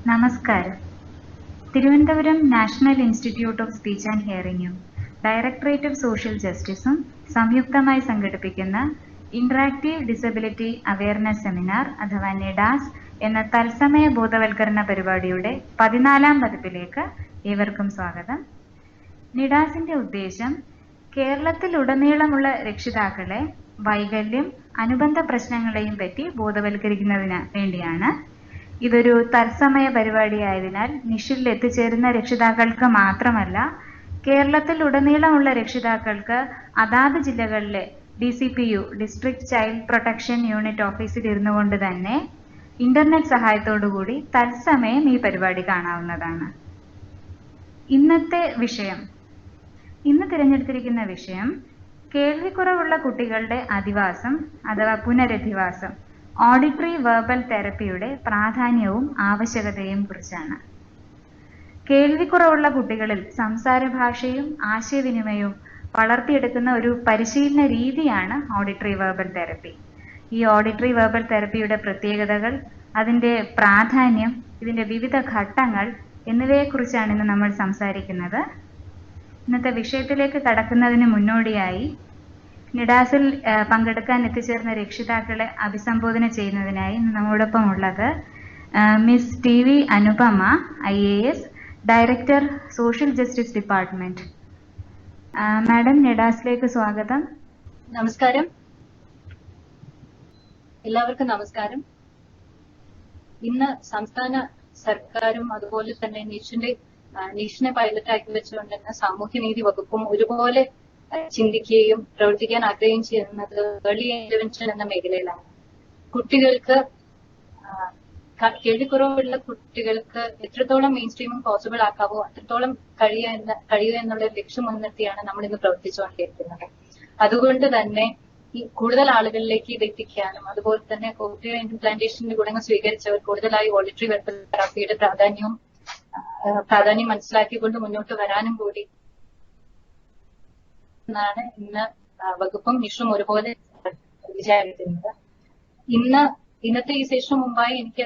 നമസ്കാരം. Thiruvananthapuram national institute of speech and ഹിയറിംഗും directorate of social ജസ്റ്റിസും സംയുക്തമായി സംഘടിപ്പിക്കുന്ന ഇന്ററാക്റ്റീവ് ഡിസബിലിറ്റി അവയർനെസ് സെമിനാർ അഥവാ നിഡാസ് എന്ന തത്സമയ ബോധവൽക്കരണ പരിപാടിയുടെ 14ാം പതിപ്പിലേക്ക് ഏവർക്കും സ്വാഗതം. നിഡാസിന്റെ ഉദ്ദേശം കേരളത്തിലുടനീളമുള്ള രക്ഷിതാക്കളെ വൈകല്യം, അനുബന്ധ പ്രശ്നങ്ങളെയും പറ്റി ബോധവൽക്കരിക്കുന്നതിന് വേണ്ടിയാണ്. ഇതൊരു തത്സമയ പരിപാടിയായതിനാൽ നിഷിൽ എത്തിച്ചേരുന്ന രക്ഷിതാക്കൾക്ക് മാത്രമല്ല, കേരളത്തിൽ ഉടനീളമുള്ള രക്ഷിതാക്കൾക്ക് അതാത് ജില്ലകളിലെ DCPU district child protection unit ഓഫീസിൽ ഇരുന്നു കൊണ്ട് തന്നെ ഇന്റർനെറ്റ് സഹായത്തോടുകൂടി തത്സമയം ഈ പരിപാടി കാണാവുന്നതാണ്. ഇന്ന് തിരഞ്ഞെടുത്തിരിക്കുന്ന വിഷയം കേൾവിക്കുറവുള്ള കുട്ടികളുടെ അധിവാസം അഥവാ പുനരധിവാസം, ഓഡിറ്ററി വെർബൽ തെറപ്പിയുടെ പ്രാധാന്യവും ആവശ്യകതയും കുറിച്ചാണ്. കേൾവിക്കുറവുള്ള കുട്ടികളിൽ സംസാരഭാഷയും ആശയവിനിമയവും വളർത്തിയെടുക്കുന്ന ഒരു പരിശീലന രീതിയാണ് ഓഡിറ്ററി വെർബൽ തെറപ്പി. ഈ ഓഡിറ്ററി വെർബൽ തെറപ്പിയുടെ പ്രത്യേകതകൾ, അതിൻ്റെ പ്രാധാന്യം, ഇതിൻ്റെ വിവിധ ഘട്ടങ്ങൾ എന്നിവയെക്കുറിച്ചാണ് ഇന്ന് നമ്മൾ സംസാരിക്കുന്നത്. ഇന്നത്തെ വിഷയത്തിലേക്ക് കടക്കുന്നതിന് മുന്നോടിയായി നിഡാസിൽ പങ്കെടുക്കാൻ എത്തിച്ചേർന്ന രക്ഷിതാക്കളെ അഭിസംബോധന ചെയ്യുന്നതിനായി നമ്മോടൊപ്പം ഉള്ളത് miss TV Anupama IAS, director social justice department. Madam, നിഡാസിലേക്ക് സ്വാഗതം. നമസ്കാരം, എല്ലാവർക്കും നമസ്കാരം. ഇന്ന് സംസ്ഥാന സർക്കാരും അതുപോലെ തന്നെ നീഷിനെ പൈലറ്റാക്കി വെച്ചുകൊണ്ട് തന്നെ സാമൂഹ്യനീതി വകുപ്പും ഒരുപോലെ ചിന്തിക്കുകയും പ്രവർത്തിക്കാൻ ആഗ്രഹിക്കുകയും ചെയ്യുന്നത് ഏർലി ഇന്റർവെൻഷൻ എന്ന മേഖലയിലാണ്. കുട്ടികൾക്ക്, കേൾവിക്കുറവുള്ള കുട്ടികൾക്ക് എത്രത്തോളം മെയിൻ സ്ട്രീമിംഗ് പോസിബിൾ ആക്കാവോ അത്രത്തോളം കഴിയുക എന്നുള്ള ലക്ഷ്യം മുൻനിർത്തിയാണ് നമ്മൾ ഇന്ന് പ്രവർത്തിച്ചുകൊണ്ടിരിക്കുന്നത്. അതുകൊണ്ട് തന്നെ ഈ കൂടുതൽ ആളുകളിലേക്ക് ഇത് എത്തിക്കാനും അതുപോലെ തന്നെ കോക്ലിയർ ഇംപ്ലാന്റേഷന്റെ ഗുണങ്ങൾ സ്വീകരിച്ചവർ കൂടുതലായി ഓഡിറ്ററി വെർബൽ തെറാപ്പിയുടെ പ്രാധാന്യം മനസ്സിലാക്കിക്കൊണ്ട് മുന്നോട്ട് വരാനും കൂടി എന്നാണ് ഇന്ന് വകുപ്പും നിഷും ഒരുപോലെ വിചാരിക്കുന്നത്. ഇന്നത്തെ ഈ സെഷന് മുമ്പായി എനിക്ക്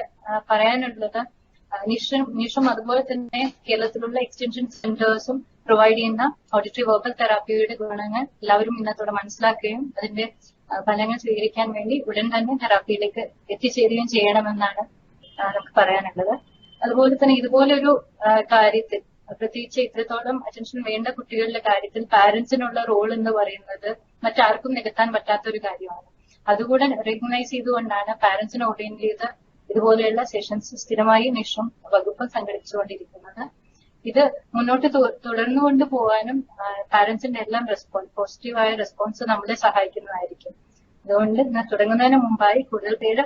പറയാനുള്ളത്, നിഷും അതുപോലെ തന്നെ കേരളത്തിലുള്ള എക്സ്റ്റൻഷൻ സെന്റേഴ്സും പ്രൊവൈഡ് ചെയ്യുന്ന ഓഡിറ്ററി വെർബൽ തെറാപ്പിയുടെ ഗുണങ്ങൾ എല്ലാവരും ഇന്നത്തോടെ മനസ്സിലാക്കുകയും അതിന്റെ ഫലങ്ങൾ സ്വീകരിക്കാൻ വേണ്ടി ഉടൻ തന്നെ തെറാപ്പിയിലേക്ക് എത്തിച്ചേരുകയും ചെയ്യണമെന്നാണ് നമുക്ക് പറയാനുള്ളത്. അതുപോലെ തന്നെ ഇതുപോലൊരു കാര്യത്തിൽ, പ്രത്യേകിച്ച് ഇത്രത്തോളം അറ്റൻഷൻ വേണ്ട കുട്ടികളുടെ കാര്യത്തിൽ പാരന്റ്സിനുള്ള റോൾ എന്ന് പറയുന്നത് മറ്റാർക്കും നികത്താൻ പറ്റാത്ത ഒരു കാര്യമാണ്. അതുകൂടെ റെക്കഗ്നൈസ് ചെയ്തുകൊണ്ടാണ് പാരന്റ്സിനെ ഓറിയന്റ് ചെയ്ത് ഇതുപോലെയുള്ള സെഷൻസ് സ്ഥിരമായി നിഷും വകുപ്പും സംഘടിപ്പിച്ചുകൊണ്ടിരിക്കുന്നത്. ഇത് മുന്നോട്ട് തുടർന്നുകൊണ്ട് പോകാനും പാരന്റ്സിന്റെ എല്ലാം പോസിറ്റീവായ റെസ്പോൺസ് നമ്മളെ സഹായിക്കുന്നതായിരിക്കും. അതുകൊണ്ട് തുടങ്ങുന്നതിന് മുമ്പായി കൂടുതൽ പേര്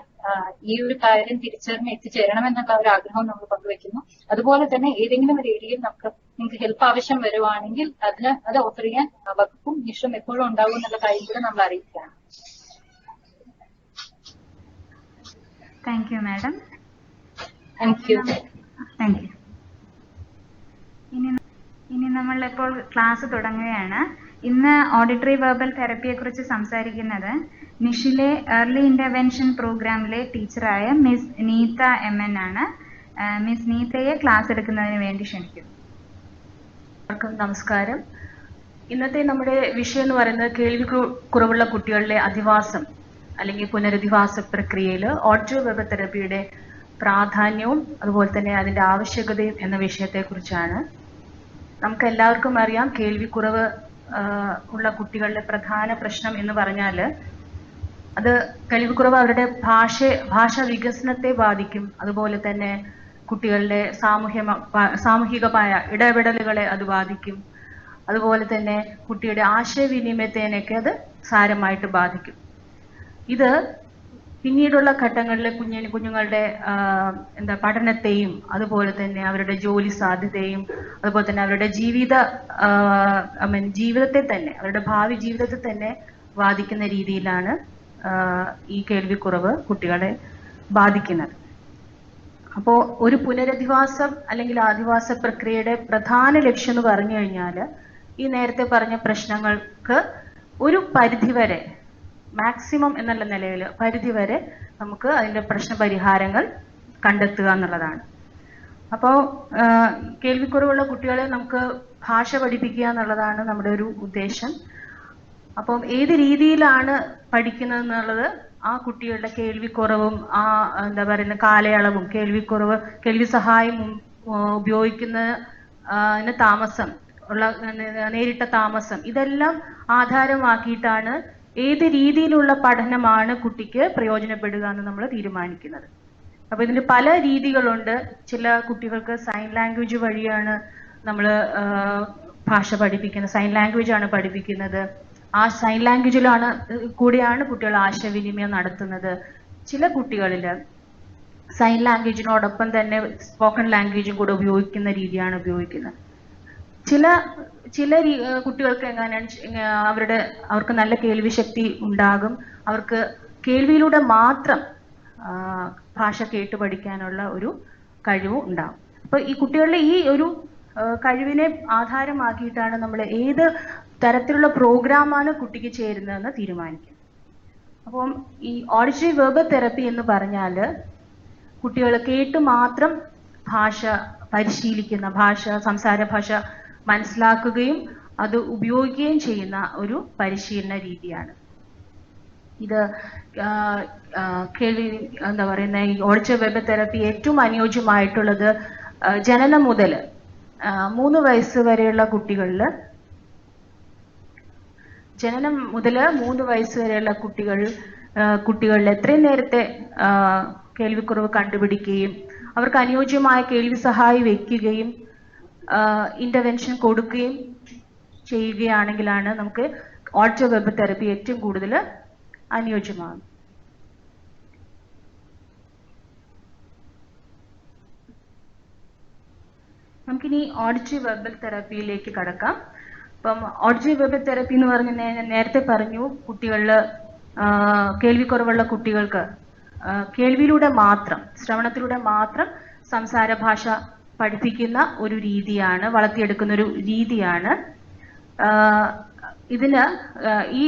ഈ ഒരു കാര്യം തിരിച്ചറിഞ്ഞ് എത്തിച്ചേരണമെന്നുള്ള ഒരു ആഗ്രഹം നമ്മൾ പങ്കുവെക്കുന്നു. അതുപോലെ തന്നെ ഏതെങ്കിലും ഒരു ഏരിയയിൽ നിങ്ങൾക്ക് ഹെൽപ്പ് ആവശ്യം വരുവാണെങ്കിൽ അത് ഓഫർ ചെയ്യാൻ വകുപ്പും നിഷും എപ്പോഴും ഉണ്ടാവും എന്നുള്ള കാര്യം കൂടെ നമ്മൾ അറിയിക്കുകയാണ്. Thank you madam. Thank you. ഇനി നമ്മൾ ഇപ്പോൾ ക്ലാസ് തുടങ്ങുകയാണ്. ഇന്ന് ഓഡിറ്ററി വെർബൽ തെറപ്പിയെ കുറിച്ച് സംസാരിക്കുന്നത് നിഷിലെ ഏർലി ഇന്റർവെൻഷൻ പ്രോഗ്രാമിലെ ടീച്ചറായ മിസ് നീത MN ആണ്. മിസ് നീതയെ ക്ലാസ് എടുക്കുന്നതിന് വേണ്ടി ക്ഷണിക്കുന്നു. എല്ലാവർക്കും നമസ്കാരം. ഇന്നത്തെ നമ്മുടെ വിഷയം എന്ന് പറയുന്നത് കേൾവിക്കുറവുള്ള കുട്ടികളുടെ അധിവാസം അല്ലെങ്കിൽ പുനരധിവാസ പ്രക്രിയയിൽ ഓഡിറ്ററി വെർബൽ തെറപ്പിയുടെ പ്രാധാന്യവും അതുപോലെ തന്നെ അതിൻ്റെ ആവശ്യകതയും എന്ന വിഷയത്തെക്കുറിച്ചാണ്. നമുക്ക് എല്ലാവർക്കും അറിയാം, കേൾവിക്കുറവ് ഉള്ള കുട്ടികളുടെ പ്രധാന പ്രശ്നം എന്ന് പറഞ്ഞാൽ അത് കേൾവിക്കുറവ് അവരുടെ ഭാഷാ വികസനത്തെ ബാധിക്കും. അതുപോലെ തന്നെ കുട്ടികളുടെ സാമൂഹികമായ ഇടപെടലുകളെ അത് ബാധിക്കും. അതുപോലെ തന്നെ കുട്ടിയുടെ ആശയവിനിമയത്തിനൊക്കെ അത് സാരമായിട്ട് ബാധിക്കും. ഇത് പിന്നീടുള്ള ഘട്ടങ്ങളിൽ കുഞ്ഞുങ്ങളുടെ പഠനത്തെയും അതുപോലെ തന്നെ അവരുടെ ജോലി സാധ്യതയും അതുപോലെ തന്നെ അവരുടെ ജീവിതത്തെ തന്നെ, അവരുടെ ഭാവി ജീവിതത്തെ തന്നെ ബാധിക്കുന്ന രീതിയിലാണ് ഈ കേൾവിക്കുറവ് കുട്ടികളെ ബാധിക്കുന്നത്. അപ്പോൾ ഒരു പുനരധിവാസം അല്ലെങ്കിൽ ആദിവാസ പ്രക്രിയയുടെ പ്രധാന ലക്ഷ്യം എന്ന് പറഞ്ഞു കഴിഞ്ഞാൽ ഈ നേരത്തെ പറഞ്ഞ പ്രശ്നങ്ങൾക്ക് ഒരു പരിധിവരെ, മാക്സിമം എന്നുള്ള നിലയിൽ പരിധിവരെ നമുക്ക് അതിൻ്റെ പ്രശ്ന പരിഹാരങ്ങൾ കണ്ടെത്തുക എന്നുള്ളതാണ്. അപ്പോൾ കേൾവിക്കുറവുള്ള കുട്ടികളെ നമുക്ക് ഭാഷ പഠിപ്പിക്കുക എന്നുള്ളതാണ് നമ്മുടെ ഒരു ഉദ്ദേശം. അപ്പം ഏത് രീതിയിലാണ് പഠിക്കുന്നത് എന്നുള്ളത് ആ കുട്ടികളുടെ കേൾവിക്കുറവും ആ എന്താ പറയുന്ന കാലയളവും കേൾവിക്കുറവ് കേൾവി സഹായം ഉപയോഗിക്കുന്ന താമസം ഉള്ള നേരിട്ട താമസം ഇതെല്ലാം ആധാരമാക്കിയിട്ടാണ് ഏത് രീതിയിലുള്ള പഠനമാണ് കുട്ടിക്ക് പ്രയോജനപ്പെടുക എന്ന് നമ്മൾ തീരുമാനിക്കുന്നത്. അപ്പൊ ഇതിന് പല രീതികളുണ്ട്. ചില കുട്ടികൾക്ക് സൈൻ ലാംഗ്വേജ് വഴിയാണ് നമ്മൾ ഭാഷ പഠിപ്പിക്കുന്നത്, സൈൻ ലാംഗ്വേജ് ആണ് പഠിപ്പിക്കുന്നത്. ആ സൈൻ ലാംഗ്വേജിലാണ് കൂടിയാണ് കുട്ടികൾ ആശയവിനിമയം നടത്തുന്നത്. ചില കുട്ടികളിൽ സൈൻ ലാംഗ്വേജിനോടൊപ്പം തന്നെ സ്പോക്കൺ ലാംഗ്വേജും കൂടെ ഉപയോഗിക്കുന്ന രീതിയാണ് ഉപയോഗിക്കുന്നത്. ചില കുട്ടികൾക്ക് എങ്ങനെയാണ് അവർക്ക് നല്ല കേൾവി ശക്തി ഉണ്ടാകും, അവർക്ക് കേൾവിയിലൂടെ മാത്രം ഭാഷ കേട്ടു പഠിക്കാനുള്ള ഒരു കഴിവും ഉണ്ടാകും. അപ്പൊ ഈ കുട്ടികളുടെ ഈ ഒരു കഴിവിനെ ആധാരമാക്കിയിട്ടാണ് നമ്മൾ ഏത് തരത്തിലുള്ള പ്രോഗ്രാമാണ് കുട്ടിക്ക് ചേരുന്നതെന്ന് തീരുമാനിക്കുന്നത്. അപ്പം ഈ ഓഡിറ്ററി വെർബൽ തെറപ്പി എന്ന് പറഞ്ഞാൽ കുട്ടികൾ കേട്ട് മാത്രം ഭാഷ പരിശീലിക്കുന്ന, സംസാര ഭാഷ മനസ്സിലാക്കുകയും അത് ഉപയോഗിക്കുകയും ചെയ്യുന്ന ഒരു പരിശീലന രീതിയാണ് ഇത്. കേൾവി എന്താ പറയുന്ന ഈ ഓഡിറ്ററി വെർബൽ തെറപ്പി ഏറ്റവും അനുയോജ്യമായിട്ടുള്ളത് ജനനം മുതൽ 3 വയസ്സ് വരെയുള്ള കുട്ടികളിൽ, ജനനം മുതൽ 3 വയസ്സ് വരെയുള്ള കുട്ടികളിൽ എത്രയും നേരത്തെ കേൾവിക്കുറവ് കണ്ടുപിടിക്കുകയും അവർക്ക് അനുയോജ്യമായ കേൾവി സഹായി വെക്കുകയും ഇന്റർവെൻഷൻ കൊടുക്കുകയും ചെയ്യുകയാണെങ്കിലാണ് നമുക്ക് ഓഡിറ്ററി വെർബൽ തെറപ്പി ഏറ്റവും കൂടുതൽ അനുയോജ്യമാകും. നമുക്കിനി ഓഡിറ്ററി വെർബൽ തെറപ്പിയിലേക്ക് കടക്കാം. അപ്പം ഓഡിറ്ററി വെർബൽ തെറപ്പി എന്ന് പറഞ്ഞ നേരത്തെ പറഞ്ഞു, കുട്ടികളിൽ കേൾവിക്കുറവുള്ള കുട്ടികൾക്ക് കേൾവിയിലൂടെ മാത്രം, ശ്രവണത്തിലൂടെ മാത്രം സംസാര ഭാഷ പഠിപ്പിക്കുന്ന ഒരു രീതിയാണ്, വളർത്തിയെടുക്കുന്ന ഒരു രീതിയാണ്. ഇതിന് ഈ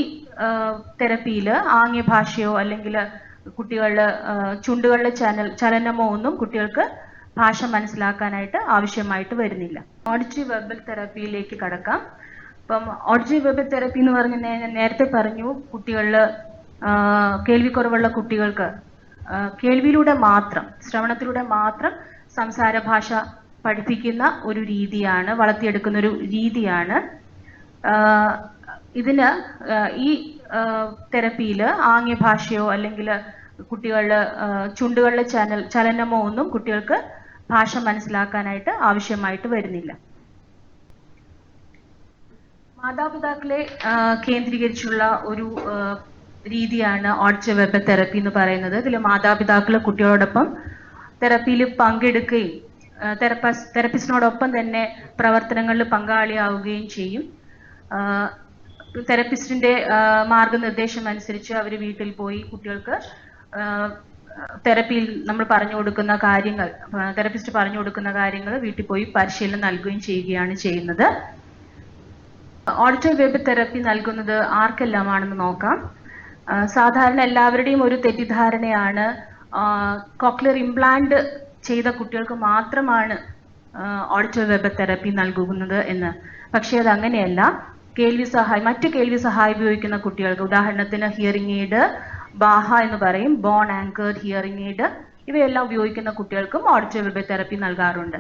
തെറപ്പിയിൽ ആംഗ്യഭാഷയോ അല്ലെങ്കിൽ കുട്ടികളുടെ ചുണ്ടുകളുടെ ചലനമോ ഒന്നും കുട്ടികൾക്ക് ഭാഷ മനസ്സിലാക്കാനായിട്ട് ആവശ്യമായിട്ട് വരുന്നില്ല. ഓഡിറ്ററി വെർബൽ തെറപ്പിയിലേക്ക് കടക്കാം. അപ്പം ഓഡിറ്ററി വെർബൽ തെറപ്പി എന്ന് പറഞ്ഞ നേരത്തെ പറഞ്ഞു, കുട്ടികളിൽ കേൾവിക്കുറവുള്ള കുട്ടികൾക്ക് കേൾവിയിലൂടെ മാത്രം, ശ്രവണത്തിലൂടെ മാത്രം സംസാര ഭാഷ പഠിപ്പിക്കുന്ന ഒരു രീതിയാണ്, വളർത്തിയെടുക്കുന്ന ഒരു രീതിയാണ്. ഇതിന് ഈ തെറപ്പിയിൽ ആംഗ്യഭാഷയോ അല്ലെങ്കിൽ കുട്ടികളുടെ ചുണ്ടുകളുടെ ചലനമോ ഒന്നും കുട്ടികൾക്ക് ഭാഷ മനസ്സിലാക്കാനായിട്ട് ആവശ്യമായിട്ട് വരുന്നില്ല. മാതാപിതാക്കളെ കേന്ദ്രീകരിച്ചുള്ള ഒരു രീതിയാണ് ഓഡിറ്ററി വെർബൽ തെറപ്പി എന്ന് പറയുന്നത്. ഇതിൽ മാതാപിതാക്കൾ കുട്ടികളോടൊപ്പം തെറപ്പിയിൽ പങ്കെടുക്കുകയും തെറപ്പിസ്റ്റിനോടൊപ്പം തന്നെ പ്രവർത്തനങ്ങളിൽ പങ്കാളിയാവുകയും ചെയ്യും. തെറപ്പിസ്റ്റിന്റെ മാർഗനിർദ്ദേശം അനുസരിച്ച് അവർ വീട്ടിൽ പോയി കുട്ടികൾക്ക് തെറപ്പിയിൽ നമ്മൾ പറഞ്ഞു കൊടുക്കുന്ന കാര്യങ്ങൾ, തെറപ്പിസ്റ്റ് പറഞ്ഞു കൊടുക്കുന്ന കാര്യങ്ങൾ വീട്ടിൽ പോയി പരിശീലനം നൽകുകയും ചെയ്യുകയാണ് ചെയ്യുന്നത്. ഓഡിറ്ററി വെർബൽ തെറപ്പി നൽകുന്നത് ആർക്കെല്ലാമാണെന്ന് നോക്കാം. സാധാരണ എല്ലാവരുടെയും ഒരു തെറ്റിദ്ധാരണയാണ് കോക്ലിയർ ഇംപ്ലാന്റ് ചെയ്ത കുട്ടികൾക്ക് മാത്രമാണ് ഓഡിറ്ററി വെർബൽ തെറപ്പി നൽകുന്നത് എന്ന്. പക്ഷേ അത് അങ്ങനെയല്ല. മറ്റ് കേൾവി സഹായം ഉപയോഗിക്കുന്ന കുട്ടികൾക്ക്, ഉദാഹരണത്തിന് ഹിയറിംഗ് എയ്ഡ്, ബാഹ എന്ന് പറയും, ബോൺ ആങ്കേർഡ് ഹിയറിംഗ് എയ്ഡ്, ഇവയെല്ലാം ഉപയോഗിക്കുന്ന കുട്ടികൾക്കും ഓഡിറ്ററി വെർബൽ തെറപ്പി നൽകാറുണ്ട്.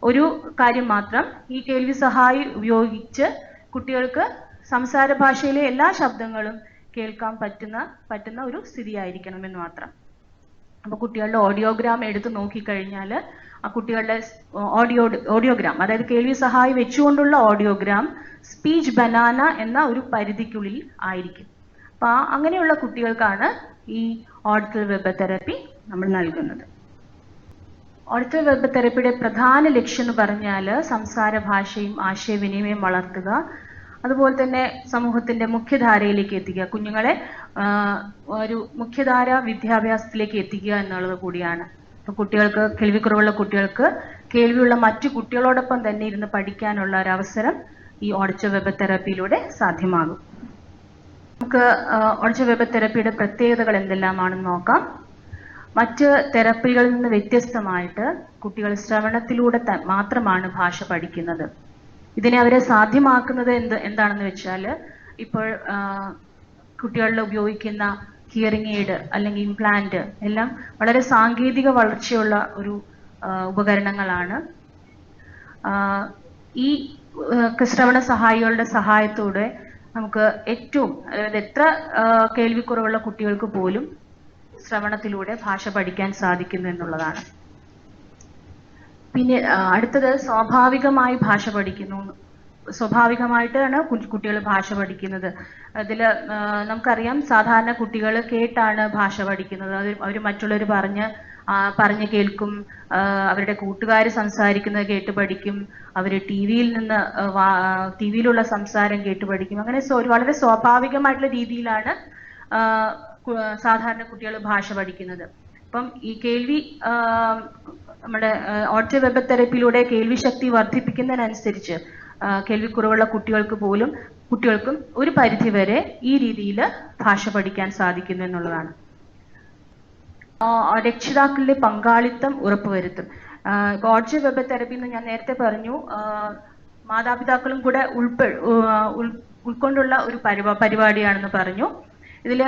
ഒരു കാര്യം മാത്രം, ഈ കേൾവി സഹായി ഉപയോഗിച്ച് കുട്ടികൾക്ക് സംസാര ഭാഷയിലെ എല്ലാ ശബ്ദങ്ങളും കേൾക്കാൻ പറ്റുന്ന ഒരു സ്ഥിതിയായിരിക്കണമെന്ന് മാത്രം. അപ്പൊ കുട്ടികളുടെ ഓഡിയോഗ്രാം എടുത്ത് നോക്കിക്കഴിഞ്ഞാൽ ആ കുട്ടികളുടെ ഓഡിയോഗ്രാം, അതായത് കേൾവി സഹായി വെച്ചുകൊണ്ടുള്ള ഓഡിയോഗ്രാം സ്പീച്ച് ബനാന എന്ന ഒരു പരിധിക്കുള്ളിൽ ആയിരിക്കും. അപ്പൊ അങ്ങനെയുള്ള കുട്ടികൾക്കാണ് ഈ ഓഡിറ്ററി വെർബൽ തെറപ്പി നമ്മൾ നൽകുന്നത്. ഓഡിറ്ററി വെർബൽ തെറപ്പിയുടെ പ്രധാന ലക്ഷ്യം എന്ന് പറഞ്ഞാൽ സംസാര ഭാഷയും ആശയവിനിമയം വളർത്തുക, അതുപോലെ തന്നെ സമൂഹത്തിന്റെ മുഖ്യധാരയിലേക്ക് എത്തിക്കുക, കുഞ്ഞുങ്ങളെ ഒരു മുഖ്യധാര വിദ്യാഭ്യാസത്തിലേക്ക് എത്തിക്കുക എന്നുള്ളത് കൂടിയാണ്. അപ്പൊ കുട്ടികൾക്ക്, കേൾവിക്കുറവുള്ള കുട്ടികൾക്ക് കേൾവിയുള്ള മറ്റു കുട്ടികളോടൊപ്പം തന്നെ ഇരുന്ന് പഠിക്കാനുള്ള ഒരു അവസരം ഈ ഓഡിറ്ററി വെർബൽ തെറപ്പിയിലൂടെ സാധ്യമാകും. നമുക്ക് ഓഡിറ്ററി വെർബൽ തെറപ്പിയുടെ പ്രത്യേകതകൾ എന്തെല്ലാമാണെന്ന് നോക്കാം. മറ്റ് തെറപ്പികളിൽ നിന്ന് വ്യത്യസ്തമായിട്ട് കുട്ടികൾ ശ്രവണത്തിലൂടെ മാത്രമാണ് ഭാഷ പഠിക്കുന്നത്. ഇതിനെ അവരെ സാധ്യമാക്കുന്നത് എന്താണെന്ന് വെച്ചാൽ, ഇപ്പോൾ കുട്ടികളിൽ ഉപയോഗിക്കുന്ന ഹിയറിംഗ് എയ്ഡ് അല്ലെങ്കിൽ ഇംപ്ലാന്റ് എല്ലാം വളരെ സാങ്കേതിക വളർച്ചയുള്ള ഒരു ഉപകരണങ്ങളാണ്. ഈ ശ്രവണ സഹായികളുടെ സഹായത്തോടെ നമുക്ക് ഏറ്റവും, അതായത് എത്ര കേൾവിക്കുറവുള്ള കുട്ടികൾക്ക് പോലും ശ്രവണത്തിലൂടെ ഭാഷ പഠിക്കാൻ സാധിക്കുന്നു എന്നുള്ളതാണ്. പിന്നെ അടുത്തത് സ്വാഭാവികമായി ഭാഷ പഠിക്കുന്നു. സ്വാഭാവികമായിട്ടാണ് കുട്ടികൾ ഭാഷ പഠിക്കുന്നത്. അതിൽ നമുക്കറിയാം, സാധാരണ കുട്ടികൾ കേട്ടാണ് ഭാഷ പഠിക്കുന്നത്. അവർ മറ്റുള്ളവർ പറഞ്ഞ് കേൾക്കും, അവരുടെ കൂട്ടുകാർ സംസാരിക്കുന്നത് കേട്ട് പഠിക്കും, അവർ ടി വിയിലുള്ള സംസാരം കേട്ട് പഠിക്കും. അങ്ങനെ വളരെ സ്വാഭാവികമായിട്ടുള്ള രീതിയിലാണ് സാധാരണ കുട്ടികൾ ഭാഷ പഠിക്കുന്നത്. അപ്പം ഈ കേൾവി, നമ്മുടെ ഓഡിറ്റീവ് വെബ് തെറപ്പിയിലൂടെ കേൾവി ശക്തി വർദ്ധിപ്പിക്കുന്നതിനനുസരിച്ച് കേൾവിക്കുറവുള്ള കുട്ടികൾക്കും ഒരു പരിധിവരെ ഈ രീതിയിൽ ഭാഷ പഠിക്കാൻ സാധിക്കുന്നു എന്നുള്ളതാണ്. രക്ഷിതാക്കളുടെ പങ്കാളിത്തം ഉറപ്പുവരുത്തും. ഓഡിറ്റീവ് വെബ് തെറപ്പി എന്ന് ഞാൻ നേരത്തെ പറഞ്ഞു, മാതാപിതാക്കളും കൂടെ ഉൾക്കൊണ്ടുള്ള ഒരു പരിപാടിയാണെന്ന് പറഞ്ഞു. ഇതിൽ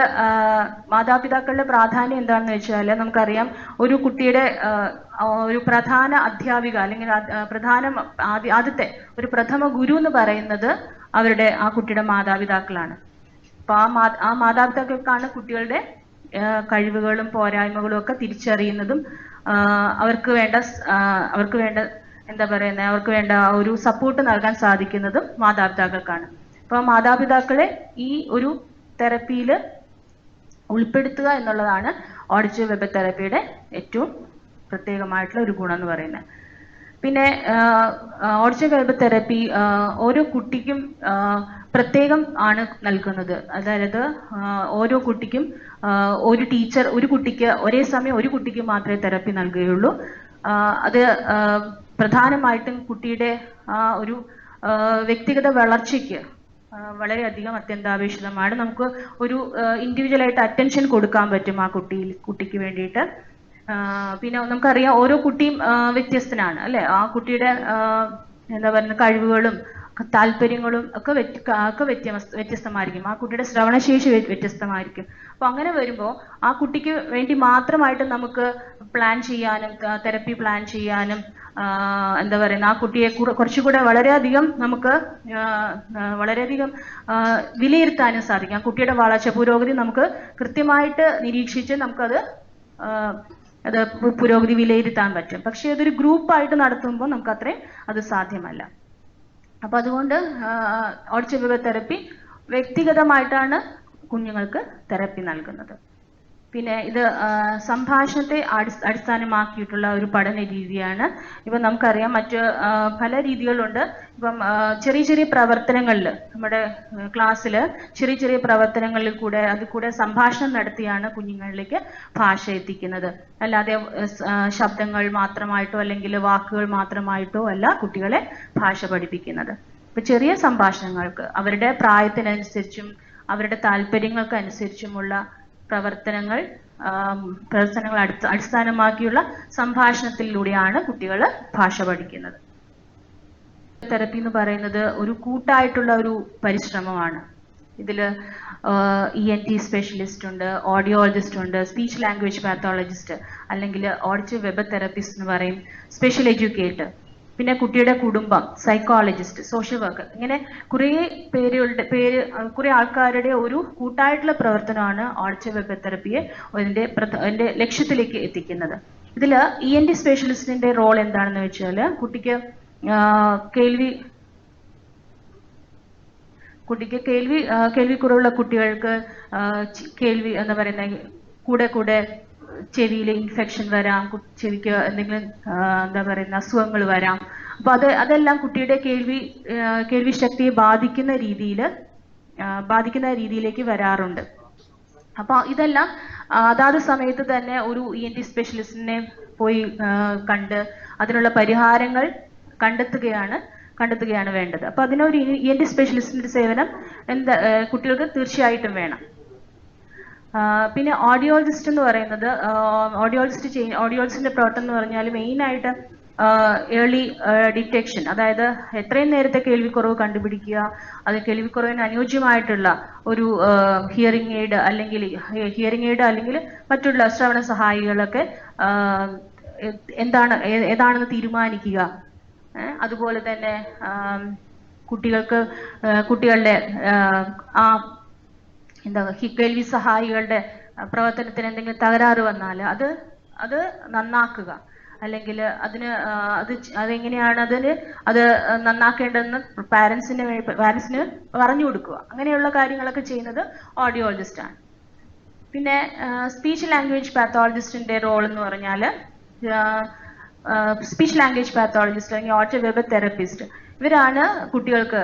മാതാപിതാക്കളുടെ പ്രാധാന്യം എന്താണെന്ന് വെച്ചാൽ, നമുക്കറിയാം, ഒരു കുട്ടിയുടെ ഒരു പ്രധാന അധ്യാപിക അല്ലെങ്കിൽ ആദ്യത്തെ ഒരു പ്രഥമ ഗുരു എന്ന് പറയുന്നത് ആ കുട്ടിയുടെ മാതാപിതാക്കളാണ്. അപ്പൊ ആ മാതാപിതാക്കൾക്കാണ് കുട്ടികളുടെ കഴിവുകളും പോരായ്മകളും ഒക്കെ തിരിച്ചറിയുന്നതും അവർക്ക് വേണ്ട ഒരു സപ്പോർട്ട് നൽകാൻ സാധിക്കുന്നതും മാതാപിതാക്കൾക്കാണ്. അപ്പൊ മാതാപിതാക്കളെ ഈ ഒരു തെറപ്പിയിൽ ഉൾപ്പെടുത്തുക എന്നുള്ളതാണ് ഓഡിറ്റീവ് വെബ് തെറപ്പിയുടെ ഏറ്റവും പ്രത്യേകമായിട്ടുള്ള ഒരു ഗുണം എന്ന് പറയുന്നത്. പിന്നെ ഓഡിറ്റീവ് വെബ് തെറപ്പി ഓരോ കുട്ടിക്കും പ്രത്യേകം ആണ് നൽകുന്നത്. അതായത് ഓരോ കുട്ടിക്കും ഒരു കുട്ടിക്ക് ഒരേ സമയം ഒരു കുട്ടിക്ക് മാത്രമേ തെറപ്പി നൽകുകയുള്ളൂ. അത് പ്രധാനമായിട്ടും കുട്ടിയുടെ ഒരു വ്യക്തിഗത വളർച്ചയ്ക്ക് വളരെയധികം അത്യന്താപേക്ഷിതമാണ്. നമുക്ക് ഒരു ഇൻഡിവിജ്വലായിട്ട് അറ്റൻഷൻ കൊടുക്കാൻ പറ്റും ആ കുട്ടിക്ക് വേണ്ടിയിട്ട്. പിന്നെ നമുക്കറിയാം, ഓരോ കുട്ടിയും വ്യത്യസ്തനാണ് അല്ലെ. ആ കുട്ടിയുടെ കഴിവുകളും താല്പര്യങ്ങളും ഒക്കെ വ്യത്യസ്തമായിരിക്കും. ആ കുട്ടിയുടെ ശ്രവണശേഷി വ്യത്യസ്തമായിരിക്കും. അപ്പൊ അങ്ങനെ വരുമ്പോൾ ആ കുട്ടിക്ക് വേണ്ടി മാത്രമായിട്ട് നമുക്ക് പ്ലാൻ ചെയ്യാനും തെറപ്പി പ്ലാൻ ചെയ്യാനും ആ കുട്ടിയെ കുറച്ചുകൂടെ വളരെയധികം വിലയിരുത്താനും സാധിക്കും. ആ കുട്ടിയുടെ വളർച്ച പുരോഗതി നമുക്ക് കൃത്യമായിട്ട് നിരീക്ഷിച്ച് നമുക്കത് പുരോഗതി വിലയിരുത്താൻ പറ്റും. പക്ഷെ അതൊരു ഗ്രൂപ്പായിട്ട് നടത്തുമ്പോൾ നമുക്ക് അത്രയും അത് സാധ്യമല്ല. അപ്പൊ അതുകൊണ്ട് ഓഡിറ്റീവ് വെബ് തെറപ്പി വ്യക്തിഗതമായിട്ടാണ് കുഞ്ഞുങ്ങൾക്ക് തെറപ്പി നൽകുന്നത്. പിന്നെ ഇത് സംഭാഷണത്തെ അടിസ്ഥാനമാക്കിയിട്ടുള്ള ഒരു പഠന രീതിയാണ്. ഇപ്പം നമുക്കറിയാം, മറ്റ് പല രീതികളുണ്ട്. ഇപ്പം ചെറിയ ചെറിയ പ്രവർത്തനങ്ങളിൽ, നമ്മുടെ ക്ലാസ്സിൽ ചെറിയ പ്രവർത്തനങ്ങളിൽ കൂടെ സംഭാഷണം നടത്തിയാണ് കുഞ്ഞുങ്ങളിലേക്ക് ഭാഷ എത്തിക്കുന്നത്. അല്ലാതെ ശബ്ദങ്ങൾ മാത്രമായിട്ടോ അല്ലെങ്കിൽ വാക്കുകൾ മാത്രമായിട്ടോ അല്ല കുട്ടികളെ ഭാഷ പഠിപ്പിക്കുന്നത്. ഇപ്പൊ ചെറിയ സംഭാഷണങ്ങൾക്ക് അവരുടെ പ്രായത്തിനനുസരിച്ചും അവരുടെ താല്പര്യങ്ങൾക്കനുസരിച്ചുമുള്ള പ്രവർത്തനങ്ങൾ അടിസ്ഥാനമാക്കിയുള്ള സംഭാഷണത്തിലൂടെയാണ് കുട്ടികൾ ഭാഷ പഠിക്കുന്നത്. തെറപ്പി എന്ന് പറയുന്നത് ഒരു കൂട്ടായിട്ടുള്ള ഒരു പരിശ്രമമാണ്. ഇതിൽ ENT സ്പെഷ്യലിസ്റ്റ് ഉണ്ട്, ഓഡിയോളജിസ്റ്റ് ഉണ്ട്, സ്പീച്ച് ലാംഗ്വേജ് പാത്തോളജിസ്റ്റ് അല്ലെങ്കിൽ ഓഡിറ്റീവ് വെബ് തെറപ്പിസ്റ്റ് എന്ന് പറയും, സ്പെഷ്യൽ എഡ്യൂക്കേറ്റർ, പിന്നെ കുട്ടിയുടെ കുടുംബം, സൈക്കോളജിസ്റ്റ്, സോഷ്യൽ വർക്കർ, ഇങ്ങനെ കുറെ ആൾക്കാരുടെ ഒരു കൂട്ടായിട്ടുള്ള പ്രവർത്തനമാണ് ഓഡിറ്റീവ് വെബ് തെറപ്പിയെ അതിന്റെ ലക്ഷ്യത്തിലേക്ക് എത്തിക്കുന്നത്. ഇതിൽ ENT സ്പെഷ്യലിസ്റ്റിന്റെ റോൾ എന്താണെന്ന് വെച്ചാൽ, കേൾവിക്കുറവുള്ള കുട്ടികൾക്ക് കേൾവി എന്ന് പറയുന്ന കൂടെ ചെവിയിലെ ഇൻഫെക്ഷൻ വരാം, ചെവിക്ക് എന്തെങ്കിലും അസുഖങ്ങൾ വരാം. അപ്പൊ അതെല്ലാം കുട്ടിയുടെ കേൾവി ശക്തിയെ ബാധിക്കുന്ന രീതിയിലേക്ക് വരാറുണ്ട്. അപ്പൊ ഇതെല്ലാം അതാത് സമയത്ത് തന്നെ ഒരു ENT സ്പെഷ്യലിസ്റ്റിനെ പോയി കണ്ട് അതിനുള്ള പരിഹാരങ്ങൾ കണ്ടെത്തുകയാണ് വേണ്ടത്. അപ്പൊ അതിനൊരു ENT സ്പെഷ്യലിസ്റ്റിന്റെ സേവനം കുട്ടികൾക്ക് തീർച്ചയായിട്ടും വേണം. പിന്നെ ഓഡിയോളജിസ്റ്റ് എന്ന് പറയുന്നത് ഓഡിയോളജിസ്റ്റിന്റെ പ്രവർത്തനം എന്ന് പറഞ്ഞാൽ മെയിനായിട്ട് ഏർലി ഡിറ്റക്ഷൻ, അതായത് എത്രയും നേരത്തെ കേൾവിക്കുറവ് കണ്ടുപിടിക്കുക, അത് കേൾവിക്കുറവിന് അനുയോജ്യമായിട്ടുള്ള ഒരു ഹിയറിംഗ് എയ്ഡ് അല്ലെങ്കിൽ മറ്റുള്ള ശ്രവണ സഹായികളൊക്കെ ഏതാണെന്ന് തീരുമാനിക്കുക. അതുപോലെ തന്നെ കുട്ടികളുടെ കേൾവി സഹായികളുടെ പ്രവർത്തനത്തിന് എന്തെങ്കിലും തകരാറ് വന്നാൽ അത് നന്നാക്കുക, അല്ലെങ്കിൽ അതെങ്ങനെയാണ് അത് നന്നാക്കേണ്ടതെന്ന് പാരൻസിന് പറഞ്ഞു കൊടുക്കുക. അങ്ങനെയുള്ള കാര്യങ്ങളൊക്കെ ചെയ്യുന്നത് ഓഡിയോളജിസ്റ്റ് ആണ്. പിന്നെ സ്പീച്ച് ലാംഗ്വേജ് പാത്തോളജിസ്റ്റിന്റെ റോൾ എന്ന് പറഞ്ഞാൽ സ്പീച്ച് ലാംഗ്വേജ് പാത്തോളജിസ്റ്റ് അല്ലെങ്കിൽ ഓഡിയോ വെർബൽ തെറപ്പിസ്റ്റ്, ഇവരാണ് കുട്ടികൾക്ക്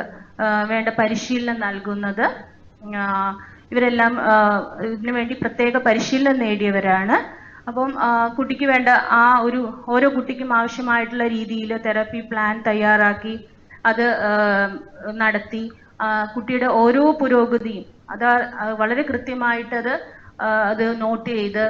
വേണ്ട പരിശീലനം നൽകുന്നത്. ഇവരെല്ലാം ഇതിനു വേണ്ടി പ്രത്യേക പരിശീലനം നേടിയവരാണ്. അപ്പം കുട്ടിക്ക് വേണ്ട ഓരോ കുട്ടിക്കും ആവശ്യമായിട്ടുള്ള രീതിയിൽ തെറപ്പി പ്ലാൻ തയ്യാറാക്കി അത് നടത്തി കുട്ടിയുടെ ഓരോ പുരോഗതിയും വളരെ കൃത്യമായിട്ട് അത് നോട്ട് ചെയ്ത്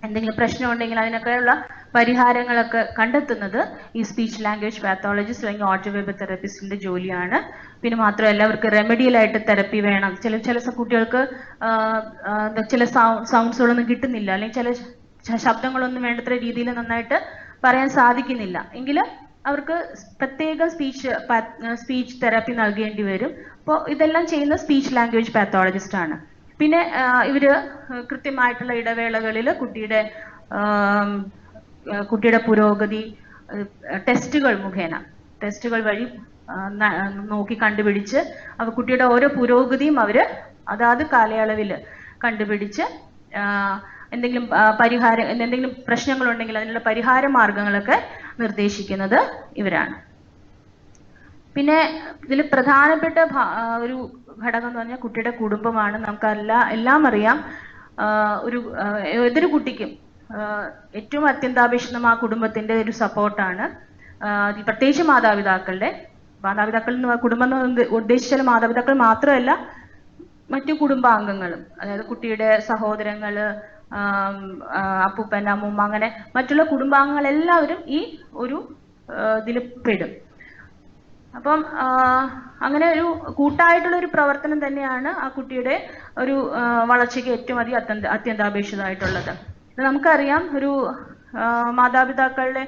എന്തെങ്കിലും പ്രശ്നമുണ്ടെങ്കിൽ അതിനൊക്കെയുള്ള പരിഹാരങ്ങളൊക്കെ കണ്ടെത്തുന്നത് ഈ സ്പീച്ച് ലാംഗ്വേജ് പാത്തോളജിസ്റ്റ് അല്ലെങ്കിൽ ഓഡിയോ വെർബൽ തെറപ്പിസ്റ്റിന്റെ ജോലിയാണ്. പിന്നെ മാത്രമല്ല അവർക്ക് റെമഡിയൽ ആയിട്ട് തെറപ്പി വേണം. ചില കുട്ടികൾക്ക് ചില സൗണ്ട്സുകളൊന്നും കിട്ടുന്നില്ല, അല്ലെങ്കിൽ ചില ശബ്ദങ്ങളൊന്നും വേണ്ടത്ര രീതിയിൽ നന്നായിട്ട് പറയാൻ സാധിക്കുന്നില്ല എങ്കിൽ അവർക്ക് പ്രത്യേക സ്പീച്ച് തെറാപ്പി നൽകേണ്ടി വരും. അപ്പോൾ ഇതെല്ലാം ചെയ്യുന്ന സ്പീച്ച് ലാംഗ്വേജ് പാത്തോളജിസ്റ്റ് ആണ്. പിന്നെ ഇവര് കൃത്യമായിട്ടുള്ള ഇടവേളകളിൽ കുട്ടിയുടെ പുരോഗതി ടെസ്റ്റുകൾ വഴി നോക്കി കണ്ടുപിടിച്ച് കുട്ടിയുടെ ഓരോ പുരോഗതിയും അവര് അതാത് കാലയളവിൽ കണ്ടുപിടിച്ച് എന്തെങ്കിലും പ്രശ്നങ്ങളുണ്ടെങ്കിൽ അതിനുള്ള പരിഹാര മാർഗങ്ങളൊക്കെ നിർദ്ദേശിക്കുന്നത് ഇവരാണ്. പിന്നെ ഇതിൽ പ്രധാനപ്പെട്ട ഒരു ഘടകം എന്ന് പറഞ്ഞാൽ കുട്ടിയുടെ കുടുംബമാണ്. എല്ലാം അറിയാം, ഏതൊരു കുട്ടിക്കും ഏറ്റവും അത്യന്താപേക്ഷിതം ആ കുടുംബത്തിന്റെ ഒരു സപ്പോർട്ടാണ്. പ്രത്യേകിച്ച് മാതാപിതാക്കൾ കുടുംബം എന്ന് ഉദ്ദേശിച്ചാൽ മാതാപിതാക്കൾ മാത്രമല്ല മറ്റു കുടുംബാംഗങ്ങളും, അതായത് കുട്ടിയുടെ സഹോദരങ്ങള്, അപ്പൂപ്പൻ, അമ്മൂമ്മ, അങ്ങനെ മറ്റുള്ള കുടുംബാംഗങ്ങൾ എല്ലാവരും ഈ ഒരു ഇതിൽ പെടും. അപ്പം അങ്ങനെ ഒരു കൂട്ടായിട്ടുള്ള ഒരു പ്രവർത്തനം തന്നെയാണ് ആ കുട്ടിയുടെ ഒരു വളർച്ചയ്ക്ക് ഏറ്റവും അധികം അത്യന്താപേക്ഷിതമായിട്ടുള്ളത്. നമുക്കറിയാം, ഒരു മാതാപിതാക്കളുടെ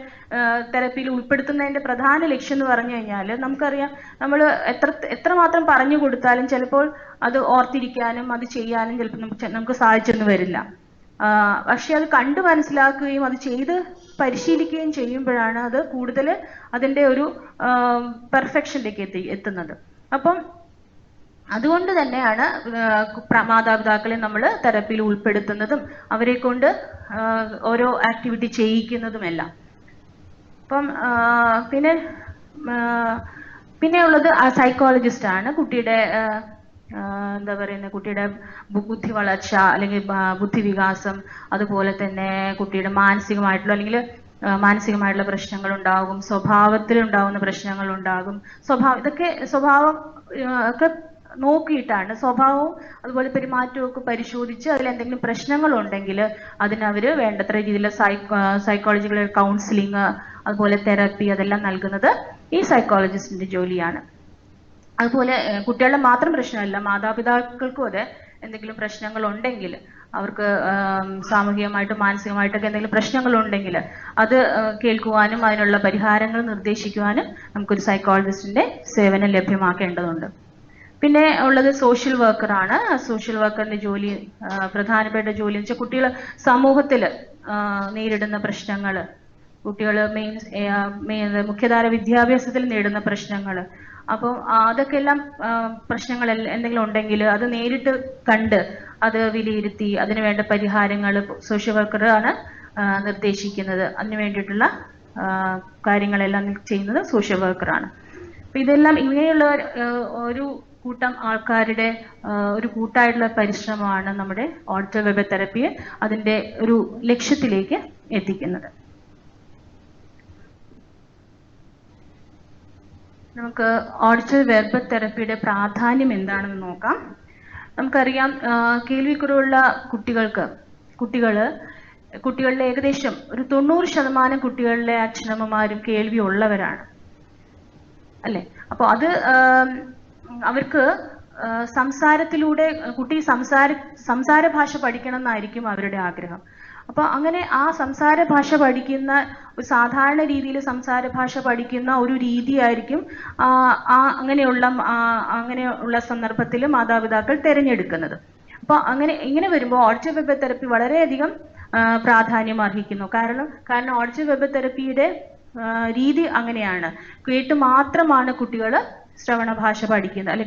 തെറപ്പിയിൽ ഉൾപ്പെടുത്തുന്നതിന്റെ പ്രധാന ലക്ഷ്യം എന്ന് പറഞ്ഞു കഴിഞ്ഞാൽ നമുക്കറിയാം, നമ്മൾ എത്രമാത്രം പറഞ്ഞു കൊടുത്താലും ചിലപ്പോൾ അത് ഓർത്തിരിക്കാനും അത് ചെയ്യാനും ചിലപ്പോൾ നമുക്ക് സാധിച്ചെന്ന് വരില്ല. പക്ഷെ അത് കണ്ടു മനസ്സിലാക്കുകയും അത് ചെയ്ത് പരിശീലിക്കുകയും ചെയ്യുമ്പോഴാണ് അത് കൂടുതൽ അതിൻ്റെ ഒരു പെർഫെക്ഷനിലേക്ക് എത്തുന്നത്. അപ്പം അതുകൊണ്ട് തന്നെയാണ് മാതാപിതാക്കളെ നമ്മൾ തെറപ്പിയിൽ ഉൾപ്പെടുത്തുന്നതും അവരെ കൊണ്ട് ഓരോ ആക്ടിവിറ്റി ചെയ്യിക്കുന്നതുമെല്ലാം. അപ്പം പിന്നെ ഉള്ളത് സൈക്കോളജിസ്റ്റ് ആണ്. കുട്ടിയുടെ കുട്ടിയുടെ ബുദ്ധി വളർച്ച അല്ലെങ്കിൽ ബുദ്ധിവികാസം, അതുപോലെ തന്നെ കുട്ടിയുടെ മാനസികമായിട്ടുള്ള പ്രശ്നങ്ങൾ ഉണ്ടാകും, സ്വഭാവത്തിലുണ്ടാകുന്ന പ്രശ്നങ്ങൾ ഉണ്ടാകും. സ്വഭാവം ഒക്കെ നോക്കിയിട്ടാണ്, സ്വഭാവവും അതുപോലെ പെരുമാറ്റവും ഒക്കെ പരിശോധിച്ച് അതിൽ എന്തെങ്കിലും പ്രശ്നങ്ങൾ ഉണ്ടെങ്കിൽ അതിനവര് വേണ്ടത്ര രീതിയിലുള്ള സൈക്കോളജിക്കൽ കൗൺസിലിംഗ്, അതുപോലെ തെറപ്പി, അതെല്ലാം നൽകുന്നത് ഈ സൈക്കോളജിസ്റ്റിന്റെ ജോലിയാണ്. അതുപോലെ കുട്ടികളുടെ മാത്രം പ്രശ്നമല്ല, മാതാപിതാക്കൾക്കും അതെ എന്തെങ്കിലും പ്രശ്നങ്ങൾ ഉണ്ടെങ്കിൽ, അവർക്ക് സാമൂഹികമായിട്ടും മാനസികമായിട്ടൊക്കെ എന്തെങ്കിലും പ്രശ്നങ്ങൾ ഉണ്ടെങ്കിൽ അത് കേൾക്കുവാനും അതിനുള്ള പരിഹാരങ്ങൾ നിർദ്ദേശിക്കുവാനും നമുക്കൊരു സൈക്കോളജിസ്റ്റിന്റെ സേവനം ലഭ്യമാക്കേണ്ടതുണ്ട്. പിന്നെ ഉള്ളത് സോഷ്യൽ വർക്കറാണ്. സോഷ്യൽ വർക്കറിന്റെ ജോലി, പ്രധാനപ്പെട്ട ജോലി എന്ന് വെച്ചാൽ കുട്ടികൾ സമൂഹത്തിൽ നേരിടുന്ന പ്രശ്നങ്ങൾ, കുട്ടികൾ മുഖ്യധാര വിദ്യാഭ്യാസത്തിൽ നേരിടുന്ന പ്രശ്നങ്ങൾ, അപ്പം അതൊക്കെ എല്ലാം പ്രശ്നങ്ങൾ എന്തെങ്കിലും ഉണ്ടെങ്കിൽ അത് നേരിട്ട് കണ്ട് അത് വിലയിരുത്തി അതിന് വേണ്ട പരിഹാരങ്ങൾ സോഷ്യൽ വർക്കറാണ് നിർദ്ദേശിക്കുന്നത്. അതിന് വേണ്ടിയിട്ടുള്ള കാര്യങ്ങളെല്ലാം ചെയ്യുന്നത് സോഷ്യൽ വർക്കറാണ്. അപ്പം ഇതെല്ലാം ഇങ്ങനെയുള്ള ഒരു കൂട്ടം ആൾക്കാരുടെ ഒരു കൂട്ടായിട്ടുള്ള പരിശ്രമമാണ് നമ്മുടെ ഓഡിയോ വെർബൽ തെറപ്പിയെ അതിൻ്റെ ഒരു ലക്ഷ്യത്തിലേക്ക് എത്തിക്കുന്നത്. നമുക്ക് ഓഡിയോ വെർബൽ തെറപ്പിയുടെ പ്രാധാന്യം എന്താണെന്ന് നോക്കാം. നമുക്കറിയാം കേൾവിക്കുറവുള്ള കുട്ടികളിലെ ഏകദേശം ഒരു 90% കുട്ടികളിലെ അച്ഛനമ്മമാരും കേൾവി ഉള്ളവരാണ് അല്ലെ. അപ്പോൾ അത് അവർക്ക് സംസാരത്തിലൂടെ കുട്ടി സംസാര ഭാഷ പഠിക്കണം എന്നായിരിക്കും അവരുടെ ആഗ്രഹം. അപ്പൊ അങ്ങനെ ആ സംസാര ഭാഷ പഠിക്കുന്ന ഒരു സാധാരണ രീതിയിൽ സംസാര ഭാഷ പഠിക്കുന്ന ഒരു രീതിയായിരിക്കും അങ്ങനെയുള്ള സന്ദർഭത്തിൽ മാതാപിതാക്കൾ തിരഞ്ഞെടുക്കുന്നത്. അപ്പൊ ഇങ്ങനെ വരുമ്പോൾ ഓഡിറ്റീവ് വെബ് തെറപ്പി വളരെയധികം പ്രാധാന്യം അർഹിക്കുന്നു. കാരണം ഓഡിറ്റീവ് വെബ് തെറപ്പിയുടെ രീതി അങ്ങനെയാണ്. കേട്ട് മാത്രമാണ് കുട്ടികൾ ശ്രവണ ഭാഷ പഠിക്കുന്നത്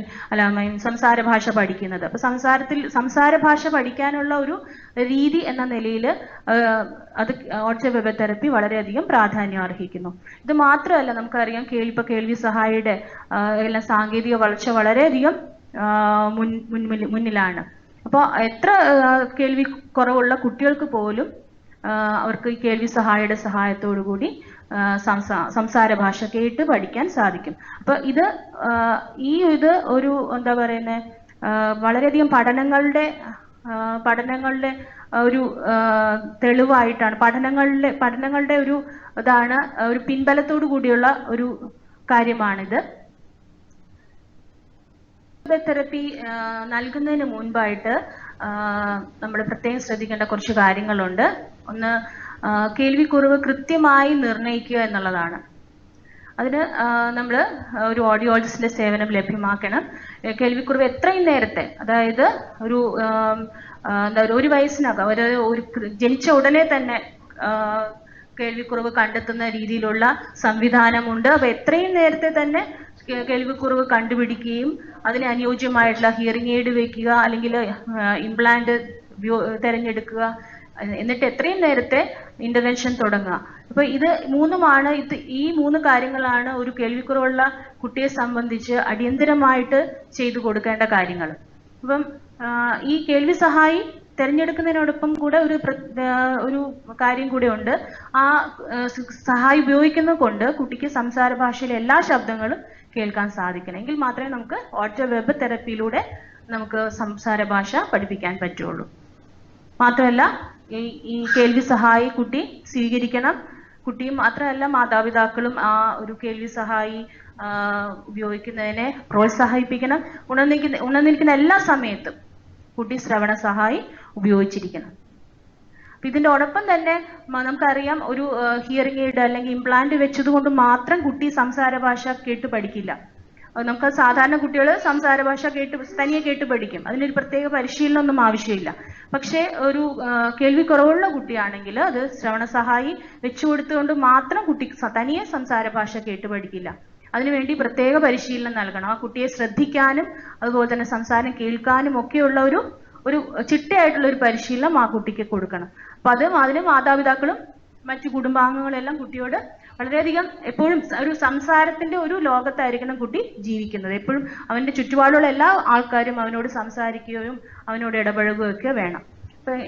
സംസാര ഭാഷ പഠിക്കുന്നത്. അപ്പൊ സംസാര ഭാഷ പഠിക്കാനുള്ള ഒരു രീതി എന്ന നിലയിൽ അത് ഓഡിറ്റീവ് വെബ് തെറപ്പി വളരെയധികം പ്രാധാന്യം അർഹിക്കുന്നു. ഇത് മാത്രമല്ല, നമുക്കറിയാം കേൾവി സഹായിയുടെ എല്ലാം സാങ്കേതിക വളർച്ച വളരെയധികം മുന്നിലാണ്. അപ്പോൾ എത്ര കേൾവി കുറവുള്ള കുട്ടികൾക്ക് പോലും അവർക്ക് ഈ കേൾവി സഹായിയുടെ സഹായത്തോടു കൂടി സംസാര ഭാഷ കേട്ട് പഠിക്കാൻ സാധിക്കും. അപ്പൊ ഇത് ഒരു എന്താ പറയുന്നത്, വളരെയധികം പഠനങ്ങളുടെ ഒരു തെളിവായിട്ടാണ്, പഠനങ്ങളുടെ ഒരു ഒരു പിൻബലത്തോടു കൂടിയുള്ള ഒരു കാര്യമാണിത്. തെറപ്പി നൽകുന്നതിന് മുൻപായിട്ട് നമ്മൾ പ്രത്യേകം ശ്രദ്ധിക്കേണ്ട കുറച്ച് കാര്യങ്ങളുണ്ട്. ഒന്ന്, കേൾവിക്കുറവ് കൃത്യമായി നിർണ്ണയിക്കുക എന്നുള്ളതാണ്. അതിന് നമ്മൾ ഒരു ഓഡിയോളജിസ്റ്റിന്റെ സേവനം ലഭ്യമാക്കണം. കേൾവിക്കുറവ് എത്രയും നേരത്തെ, അതായത് ഒരു വയസ്സിനകം ഒരു ജനിച്ച ഉടനെ തന്നെ കേൾവിക്കുറവ് കണ്ടെത്തുന്ന രീതിയിലുള്ള സംവിധാനമുണ്ട്. അപ്പൊ എത്രയും നേരത്തെ തന്നെ കേൾവിക്കുറവ് കണ്ടുപിടിക്കുകയും അതിന് അനുയോജ്യമായിട്ടുള്ള ഹിയറിംഗ് എയ്ഡ് വെക്കുക, അല്ലെങ്കിൽ ഇംപ്ലാന്റ് തിരഞ്ഞെടുക്കുക, എന്നിട്ട് എത്രയും നേരത്തെ ഇന്റർവെൻഷൻ തുടങ്ങുക. അപ്പൊ ഈ 3 കാര്യങ്ങളാണ് ഒരു കേൾവിക്കുറവുള്ള കുട്ടിയെ സംബന്ധിച്ച് അടിയന്തരമായിട്ട് ചെയ്തു കൊടുക്കേണ്ട കാര്യങ്ങൾ. അപ്പം ഈ കേൾവി സഹായി തിരഞ്ഞെടുക്കുന്നതിനോടൊപ്പം കൂടെ ഒരു കാര്യം കൂടെ ഉണ്ട്. ആ സഹായി ഉപയോഗിക്കുന്നത് കൊണ്ട് കുട്ടിക്ക് സംസാര ഭാഷയിലെ എല്ലാ ശബ്ദങ്ങളും കേൾക്കാൻ സാധിക്കണം. എങ്കിൽ മാത്രമേ നമുക്ക് ഓഡിറ്റീവ് വെബ് തെറപ്പിയിലൂടെ നമുക്ക് സംസാര ഭാഷ പഠിപ്പിക്കാൻ പറ്റുള്ളൂ. മാത്രമല്ല, ഈ കേൾവി സഹായി കുട്ടി സ്വീകരിക്കണം. കുട്ടിയും മാത്രമല്ല, മാതാപിതാക്കളും ആ ഒരു കേൾവി സഹായി ഉപയോഗിക്കുന്നതിനെ പ്രോത്സാഹിപ്പിക്കണം. ഉണർന്നിരിക്കുന്ന എല്ലാ സമയത്തും കുട്ടി ശ്രവണ സഹായി ഉപയോഗിച്ചിരിക്കണം. അപ്പൊ ഇതിനോടൊപ്പം തന്നെ നമുക്കറിയാം, ഒരു ഹിയറിംഗ് എയ്ഡ് അല്ലെങ്കിൽ ഇംപ്ലാന്റ് വെച്ചതുകൊണ്ട് മാത്രം കുട്ടി സംസാര ഭാഷ കേട്ട് പഠിക്കില്ല. നമുക്ക് സാധാരണ കുട്ടികൾ സംസാര ഭാഷ തനിയെ കേട്ട് പഠിക്കും. അതിനൊരു പ്രത്യേക പരിശീലനമൊന്നും ആവശ്യമില്ല. പക്ഷേ ഒരു കേൾവി കുറവുള്ള കുട്ടിയാണെങ്കിൽ അത് ശ്രവണ സഹായി വെച്ചു കൊടുത്തുകൊണ്ട് മാത്രം കുട്ടി തനിയെ സംസാര ഭാഷ കേട്ട് പഠിക്കില്ല. അതിനുവേണ്ടി പ്രത്യേക പരിശീലനം നൽകണം. ആ കുട്ടിയെ ശ്രദ്ധിക്കാനും അതുപോലെ തന്നെ സംസാരം കേൾക്കാനും ഒക്കെയുള്ള ഒരു ചിട്ടയായിട്ടുള്ള ഒരു പരിശീലനം ആ കുട്ടിക്ക് കൊടുക്കണം. അപ്പൊ അതിന് മാതാപിതാക്കളും മറ്റു കുടുംബാംഗങ്ങളെല്ലാം കുട്ടിയോട് വളരെയധികം എപ്പോഴും ഒരു സംസാരത്തിന്റെ ഒരു ലോകത്തായിരിക്കണം കുട്ടി ജീവിക്കുന്നത്. എപ്പോഴും അവന്റെ ചുറ്റുപാടുള്ള എല്ലാ ആൾക്കാരും അവനോട് സംസാരിക്കുകയും അവനോട് ഇടപഴകുകയൊക്കെ വേണം.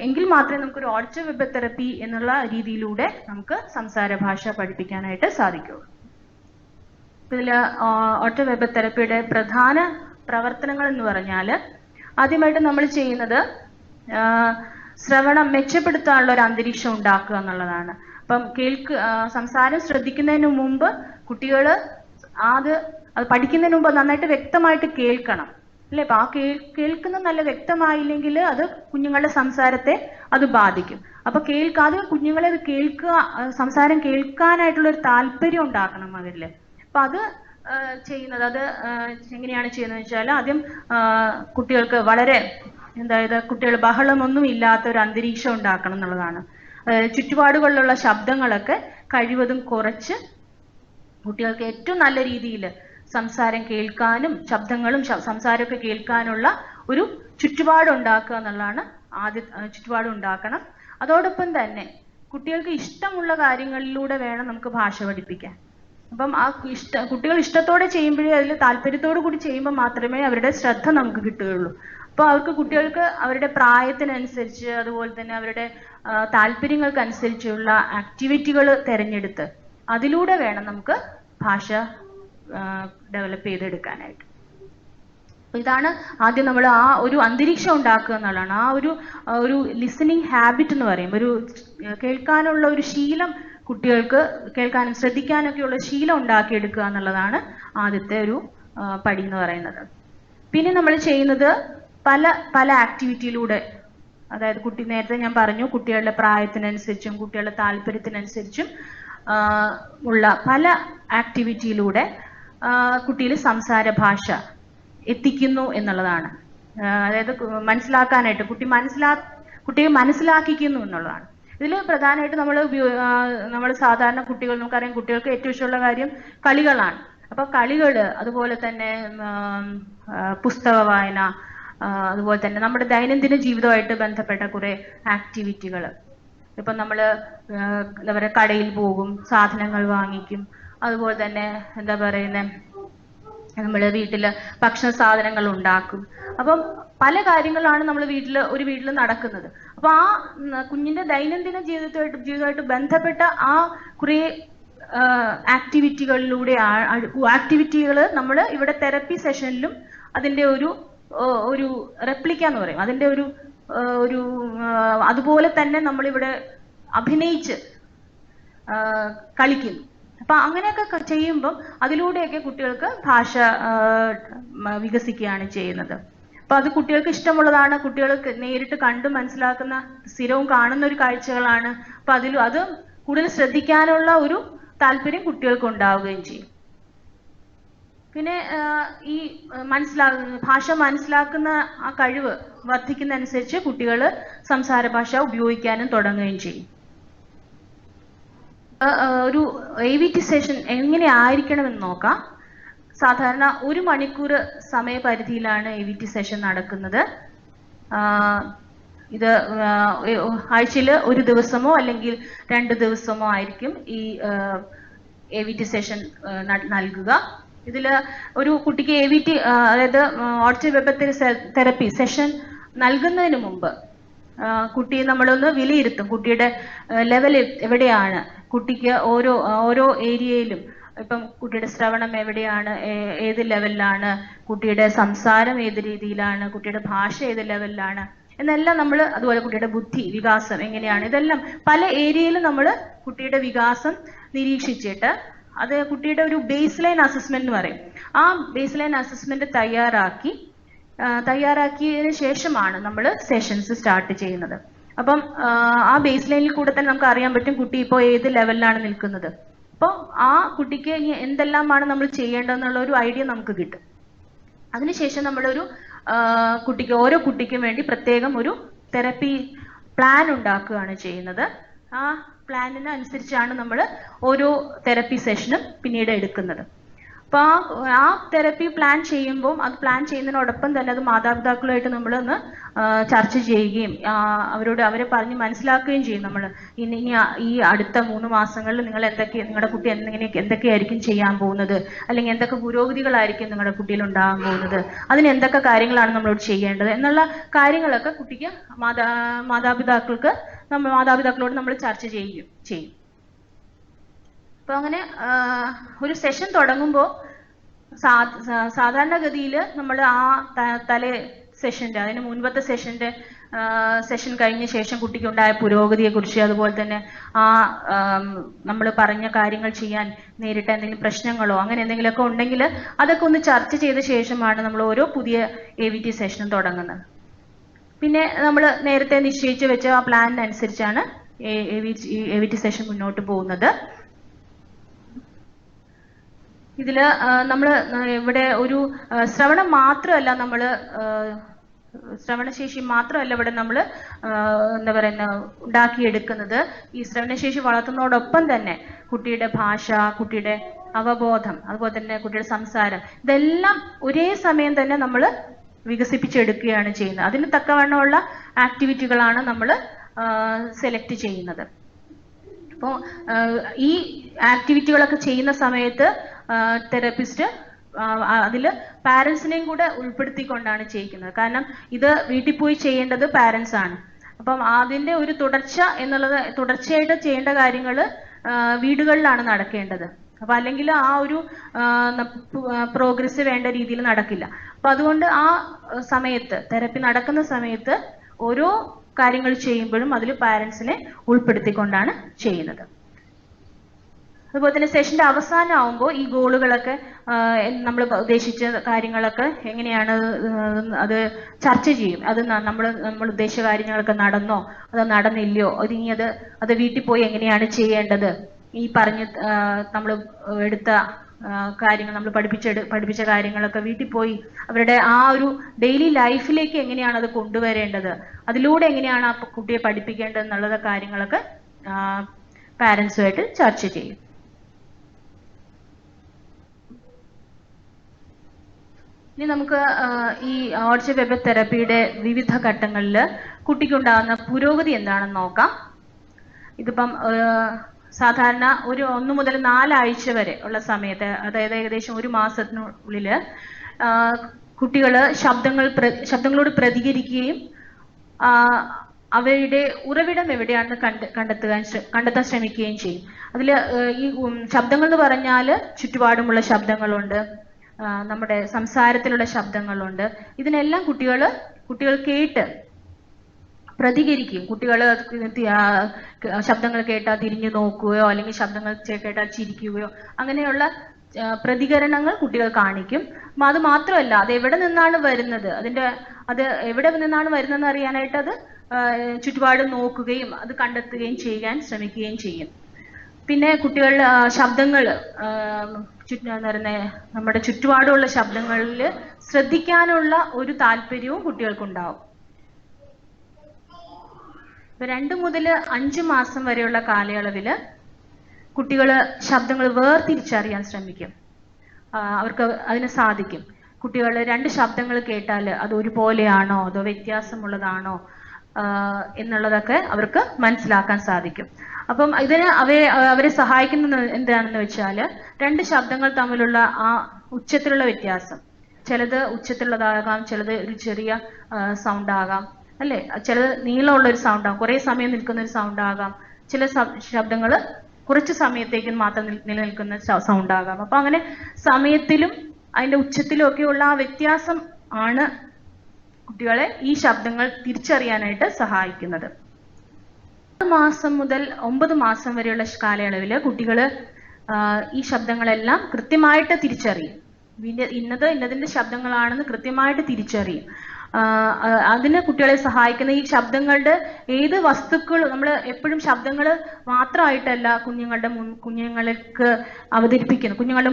എങ്കിൽ മാത്രമേ നമുക്കൊരു ഓഡിറ്റീവ് വെബ് തെറപ്പി എന്നുള്ള രീതിയിലൂടെ നമുക്ക് സംസാര ഭാഷ പഠിപ്പിക്കാനായിട്ട് സാധിക്കുള്ളൂ. ഇതിൽ ഓഡിറ്റീവ് വെബ് തെറപ്പിയുടെ പ്രധാന പ്രവർത്തനങ്ങൾ എന്ന് പറഞ്ഞാൽ, ആദ്യമായിട്ട് നമ്മൾ ചെയ്യുന്നത് ശ്രവണം മെച്ചപ്പെടുത്താനുള്ള ഒരു അന്തരീക്ഷം ഉണ്ടാക്കുക എന്നുള്ളതാണ്. അപ്പം സംസാരം ശ്രദ്ധിക്കുന്നതിന് മുമ്പ് കുട്ടികൾ അത് പഠിക്കുന്നതിന് മുമ്പ് നന്നായിട്ട് വ്യക്തമായിട്ട് കേൾക്കണം അല്ലെ. അപ്പൊ ആ കേൾക്കുന്നത് നല്ല വ്യക്തമായില്ലെങ്കിൽ അത് കുഞ്ഞുങ്ങളുടെ സംസാരത്തെ അത് ബാധിക്കും. അപ്പൊ കുഞ്ഞുങ്ങളെ അത് സംസാരം കേൾക്കാനായിട്ടുള്ള ഒരു താല്പര്യം ഉണ്ടാക്കണം അവരില്. അപ്പൊ അത് എങ്ങനെയാണ് ചെയ്യുന്നത് വെച്ചാൽ, ആദ്യം കുട്ടികൾക്ക് കുട്ടികൾ ബഹളമൊന്നും ഇല്ലാത്ത ഒരു അന്തരീക്ഷം ഉണ്ടാക്കണം എന്നുള്ളതാണ്. ചുറ്റുപാടുകളിലുള്ള ശബ്ദങ്ങളൊക്കെ കഴിവതും കുറച്ച് കുട്ടികൾക്ക് ഏറ്റവും നല്ല രീതിയിൽ സംസാരം കേൾക്കാനും സംസാരമൊക്കെ കേൾക്കാനുള്ള ഒരു ചുറ്റുപാട് ഉണ്ടാക്കുക എന്നുള്ളതാണ് ചുറ്റുപാട് ഉണ്ടാക്കണം. അതോടൊപ്പം തന്നെ കുട്ടികൾക്ക് ഇഷ്ടമുള്ള കാര്യങ്ങളിലൂടെ വേണം നമുക്ക് ഭാഷ പഠിപ്പിക്കാൻ. അപ്പം കുട്ടികൾ ഇഷ്ടത്തോടെ ചെയ്യുമ്പോഴേ, അതിൽ താല്പര്യത്തോടു കൂടി ചെയ്യുമ്പോൾ മാത്രമേ അവരുടെ ശ്രദ്ധ നമുക്ക് കിട്ടുകയുള്ളൂ. അപ്പോൾ കുട്ടികൾക്ക് അവരുടെ പ്രായത്തിനനുസരിച്ച് അതുപോലെ തന്നെ അവരുടെ താല്പര്യങ്ങൾക്കനുസരിച്ചുള്ള ആക്ടിവിറ്റികൾ തിരഞ്ഞെടുത്ത് അതിലൂടെ വേണം നമുക്ക് ഭാഷ ഡെവലപ്പ് ചെയ്തെടുക്കാനായിട്ട്. ഇതാണ് ആദ്യം നമ്മൾ ആ ഒരു അന്തരീക്ഷം ഉണ്ടാക്കുക എന്നുള്ളതാണ്. ആ ഒരു ലിസണിങ് ഹാബിറ്റ് എന്ന് പറയും, ഒരു കേൾക്കാനുള്ള ഒരു ശീലം, കുട്ടികൾക്ക് കേൾക്കാനും ശ്രദ്ധിക്കാനൊക്കെയുള്ള ശീലം ഉണ്ടാക്കിയെടുക്കുക എന്നുള്ളതാണ് ആദ്യത്തെ ഒരു പടി എന്ന് പറയുന്നത്. പിന്നെ നമ്മൾ ചെയ്യുന്നത് പല പല ആക്ടിവിറ്റിയിലൂടെ, അതായത് നേരത്തെ ഞാൻ പറഞ്ഞു കുട്ടികളുടെ പ്രായത്തിനനുസരിച്ചും കുട്ടികളുടെ താല്പര്യത്തിനനുസരിച്ചും ഉള്ള പല ആക്ടിവിറ്റിയിലൂടെ കുട്ടിയിൽ സംസാര ഭാഷ എത്തിക്കുന്നു എന്നുള്ളതാണ്. അതായത് മനസ്സിലാക്കാനായിട്ട് കുട്ടിയെ മനസ്സിലാക്കിക്കുന്നു എന്നുള്ളതാണ്. ഇതിൽ പ്രധാനമായിട്ട് നമ്മൾ സാധാരണ കുട്ടികൾ, നമുക്കറിയാം കുട്ടികൾക്ക് ഏറ്റവും ഇഷ്ടമുള്ള കാര്യം കളികളാണ്. അപ്പൊ കളികള്, അതുപോലെ തന്നെ പുസ്തക വായന, അതുപോലെ തന്നെ നമ്മുടെ ദൈനംദിന ജീവിതമായിട്ട് ബന്ധപ്പെട്ട കുറെ ആക്ടിവിറ്റികൾ. ഇപ്പൊ നമ്മൾ എന്താ പറയുക, കടയിൽ പോകും, സാധനങ്ങൾ വാങ്ങിക്കും, അതുപോലെ തന്നെ എന്താ പറയുന്നത്, നമ്മൾ വീട്ടില് ഭക്ഷണ സാധനങ്ങൾ ഉണ്ടാക്കും. അപ്പം പല കാര്യങ്ങളാണ് നമ്മൾ ഒരു വീട്ടിൽ നടക്കുന്നത്. അപ്പൊ ആ കുഞ്ഞിന്റെ ദൈനംദിന ജീവിതമായിട്ട് ബന്ധപ്പെട്ട ആ കുറെ ആക്ടിവിറ്റികൾ നമ്മൾ ഇവിടെ തെറപ്പി സെഷനിലും അതിന്റെ ഒരു റെപ്ലിക്ക എന്ന് പറയും, അതിന്റെ ഒരു അതുപോലെ തന്നെ നമ്മളിവിടെ അഭിനയിച്ച് കളിക്കുന്നു. അപ്പൊ അങ്ങനെയൊക്കെ ചെയ്യുമ്പം അതിലൂടെയൊക്കെ കുട്ടികൾക്ക് ഭാഷ വികസിക്കുകയാണ് ചെയ്യുന്നത്. അപ്പൊ അത് കുട്ടികൾക്ക് ഇഷ്ടമുള്ളതാണ്, കുട്ടികൾക്ക് നേരിട്ട് കണ്ടു മനസ്സിലാക്കുന്ന, സ്ഥിരവും കാണുന്ന ഒരു കാഴ്ചകളാണ്. അപ്പൊ അത് കൂടുതൽ ശ്രദ്ധിക്കാനുള്ള ഒരു താല്പര്യം കുട്ടികൾക്ക് ഉണ്ടാവുകയും ചെയ്യും. പിന്നെ ഈ ഭാഷ മനസ്സിലാക്കുന്ന ആ കഴിവ് വർദ്ധിക്കുന്നതനുസരിച്ച് കുട്ടികൾ സംസാര ഭാഷ ഉപയോഗിക്കാനും തുടങ്ങുകയും ചെയ്യും. ഒരു AVT സെഷൻ എങ്ങനെ ആയിരിക്കണമെന്ന് നോക്കാം. സാധാരണ 1 മണിക്കൂർ സമയപരിധിയിലാണ് AVT സെഷൻ നടക്കുന്നത്. ഇത് ആഴ്ചയിൽ 1 ദിവസമോ അല്ലെങ്കിൽ 2 ദിവസമോ ആയിരിക്കും ഈ AVT സെഷൻ നൽകുക. ഇതിൽ ഒരു കുട്ടിക്ക് AVT, അതായത് ഓഡിറ്ററി വെർബൽ തെറപ്പി സെഷൻ നൽകുന്നതിന് മുമ്പ് കുട്ടിയെ നമ്മളൊന്ന് വിലയിരുത്തും. കുട്ടിയുടെ ലെവൽ എവിടെയാണ്, കുട്ടിക്ക് ഓരോ ഏരിയയിലും, ഇപ്പം കുട്ടിയുടെ ശ്രവണം എവിടെയാണ്, ഏത് ലെവലിലാണ്, കുട്ടിയുടെ സംസാരം ഏത് രീതിയിലാണ്, കുട്ടിയുടെ ഭാഷ ഏത് ലെവലിലാണ് എന്നെല്ലാം നമ്മൾ, അതുപോലെ കുട്ടിയുടെ ബുദ്ധി വികാസം എങ്ങനെയാണ്, ഇതെല്ലാം പല ഏരിയയിലും നമ്മൾ കുട്ടിയുടെ വികാസം നിരീക്ഷിച്ചിട്ട് അത് കുട്ടിയുടെ ഒരു ബേസ് ലൈൻ അസസ്മെന്റ് എന്ന് പറയും. ആ ബേസ് ലൈൻ അസസ്മെന്റ് തയ്യാറാക്കിയതിന് ശേഷമാണ് നമ്മൾ സെഷൻസ് സ്റ്റാർട്ട് ചെയ്യുന്നത്. അപ്പം ആ ബേസ് ലൈനിൽ കൂടെ തന്നെ നമുക്ക് അറിയാൻ പറ്റും കുട്ടി ഇപ്പോൾ ഏത് ലെവലിലാണ് നിൽക്കുന്നത്. അപ്പോൾ ആ കുട്ടിക്ക് ഇനി എന്തെല്ലാമാണ് നമ്മൾ ചെയ്യേണ്ടതെന്നുള്ള ഒരു ഐഡിയ നമുക്ക് കിട്ടും. അതിനുശേഷം നമ്മളൊരു ഓരോ കുട്ടിക്കും വേണ്ടി പ്രത്യേകം ഒരു തെറപ്പി പ്ലാൻ ഉണ്ടാക്കുകയാണ് ചെയ്യുന്നത്. ആ പ്ലാനിന് അനുസരിച്ചാണ് നമ്മൾ ഓരോ തെറപ്പി സെഷനും പിന്നീട് എടുക്കുന്നത്. അപ്പൊ ആ തെറപ്പി പ്ലാൻ ചെയ്യുമ്പോൾ അത് പ്ലാൻ ചെയ്യുന്നതിനോടൊപ്പം തന്നെ അത് മാതാപിതാക്കളുമായിട്ട് നമ്മളൊന്ന് ചർച്ച ചെയ്യുകയും അവരെ പറഞ്ഞ് മനസ്സിലാക്കുകയും ചെയ്യും. നമ്മൾ ഇനി ഈ അടുത്ത 3 മാസങ്ങളിൽ നിങ്ങളുടെ കുട്ടി എന്തൊക്കെയായിരിക്കും ചെയ്യാൻ പോകുന്നത്, അല്ലെങ്കിൽ എന്തൊക്കെ പുരോഗതികളായിരിക്കും നിങ്ങളുടെ കുട്ടിയിൽ ഉണ്ടാകാൻ പോകുന്നത്, അതിന് എന്തൊക്കെ കാര്യങ്ങളാണ് നമ്മളോട് ചെയ്യേണ്ടത് എന്നുള്ള കാര്യങ്ങളൊക്കെ കുട്ടിക്ക് മാതാപിതാക്കളോട് നമ്മൾ ചർച്ച ചെയ്യും. അപ്പൊ അങ്ങനെ ഒരു സെഷൻ തുടങ്ങുമ്പോൾ സാധാരണഗതിയിൽ നമ്മൾ ആ തലേ സെഷന്റെ, അതിന് മുൻപത്തെ സെഷൻ കഴിഞ്ഞ ശേഷം കുട്ടിക്ക് ഉണ്ടായ പുരോഗതിയെ കുറിച്ച്, അതുപോലെ തന്നെ നമ്മൾ പറഞ്ഞ കാര്യങ്ങൾ ചെയ്യാൻ നേരിട്ട എന്തെങ്കിലും പ്രശ്നങ്ങളോ അങ്ങനെ എന്തെങ്കിലുമൊക്കെ ഉണ്ടെങ്കിൽ അതൊക്കെ ഒന്ന് ചർച്ച ചെയ്ത ശേഷമാണ് നമ്മൾ ഓരോ പുതിയ AVT സെഷനും തുടങ്ങുന്നത്. പിന്നെ നമ്മൾ നേരത്തെ നിശ്ചയിച്ച് വെച്ച ആ പ്ലാനിനനുസരിച്ചാണ് AVT സെഷൻ മുന്നോട്ട് പോകുന്നത്. ഇതില് നമ്മൾ ഇവിടെ ഒരു ശ്രവണം മാത്രമല്ല, ശ്രവണശേഷി മാത്രമല്ല ഇവിടെ നമ്മൾ എന്താ പറയുന്ന ഉണ്ടാക്കിയെടുക്കുന്നത്. ഈ ശ്രവണശേഷി വളർത്തുന്നതോടൊപ്പം തന്നെ കുട്ടിയുടെ ഭാഷ, കുട്ടിയുടെ അവബോധം, അതുപോലെ തന്നെ കുട്ടിയുടെ സംസാരം, ഇതെല്ലാം ഒരേ സമയം തന്നെ നമ്മൾ വികസിപ്പിച്ചെടുക്കുകയാണ് ചെയ്യുന്നത്. അതിന് തക്കവണ്ണമുള്ള ആക്ടിവിറ്റികളാണ് നമ്മൾ സെലക്ട് ചെയ്യുന്നത്. അപ്പോൾ ഈ ആക്ടിവിറ്റികളൊക്കെ ചെയ്യുന്ന സമയത്ത് തെറപ്പിസ്റ്റ് അതിൽ പാരൻസിനെയും കൂടെ ഉൾപ്പെടുത്തിക്കൊണ്ടാണ് ചെയ്യിക്കുന്നത്. കാരണം ഇത് വീട്ടിൽ പോയി ചെയ്യേണ്ടത് പാരൻസ് ആണ്. അപ്പം അതിന്റെ ഒരു തുടർച്ചയായിട്ട് ചെയ്യേണ്ട കാര്യങ്ങൾ വീടുകളിലാണ് നടക്കേണ്ടത്. അപ്പൊ അല്ലെങ്കിൽ ആ ഒരു പ്രോഗ്രസ് വേണ്ട രീതിയിൽ നടക്കില്ല. അപ്പൊ അതുകൊണ്ട് ആ സമയത്ത് തെറപ്പി നടക്കുന്ന സമയത്ത് ഓരോ കാര്യങ്ങൾ ചെയ്യുമ്പോഴും അതിൽ പാരന്റ്സിനെ ഉൾപ്പെടുത്തിക്കൊണ്ടാണ് ചെയ്യുന്നത്. അതുപോലെ തന്നെ സെഷന്റെ അവസാനം ആവുമ്പോൾ ഈ ഗോളുകളൊക്കെ നമ്മൾ ഉദ്ദേശിച്ച കാര്യങ്ങളൊക്കെ എങ്ങനെയാണ് അത് ചർച്ച ചെയ്യും. അത് നമ്മൾ ഉദ്ദേശിച്ച കാര്യങ്ങളൊക്കെ നടന്നോ അതോ നടന്നില്ലയോ, ഇനി അത് വീട്ടിൽ പോയി എങ്ങനെയാണ് ചെയ്യേണ്ടത്, ഈ പറഞ്ഞ നമ്മൾ എടുത്ത കാര്യങ്ങൾ നമ്മൾ പഠിപ്പിച്ച കാര്യങ്ങളൊക്കെ വീട്ടിൽ പോയി അവരുടെ ആ ഒരു ഡെയിലി ലൈഫിലേക്ക് എങ്ങനെയാണ് അത് കൊണ്ടുവരേണ്ടത്, അതിലൂടെ എങ്ങനെയാണ് ആ കുട്ടിയെ പഠിപ്പിക്കേണ്ടത് എന്നുള്ള കാര്യങ്ങളൊക്കെ പാരന്റ്സുമായിട്ട് ചർച്ച ചെയ്യും. ഇനി നമുക്ക് ഈ ഓർഡിനറി വെർബൽ തെറപ്പിയുടെ വിവിധ ഘട്ടങ്ങളിൽ കുട്ടിക്കുണ്ടാകുന്ന പുരോഗതി എന്താണെന്ന് നോക്കാം. ഇതിപ്പം സാധാരണ ഒരു 1 മുതൽ 4 ആഴ്ച വരെ ഉള്ള സമയത്ത്, അതായത് ഏകദേശം 1 മാസത്തിനുള്ളിൽ കുട്ടികൾ ശബ്ദങ്ങളോട് പ്രതികരിക്കുകയും അവയുടെ ഉറവിടം എവിടെയാണെന്ന് കണ്ടെത്താൻ ശ്രമിക്കുകയും ചെയ്യും. അതിൽ ഈ ശബ്ദങ്ങൾ എന്ന് പറഞ്ഞാൽ ചുറ്റുപാടുമുള്ള ശബ്ദങ്ങളുണ്ട്, നമ്മുടെ സംസാരത്തിലുള്ള ശബ്ദങ്ങളുണ്ട്. ഇതിനെല്ലാം കുട്ടികൾ കേട്ട് പ്രതികരിക്കും. കുട്ടികൾ ശബ്ദങ്ങൾ കേട്ടാൽ തിരിഞ്ഞു നോക്കുകയോ അല്ലെങ്കിൽ ശബ്ദങ്ങൾ കേട്ടാൽ ചിരിക്കുകയോ അങ്ങനെയുള്ള പ്രതികരണങ്ങൾ കുട്ടികൾ കാണിക്കും. അത് മാത്രമല്ല, അത് എവിടെ നിന്നാണ് വരുന്നത്, അത് എവിടെ നിന്നാണ് വരുന്നതെന്ന് അറിയാനായിട്ട് അത് ചുറ്റുപാട് നോക്കുകയും അത് കണ്ടെത്തുകയും ചെയ്യാൻ ശ്രമിക്കുകയും ചെയ്യും. പിന്നെ കുട്ടികൾ ശബ്ദങ്ങൾ നമ്മുടെ ചുറ്റുപാടുള്ള ശബ്ദങ്ങളിൽ ശ്രദ്ധിക്കാനുള്ള ഒരു താല്പര്യവും കുട്ടികൾക്കുണ്ടാവും. 2 മുതൽ 5 മാസം വരെയുള്ള കാലയളവിൽ കുട്ടികൾ ശബ്ദങ്ങൾ വേർതിരിച്ചറിയാൻ ശ്രമിക്കും. അവർക്ക് അതിന് സാധിക്കും. കുട്ടികൾ 2 ശബ്ദങ്ങൾ കേട്ടാൽ അത് ഒരുപോലെയാണോ അതോ വ്യത്യാസമുള്ളതാണോ എന്നുള്ളതൊക്കെ അവർക്ക് മനസ്സിലാക്കാൻ സാധിക്കും. അപ്പം ഇതിന് അവരെ സഹായിക്കുന്നത് എന്താണെന്ന് വെച്ചാൽ 2 ശബ്ദങ്ങൾ തമ്മിലുള്ള ആ ഉച്ചത്തിലുള്ള വ്യത്യാസം, ചിലത് ഉച്ചത്തിലുള്ളതാകാം, ചിലത് ഒരു ചെറിയ സൗണ്ട് ആകാം, അല്ലെ, ചിലത് നീളമുള്ള ഒരു സൗണ്ട് ആകാം, കുറെ സമയം നിൽക്കുന്ന ഒരു സൗണ്ട് ആകാം, ചില ശബ്ദങ്ങൾ കുറച്ച് സമയത്തേക്ക് മാത്രം നിലനിൽക്കുന്ന സൗണ്ട് ആകാം. അപ്പൊ അങ്ങനെ സമയത്തിലും അതിന്റെ ഉച്ചത്തിലും ഒക്കെയുള്ള ആ വ്യത്യാസം ആണ് കുട്ടികളെ ഈ ശബ്ദങ്ങൾ തിരിച്ചറിയാനായിട്ട് സഹായിക്കുന്നത്. 6 മാസം മുതൽ 9 മാസം വരെയുള്ള കാലയളവിൽ കുട്ടികൾ ഈ ശബ്ദങ്ങളെല്ലാം കൃത്യമായിട്ട് തിരിച്ചറിയും. ഇന്നതിന്റെ ശബ്ദങ്ങളാണെന്ന് കൃത്യമായിട്ട് തിരിച്ചറിയും. അതിന് കുട്ടികളെ സഹായിക്കുന്ന ഈ ശബ്ദങ്ങളുടെ ഏത് വസ്തുക്കൾ, നമ്മൾ എപ്പോഴും ശബ്ദങ്ങൾ മാത്രമായിട്ടല്ല കുഞ്ഞുങ്ങളുടെ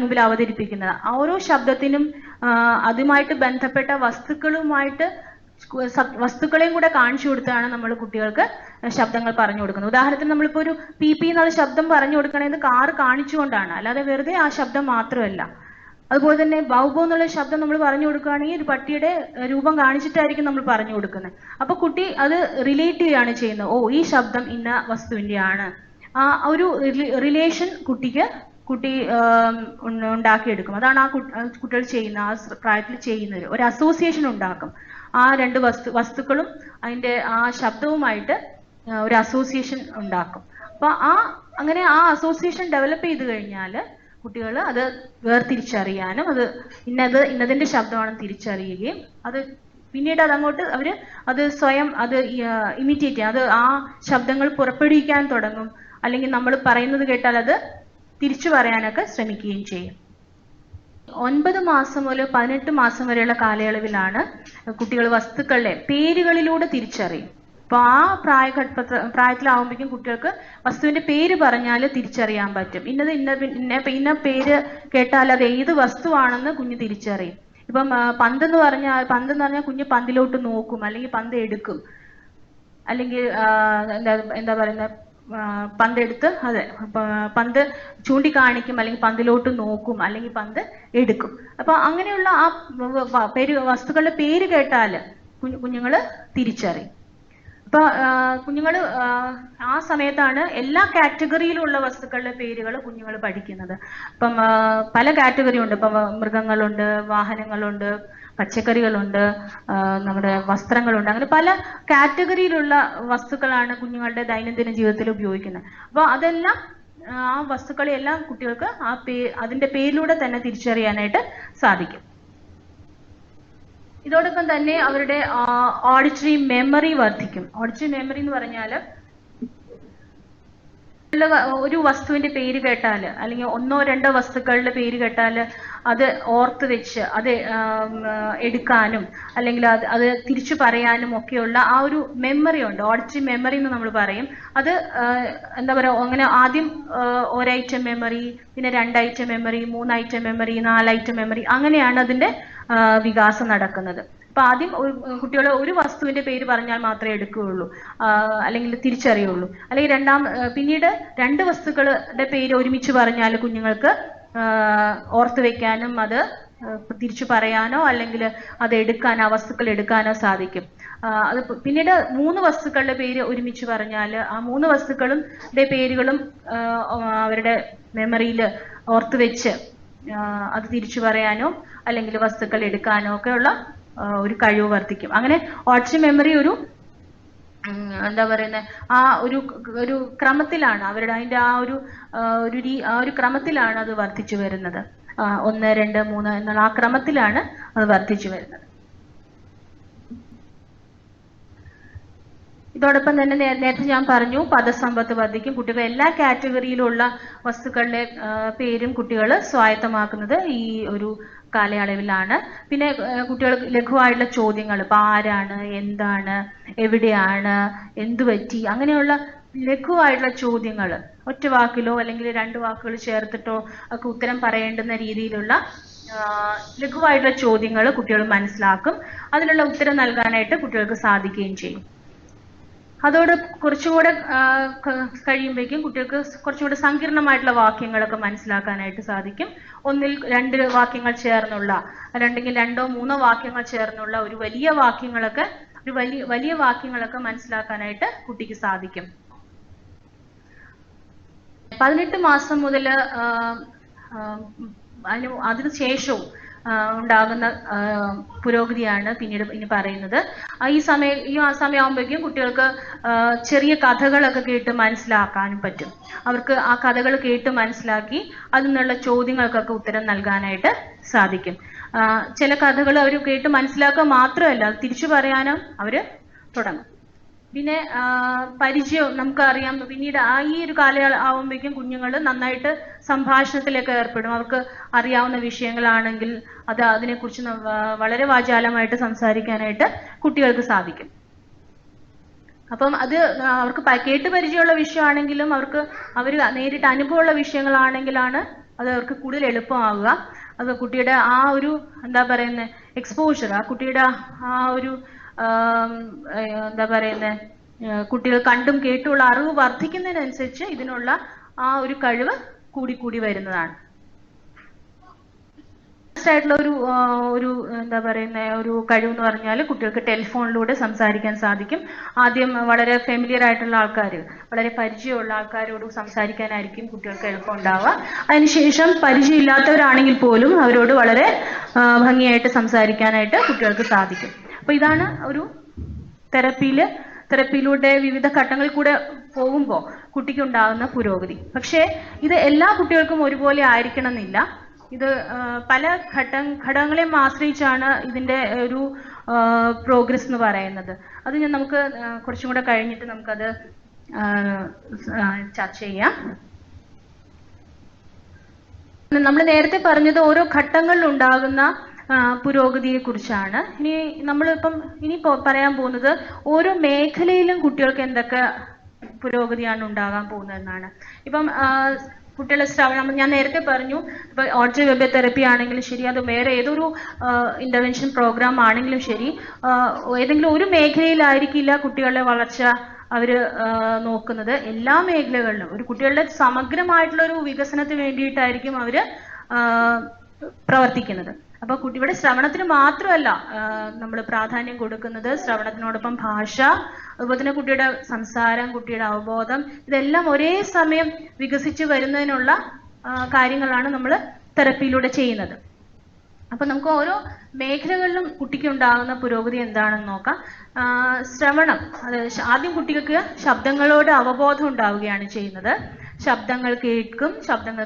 മുമ്പിൽ അവതരിപ്പിക്കുന്നത്. ഓരോ ശബ്ദത്തിനും അതുമായിട്ട് ബന്ധപ്പെട്ട വസ്തുക്കളെയും കൂടെ കാണിച്ചു കൊടുത്താണ് നമ്മൾ കുട്ടികൾക്ക് ശബ്ദങ്ങൾ പറഞ്ഞു കൊടുക്കുന്നത്. ഉദാഹരണത്തിന് നമ്മളിപ്പോ ഒരു പി എന്നുള്ള ശബ്ദം പറഞ്ഞു കൊടുക്കണത് കാറ് കാണിച്ചുകൊണ്ടാണ്, അല്ലാതെ വെറുതെ ആ ശബ്ദം മാത്രമല്ല. അതുപോലെ തന്നെ ബൗബോ എന്നുള്ള ശബ്ദം നമ്മൾ പറഞ്ഞു കൊടുക്കുകയാണെങ്കിൽ ഒരു പട്ടിയുടെ രൂപം കാണിച്ചിട്ടായിരിക്കും നമ്മൾ പറഞ്ഞു കൊടുക്കുന്നത്. അപ്പൊ കുട്ടി അത് റിലേറ്റ് ചെയ്യുകയാണ് ചെയ്യുന്നത്. ഓ, ഈ ശബ്ദം ഇന്ന വസ്തുവിന്റെ ആണ്. ആ ഒരു റിലേഷൻ കുട്ടി ഉണ്ടാക്കിയെടുക്കും. അതാണ് ആ കുട്ടികൾ ചെയ്യുന്ന, ആ പ്രായത്തിൽ ചെയ്യുന്നത്. ഒരു അസോസിയേഷൻ ഉണ്ടാക്കും. ആ 2 വസ്തുക്കളും അതിന്റെ ആ ശബ്ദവുമായിട്ട് ഒരു അസോസിയേഷൻ ഉണ്ടാക്കും. അപ്പൊ അങ്ങനെ ആ അസോസിയേഷൻ ഡെവലപ്പ് ചെയ്ത് കഴിഞ്ഞാൽ കുട്ടികൾ അത് വേർതിരിച്ചറിയാനും അത് ഇന്നതിന്റെ ശബ്ദമാണെന്ന് തിരിച്ചറിയുകയും അത് പിന്നീട് അതങ്ങോട്ട് അത് സ്വയം ഇമിറ്റേറ്റ് ചെയ്യും. അത് ആ ശബ്ദങ്ങൾ പുറപ്പെടുവിക്കാൻ തുടങ്ങും. അല്ലെങ്കിൽ നമ്മൾ പറയുന്നത് കേട്ടാൽ അത് തിരിച്ചു പറയാനൊക്കെ ശ്രമിക്കുകയും ചെയ്യും. 9 മാസം മുതൽ 18 മാസം വരെയുള്ള കാലയളവിലാണ് കുട്ടികൾ വസ്തുക്കളുടെ പേരുകളിലൂടെ തിരിച്ചറിയും. അപ്പൊ ആ പ്രായത്തിലാവുമ്പോഴേക്കും കുട്ടികൾക്ക് വസ്തുവിന്റെ പേര് പറഞ്ഞാൽ തിരിച്ചറിയാൻ പറ്റും. ഇന്ന പേര് കേട്ടാൽ അത് ഏത് വസ്തുവാണെന്ന് കുഞ്ഞ് തിരിച്ചറിയും. ഇപ്പം പന്തെന്ന് പറഞ്ഞാൽ കുഞ്ഞ് പന്തിലോട്ട് നോക്കും, അല്ലെങ്കിൽ പന്ത് എടുക്കും, അല്ലെങ്കിൽ എന്താ പറയുന്ന പന്തെടുത്ത് പന്ത് ചൂണ്ടിക്കാണിക്കും, അല്ലെങ്കിൽ പന്തിലോട്ട് നോക്കും, അല്ലെങ്കിൽ പന്ത് എടുക്കും. അപ്പൊ അങ്ങനെയുള്ള ആ വസ്തുക്കളുടെ പേര് കേട്ടാൽ കുഞ്ഞുങ്ങള് തിരിച്ചറിയും. അപ്പൊ കുഞ്ഞുങ്ങൾ ആ സമയത്താണ് എല്ലാ കാറ്റഗറിയിലുള്ള വസ്തുക്കളുടെ പേരുകൾ കുഞ്ഞുങ്ങൾ പഠിക്കുന്നത്. ഇപ്പം പല കാറ്റഗറി ഉണ്ട്. ഇപ്പം മൃഗങ്ങളുണ്ട്, വാഹനങ്ങളുണ്ട്, പച്ചക്കറികളുണ്ട്, നമ്മുടെ വസ്ത്രങ്ങളുണ്ട്. അങ്ങനെ പല കാറ്റഗറിയിലുള്ള വസ്തുക്കളാണ് കുഞ്ഞുങ്ങളുടെ ദൈനംദിന ജീവിതത്തിൽ ഉപയോഗിക്കുന്നത്. അപ്പോൾ അതെല്ലാം ആ വസ്തുക്കളെല്ലാം കുട്ടികൾക്ക് അതിന്റെ പേരിലൂടെ തന്നെ തിരിച്ചറിയാനായിട്ട് സാധിക്കും. ഇതോടൊപ്പം തന്നെ അവരുടെ ഓഡിറ്ററി മെമ്മറി വർദ്ധിക്കും. ഓഡിറ്ററി മെമ്മറി എന്ന് പറഞ്ഞാൽ ഒരു വസ്തുവിന്റെ പേര് കേട്ടാൽ അല്ലെങ്കിൽ ഒന്നോ രണ്ടോ വസ്തുക്കളുടെ പേര് കേട്ടാൽ അത് ഓർത്ത് വെച്ച് അത് എടുക്കാനും അല്ലെങ്കിൽ അത് തിരിച്ചു പറയാനും ഒക്കെയുള്ള ആ ഒരു മെമ്മറി ഉണ്ട്, ഓഡിറ്ററി മെമ്മറി എന്ന് നമ്മൾ പറയും. അത് എന്താ പറയുക, അങ്ങനെ ആദ്യം ഒരൈറ്റം മെമ്മറി, പിന്നെ 2 item memory, 3 item memory, 4 item memory, അങ്ങനെയാണ് അതിന്റെ വികാസം നടക്കുന്നത്. അപ്പൊ ആദ്യം കുട്ടികൾ ഒരു വസ്തുവിന്റെ പേര് പറഞ്ഞാൽ മാത്രമേ എടുക്കുകയുള്ളൂ, അല്ലെങ്കിൽ തിരിച്ചറിയുള്ളൂ. അല്ലെങ്കിൽ പിന്നീട് 2 വസ്തുക്കളുടെ പേര് ഒരുമിച്ച് പറഞ്ഞാൽ കുഞ്ഞുങ്ങൾക്ക് ഓർത്ത് വെക്കാനും അത് തിരിച്ചു പറയാനോ അല്ലെങ്കിൽ അത് എടുക്കാനോ, ആ വസ്തുക്കൾ എടുക്കാനോ സാധിക്കും. അത് പിന്നീട് 3 വസ്തുക്കളുടെ പേര് ഒരുമിച്ച് പറഞ്ഞാൽ ആ 3 വസ്തുക്കളും പേരുകളും അവരുടെ മെമ്മറിയിൽ ഓർത്ത് വെച്ച് അത് തിരിച്ചു പറയാനോ അല്ലെങ്കിൽ വസ്തുക്കൾ എടുക്കാനോ ഒക്കെയുള്ള ഒരു കഴിവ് വർദ്ധിക്കും. അങ്ങനെ ഓഡിറ്ററി മെമ്മറി ഒരു എന്താ പറയുന്നത്, ആ ഒരു ക്രമത്തിലാണ് അവരുടെ അതിന്റെ ആ ഒരു ക്രമത്തിലാണ് അത് വർദ്ധിച്ചു വരുന്നത്. 1, 2, 3 എന്നുള്ള ആ ക്രമത്തിലാണ് അത് വർദ്ധിച്ചു വരുന്നത്. ഇതോടൊപ്പം തന്നെ നേരത്തെ ഞാൻ പറഞ്ഞു, പദസമ്പത്ത് വർദ്ധിക്കും. കുട്ടികൾ എല്ലാ കാറ്റഗറിയിലുള്ള വസ്തുക്കളുടെ പേരും കുട്ടികൾ സ്വായത്തമാക്കുന്നത് ഈ ഒരു കാലയളവിലാണ്. പിന്നെ കുട്ടികൾ ലഘുവായിട്ടുള്ള ചോദ്യങ്ങൾ, ഇപ്പൊ ആരാണ്, എന്താണ്, എവിടെയാണ്, എന്തു പറ്റി, അങ്ങനെയുള്ള ലഘുവായിട്ടുള്ള ചോദ്യങ്ങൾ ഒറ്റ വാക്കിലോ അല്ലെങ്കിൽ 2 വാക്കുകൾ ചേർത്തിട്ടോ ഒക്കെ ഉത്തരം പറയേണ്ടുന്ന രീതിയിലുള്ള ലഘുവായിട്ടുള്ള ചോദ്യങ്ങൾ കുട്ടികൾ മനസ്സിലാക്കും. അതിനുള്ള ഉത്തരം നൽകാനായിട്ട് കുട്ടികൾക്ക് സാധിക്കുകയും ചെയ്യും. അതോട് കുറച്ചുകൂടെ കഴിയുമ്പോഴേക്കും കുട്ടികൾക്ക് കുറച്ചുകൂടെ സങ്കീർണമായിട്ടുള്ള വാക്യങ്ങളൊക്കെ മനസ്സിലാക്കാനായിട്ട് സാധിക്കും. 1 ൽ 2 വാക്യങ്ങൾ ചേർന്നുള്ള, അല്ലെങ്കിൽ 2 or 3 വാക്യങ്ങൾ ചേർന്നുള്ള ഒരു വലിയ വാക്യങ്ങളൊക്കെ മനസ്സിലാക്കാനായിട്ട് കുട്ടിക്ക് സാധിക്കും. 18 മാസം മുതൽ അതിനുശേഷവും ഉണ്ടാകുന്ന പുരോഗതിയാണ് പിന്നീട് ഇനി പറയുന്നത്. ഈ സമയമാകുമ്പോഴേക്കും കുട്ടികൾക്ക് ചെറിയ കഥകളൊക്കെ കേട്ട് മനസ്സിലാക്കാനും പറ്റും. അവർക്ക് ആ കഥകൾ കേട്ട് മനസ്സിലാക്കി അതിൽ നിന്നുള്ള ചോദ്യങ്ങൾക്കൊക്കെ ഉത്തരം നൽകാനായിട്ട് സാധിക്കും. ചില കഥകൾ അവർ കേട്ട് മനസ്സിലാക്കുക മാത്രമല്ല, അത് തിരിച്ചു പറയാനും അവർ തുടങ്ങും. പിന്നെ പരിചയം നമുക്കറിയാം. പിന്നീട് ഈ ഒരു കാലയളവാകുമ്പോഴേക്കും കുഞ്ഞുങ്ങൾ നന്നായിട്ട് സംഭാഷണത്തിലേക്ക് ഏർപ്പെടും. അവർക്ക് അറിയാവുന്ന വിഷയങ്ങളാണെങ്കിൽ അതിനെക്കുറിച്ച് വളരെ വാചാലമായിട്ട് സംസാരിക്കാനായിട്ട് കുട്ടികൾക്ക് സാധിക്കും. അപ്പം അത് അവർക്ക് കേട്ട് പരിചയമുള്ള വിഷയമാണെങ്കിലും അവർ നേരിട്ട് അനുഭവമുള്ള വിഷയങ്ങളാണെങ്കിലാണ് അത് അവർക്ക് കൂടുതൽ എളുപ്പമാവുക. അത് കുട്ടിയുടെ ആ ഒരു എന്താ പറയുന്നത് എക്സ്പോഷർ, ആ കുട്ടിയുടെ ആ ഒരു എന്താ പറയുന്നത്, കുട്ടികൾ കണ്ടും കേട്ടുമുള്ള അറിവ് വർദ്ധിക്കുന്നതിനനുസരിച്ച് ഇതിനുള്ള ആ ഒരു കഴിവ് കൂടി വരുന്നതാണ്. ആയിട്ടുള്ള ഒരു എന്താ പറയുന്ന ഒരു കഴിവെന്ന് പറഞ്ഞാൽ കുട്ടികൾക്ക് ടെലിഫോണിലൂടെ സംസാരിക്കാൻ സാധിക്കും. ആദ്യം വളരെ ഫെമിലിയർ ആയിട്ടുള്ള ആൾക്കാർ, വളരെ പരിചയമുള്ള ആൾക്കാരോട് സംസാരിക്കാനായിരിക്കും കുട്ടികൾക്ക് എളുപ്പം ഉണ്ടാവുക. അതിനുശേഷം പരിചയമില്ലാത്തവരാണെങ്കിൽ പോലും അവരോട് വളരെ ഭംഗിയായിട്ട് സംസാരിക്കാനായിട്ട് കുട്ടികൾക്ക് സാധിക്കും. അപ്പൊ ഇതാണ് ഒരു തെറപ്പിയിലൂടെ വിവിധ ഘട്ടങ്ങളിൽ കൂടെ പോകുമ്പോൾ കുട്ടിക്ക് ഉണ്ടാകുന്ന പുരോഗതി. പക്ഷേ ഇത് എല്ലാ കുട്ടികൾക്കും ഒരുപോലെ ആയിരിക്കണം എന്നില്ല. ഇത് പല ഘടകങ്ങളെയും ആശ്രയിച്ചാണ് ഇതിന്റെ ഒരു പ്രോഗ്രസ് എന്ന് പറയുന്നത്. അത് നമുക്ക് കുറച്ചും കൂടെ കഴിഞ്ഞിട്ട് നമുക്കത് ചർച്ച ചെയ്യാം. നമ്മൾ നേരത്തെ പറഞ്ഞത് ഓരോ ഘട്ടങ്ങളിൽ ഉണ്ടാകുന്ന പുരോഗതിയെ കുറിച്ചാണ്. ഇനി പറയാൻ പോകുന്നത് ഓരോ മേഖലയിലും കുട്ടികൾക്ക് എന്തൊക്കെ പുരോഗതിയാണ് ഉണ്ടാകാൻ പോകുന്നതെന്നാണ്. ഇപ്പം കുട്ടികളുടെ ശ്രവണം ഞാൻ നേരത്തെ പറഞ്ഞു. ഇപ്പൊ ഓഡിറ്ററി വെർബൽ തെറപ്പി ആണെങ്കിലും ശരി, അത് വേറെ ഏതൊരു ഇന്റർവെൻഷൻ പ്രോഗ്രാം ആണെങ്കിലും ശരി, ഏതെങ്കിലും ഒരു മേഖലയിലായിരിക്കില്ല കുട്ടികളുടെ വളർച്ച അവര് നോക്കുന്നത്. എല്ലാ മേഖലകളിലും ഒരു കുട്ടികളുടെ സമഗ്രമായിട്ടുള്ള ഒരു വികസനത്തിന് വേണ്ടിയിട്ടായിരിക്കും അവര് പ്രവർത്തിക്കുന്നത്. അപ്പൊ കുട്ടിയുടെ ശ്രവണത്തിന് മാത്രമല്ല നമ്മൾ പ്രാധാന്യം കൊടുക്കുന്നത്, ശ്രവണത്തിനോടൊപ്പം ഭാഷ, അതുപോലെ തന്നെ കുട്ടിയുടെ സംസാരം, കുട്ടിയുടെ അവബോധം, ഇതെല്ലാം ഒരേ സമയം വികസിച്ച് വരുന്നതിനുള്ള കാര്യങ്ങളാണ് നമ്മൾ തെറപ്പിയിലൂടെ ചെയ്യുന്നത്. അപ്പൊ നമുക്ക് ഓരോ മേഖലകളിലും കുട്ടിക്ക് ഉണ്ടാകുന്ന പുരോഗതി എന്താണെന്ന് നോക്കാം. ശ്രവണം, ആദ്യം കുട്ടികൾക്ക് ശബ്ദങ്ങളോട് അവബോധം ഉണ്ടാവുകയാണ് ചെയ്യുന്നത്. ശബ്ദങ്ങൾ കേൾക്കും, ശബ്ദങ്ങൾ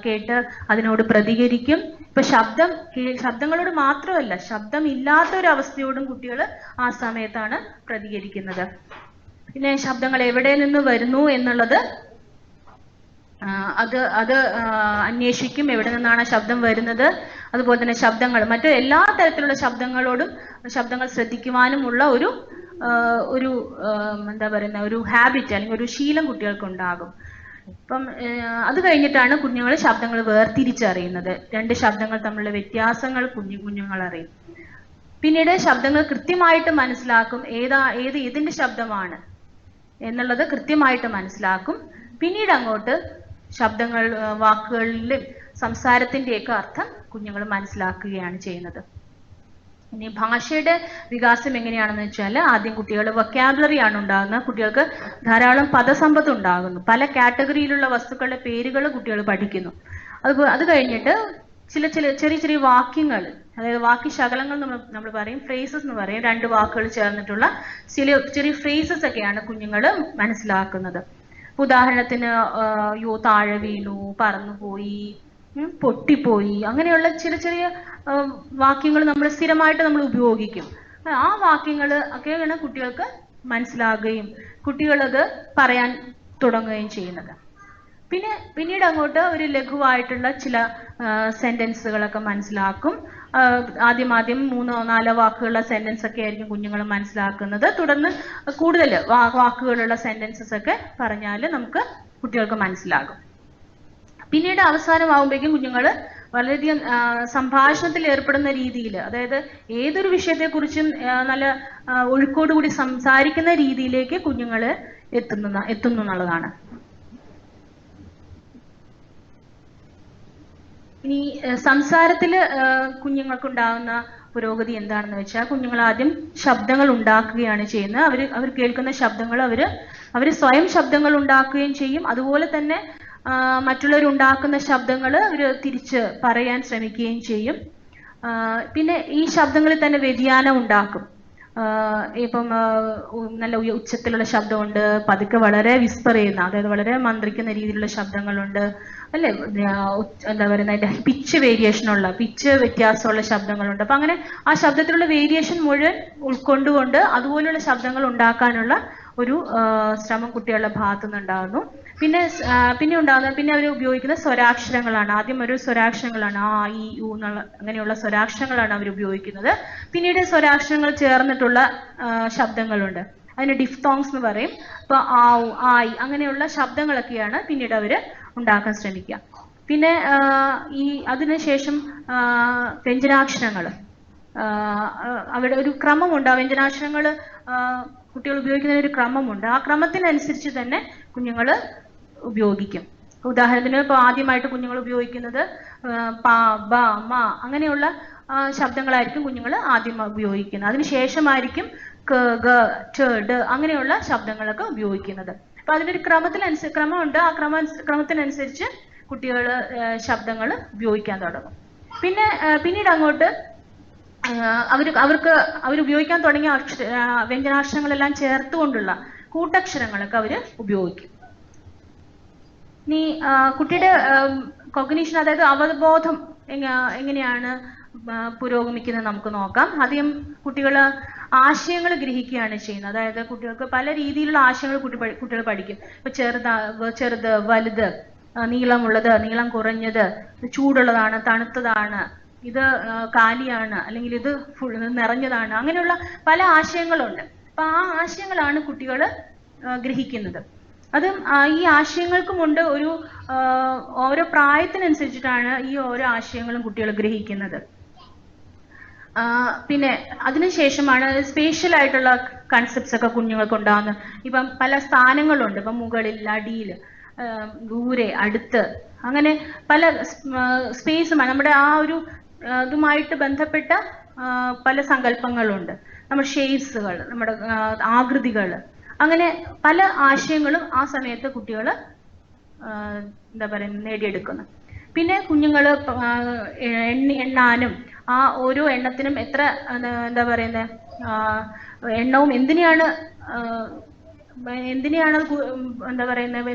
കേട്ട് അതിനോട് പ്രതികരിക്കും. ഇപ്പൊ ശബ്ദങ്ങളോട് മാത്രമല്ല, ശബ്ദമില്ലാത്ത ഒരു അവസ്ഥയോടും കുട്ടികൾ ആ സമയത്താണ് പ്രതികരിക്കുന്നത്. പിന്നെ ശബ്ദങ്ങൾ എവിടെ നിന്ന് വരുന്നു എന്നുള്ളത് അത് അന്വേഷിക്കും, എവിടെ നിന്നാണ് ശബ്ദം വരുന്നത്. അതുപോലെ തന്നെ മറ്റു എല്ലാ തരത്തിലുള്ള ശബ്ദങ്ങൾ ശ്രദ്ധിക്കുവാനുമുള്ള ഒരു എന്താ പറയുന്ന ഒരു ഹാബിറ്റ് അല്ലെങ്കിൽ ഒരു ശീലം കുട്ടികൾക്ക് ഉണ്ടാകും. അപ്പം അത് കഴിഞ്ഞിട്ടാണ് കുഞ്ഞുങ്ങൾ ശബ്ദങ്ങൾ വേർതിരിച്ചറിയുന്നത്. രണ്ട് ശബ്ദങ്ങൾ തമ്മിലുള്ള വ്യത്യാസങ്ങൾ കുഞ്ഞുങ്ങൾ അറിയും. പിന്നീട് ശബ്ദങ്ങൾ കൃത്യമായിട്ട് മനസ്സിലാക്കും, ഏതിന്റെ ശബ്ദമാണ് എന്നുള്ളത് കൃത്യമായിട്ട് മനസ്സിലാക്കും. പിന്നീട് അങ്ങോട്ട് ശബ്ദങ്ങൾ, വാക്കുകളിൽ സംസാരത്തിന്റെയൊക്കെ അർത്ഥം കുഞ്ഞുങ്ങൾ മനസ്സിലാക്കുകയാണ് ചെയ്യുന്നത്. ഇനി ഭാഷയുടെ വികാസം എങ്ങനെയാണെന്ന് വെച്ചാൽ, ആദ്യം കുട്ടികൾ വൊക്കാബുലറി ആണ് ഉണ്ടാകുന്നത്. കുട്ടികൾക്ക് ധാരാളം പദസമ്പത്ത് ഉണ്ടാകുന്നു. പല കാറ്റഗറിയിലുള്ള വസ്തുക്കളുടെ പേരുകൾ കുട്ടികൾ പഠിക്കുന്നു. അത് കഴിഞ്ഞിട്ട് ചെറിയ വാക്യങ്ങൾ, അതായത് വാക്യശകലങ്ങൾ നമ്മൾ പറയും, ഫ്രേസസ് എന്ന് പറയും. രണ്ട് വാക്കുകൾ ചേർന്നിട്ടുള്ള ചെറിയ ഫ്രേസസ് ഒക്കെയാണ് കുഞ്ഞുങ്ങൾ മനസ്സിലാക്കുന്നത്. ഉദാഹരണത്തിന് താഴെ വീണു, പറന്നുപോയി, പൊട്ടിപ്പോയി, അങ്ങനെയുള്ള ചെറിയ വാക്യങ്ങൾ നമ്മൾ സ്ഥിരമായിട്ട് നമ്മൾ ഉപയോഗിക്കും. ആ വാക്യങ്ങൾ ഒക്കെയാണ് കുട്ടികൾക്ക് മനസ്സിലാകുകയും കുട്ടികളത് പറയാൻ തുടങ്ങുകയും ചെയ്യുന്നത്. പിന്നീട് അങ്ങോട്ട് ഒരു ലഘുവായിട്ടുള്ള ചില സെന്റൻസുകളൊക്കെ മനസ്സിലാക്കും. ആദ്യം 3-4 വാക്കുകളുള്ള സെന്റൻസ് ഒക്കെ ആയിരിക്കും കുഞ്ഞുങ്ങൾ മനസ്സിലാക്കുന്നത്. തുടർന്ന് കൂടുതൽ വാക്കുകളുള്ള സെന്റൻസസ് ഒക്കെ പറഞ്ഞാൽ കുട്ടികൾക്ക് മനസ്സിലാകും. പിന്നീട് അവസാനമാകുമ്പോഴേക്കും കുഞ്ഞുങ്ങൾ വളരെയധികം സംഭാഷണത്തിൽ ഏർപ്പെടുന്ന രീതിയിൽ, അതായത് ഏതൊരു വിഷയത്തെക്കുറിച്ചും നല്ല ഒഴുക്കോടുകൂടി സംസാരിക്കുന്ന രീതിയിലേക്ക് കുഞ്ഞുങ്ങൾ എത്തുന്നു എന്നുള്ളതാണ്. ഇനി സംസാരത്തിൽ കുഞ്ഞുങ്ങൾക്കുണ്ടാകുന്ന പുരോഗതി എന്താണെന്ന് വെച്ചാൽ, കുഞ്ഞുങ്ങൾ ആദ്യം ശബ്ദങ്ങൾ ഉണ്ടാക്കുകയാണ് ചെയ്യുന്നത്. അവർ കേൾക്കുന്ന ശബ്ദങ്ങൾ അവർ സ്വയം ശബ്ദങ്ങൾ ഉണ്ടാക്കുകയും ചെയ്യും. അതുപോലെ തന്നെ മറ്റുള്ളവരുണ്ടാക്കുന്ന ശബ്ദങ്ങൾ അവർ തിരിച്ച് പറയാൻ ശ്രമിക്കുകയും ചെയ്യും. പിന്നെ ഈ ശബ്ദങ്ങളിൽ തന്നെ വ്യതിയാനം ഉണ്ടാക്കും. ഇപ്പം നല്ല ഉച്ചത്തിലുള്ള ശബ്ദമുണ്ട്, പതുക്കെ വളരെ വിസ്പർ ചെയ്യുന്ന, അതായത് വളരെ മന്ത്രിക്കുന്ന രീതിയിലുള്ള ശബ്ദങ്ങളുണ്ട്, അല്ലെ, എന്താ പറയുന്ന അതിന്റെ പിച്ച് വ്യത്യാസമുള്ള ശബ്ദങ്ങളുണ്ട്. അപ്പൊ അങ്ങനെ ആ ശബ്ദത്തിലുള്ള വേരിയേഷൻ മുഴുവൻ ഉൾക്കൊണ്ടുകൊണ്ട് അതുപോലുള്ള ശബ്ദങ്ങൾ ഉണ്ടാക്കാനുള്ള ഒരു ശ്രമം കുട്ടികളുടെ ഭാഗത്തു നിന്നുണ്ടാകുന്നു. പിന്നെ അവർ ഉപയോഗിക്കുന്ന സ്വരാക്ഷരങ്ങളാണ്. ആദ്യം ഒരു സ്വരാക്ഷരങ്ങളാണ്, ആ, ഈ, ഊ എന്നുള്ള അങ്ങനെയുള്ള സ്വരാക്ഷരങ്ങളാണ് അവർ ഉപയോഗിക്കുന്നത്. പിന്നീട് സ്വരാക്ഷരങ്ങൾ ചേർന്നിട്ടുള്ള ശബ്ദങ്ങളുണ്ട്, അതിന് ഡിഫ്തോങ്സ് എന്ന് പറയും. അപ്പൊ ആവു, ആയി, അങ്ങനെയുള്ള ശബ്ദങ്ങളൊക്കെയാണ് പിന്നീട് അവർ ഉണ്ടാക്കാൻ ശ്രമിക്കുക. പിന്നെ അതിനുശേഷം വ്യഞ്ജനാക്ഷരങ്ങൾ, അവിടെ ഒരു ക്രമമുണ്ട്. ആ വ്യഞ്ജനാക്ഷരങ്ങൾ കുട്ടികൾ ഉപയോഗിക്കുന്ന ഒരു ക്രമമുണ്ട്. ആ ക്രമത്തിനനുസരിച്ച് തന്നെ കുഞ്ഞുങ്ങൾ ഉപയോഗിക്കും. ഉദാഹരണത്തിന് ഇപ്പോൾ ആദ്യമായിട്ട് കുഞ്ഞുങ്ങൾ ഉപയോഗിക്കുന്നത് പ, ബ, മ അങ്ങനെയുള്ള ശബ്ദങ്ങളായിരിക്കും കുഞ്ഞുങ്ങൾ ആദ്യം ഉപയോഗിക്കുന്നത്. അതിനുശേഷമായിരിക്കും ക, ഗ, ഠ, ഡ അങ്ങനെയുള്ള ശബ്ദങ്ങളൊക്കെ ഉപയോഗിക്കുന്നത്. അപ്പൊ അതിനൊരു ക്രമമുണ്ട്. ആ ക്രമത്തിനനുസരിച്ച് കുട്ടികൾ ശബ്ദങ്ങൾ ഉപയോഗിക്കാൻ തുടങ്ങും. പിന്നീട് അങ്ങോട്ട് അവർ ഉപയോഗിക്കാൻ തുടങ്ങിയ വ്യഞ്ജനാക്ഷരങ്ങളെല്ലാം ചേർത്തുകൊണ്ടുള്ള കൂട്ടക്ഷരങ്ങളൊക്കെ അവർ ഉപയോഗിക്കും. ഇനി കുട്ടിയുടെ കോഗ്നിഷൻ, അതായത് അവബോധം എങ്ങനെയാണ് പുരോഗമിക്കുന്നത് നമുക്ക് നോക്കാം. ആദ്യം കുട്ടികൾ ആശയങ്ങൾ ഗ്രഹിക്കുകയാണ് ചെയ്യുന്നത്. അതായത് കുട്ടികൾക്ക് പല രീതിയിലുള്ള ആശയങ്ങൾ കുട്ടികൾ പഠിക്കും. ഇപ്പൊ ചെറുത്, വലുത്, നീളമുള്ളത്, നീളം കുറഞ്ഞത്, ചൂടുള്ളതാണ്, തണുത്തതാണ്, ഇത് കാലിയാണ്, അല്ലെങ്കിൽ ഇത് നിറഞ്ഞതാണ്, അങ്ങനെയുള്ള പല ആശയങ്ങളുണ്ട്. അപ്പൊ ആ ആശയങ്ങളാണ് കുട്ടികൾ ഗ്രഹിക്കുന്നത്. അതും ഈ ആശയങ്ങൾക്കുമുണ്ട് ഓരോ പ്രായത്തിനനുസരിച്ചിട്ടാണ് ഈ ഓരോ ആശയങ്ങളും കുട്ടികൾ ഗ്രഹിക്കുന്നത്. പിന്നെ അതിനുശേഷമാണ് സ്പേഷ്യൽ ആയിട്ടുള്ള കൺസെപ്റ്റ്സ് ഒക്കെ കുഞ്ഞുങ്ങൾക്ക് ഉണ്ടാകുന്നത്. ഇപ്പം പല സ്ഥാനങ്ങളുണ്ട്. ഇപ്പം മുകളിൽ, അടിയിൽ, ദൂരെ, അടുത്ത്, അങ്ങനെ പല സ്പേസുമാണ്. നമ്മുടെ ആ ഒരു ഇതുമായിട്ട് ബന്ധപ്പെട്ട പല സങ്കല്പങ്ങളുണ്ട്. നമ്മുടെ ഷേപ്സുകൾ, നമ്മുടെ ആകൃതികൾ, അങ്ങനെ പല ആശയങ്ങളും ആ സമയത്ത് കുട്ടികൾ എന്താ പറയുക നേടിയെടുക്കുന്നു. പിന്നെ കുഞ്ഞുങ്ങൾ എണ്ണാനും ആ ഓരോ എണ്ണത്തിനും എത്ര എന്താ പറയുന്നത് എണ്ണവും എന്തിനെയാണ് എന്തിനെയാണ് അത് എന്താ പറയുന്നത്,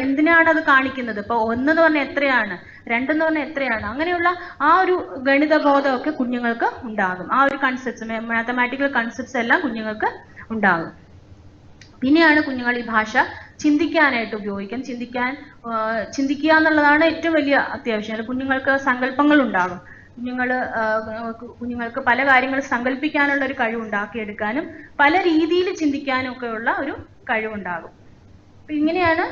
എന്തിനാണ് അത് കാണിക്കുന്നത്? ഇപ്പൊ 1 എന്ന് പറഞ്ഞാൽ എത്രയാണ്, 2 എന്ന് പറഞ്ഞാൽ എത്രയാണ്, അങ്ങനെയുള്ള ആ ഒരു ഗണിത ബോധമൊക്കെ കുഞ്ഞുങ്ങൾക്ക് ഉണ്ടാകും. ആ ഒരു കൺസെപ്റ്റ്സ്, മാത്തമാറ്റിക്കൽ കൺസെപ്റ്റ്സ് എല്ലാം കുഞ്ഞുങ്ങൾക്ക് ഉണ്ടാകും. പിന്നെയാണ് കുഞ്ഞുങ്ങൾ ഈ ഭാഷ ചിന്തിക്കാനായിട്ട് ഉപയോഗിക്കാൻ. ചിന്തിക്കുക എന്നുള്ളതാണ് ഏറ്റവും വലിയ അത്യാവശ്യം. കുഞ്ഞുങ്ങൾക്ക് സങ്കല്പങ്ങൾ ഉണ്ടാകും. കുഞ്ഞുങ്ങൾക്ക് പല കാര്യങ്ങൾ സങ്കല്പിക്കാനുള്ള ഒരു കഴിവ് ഉണ്ടാക്കിയെടുക്കാനും പല രീതിയിൽ ചിന്തിക്കാനും ഒക്കെ ഉള്ള ഒരു കഴിവുണ്ടാകും. അപ്പൊ ഇങ്ങനെയാണ്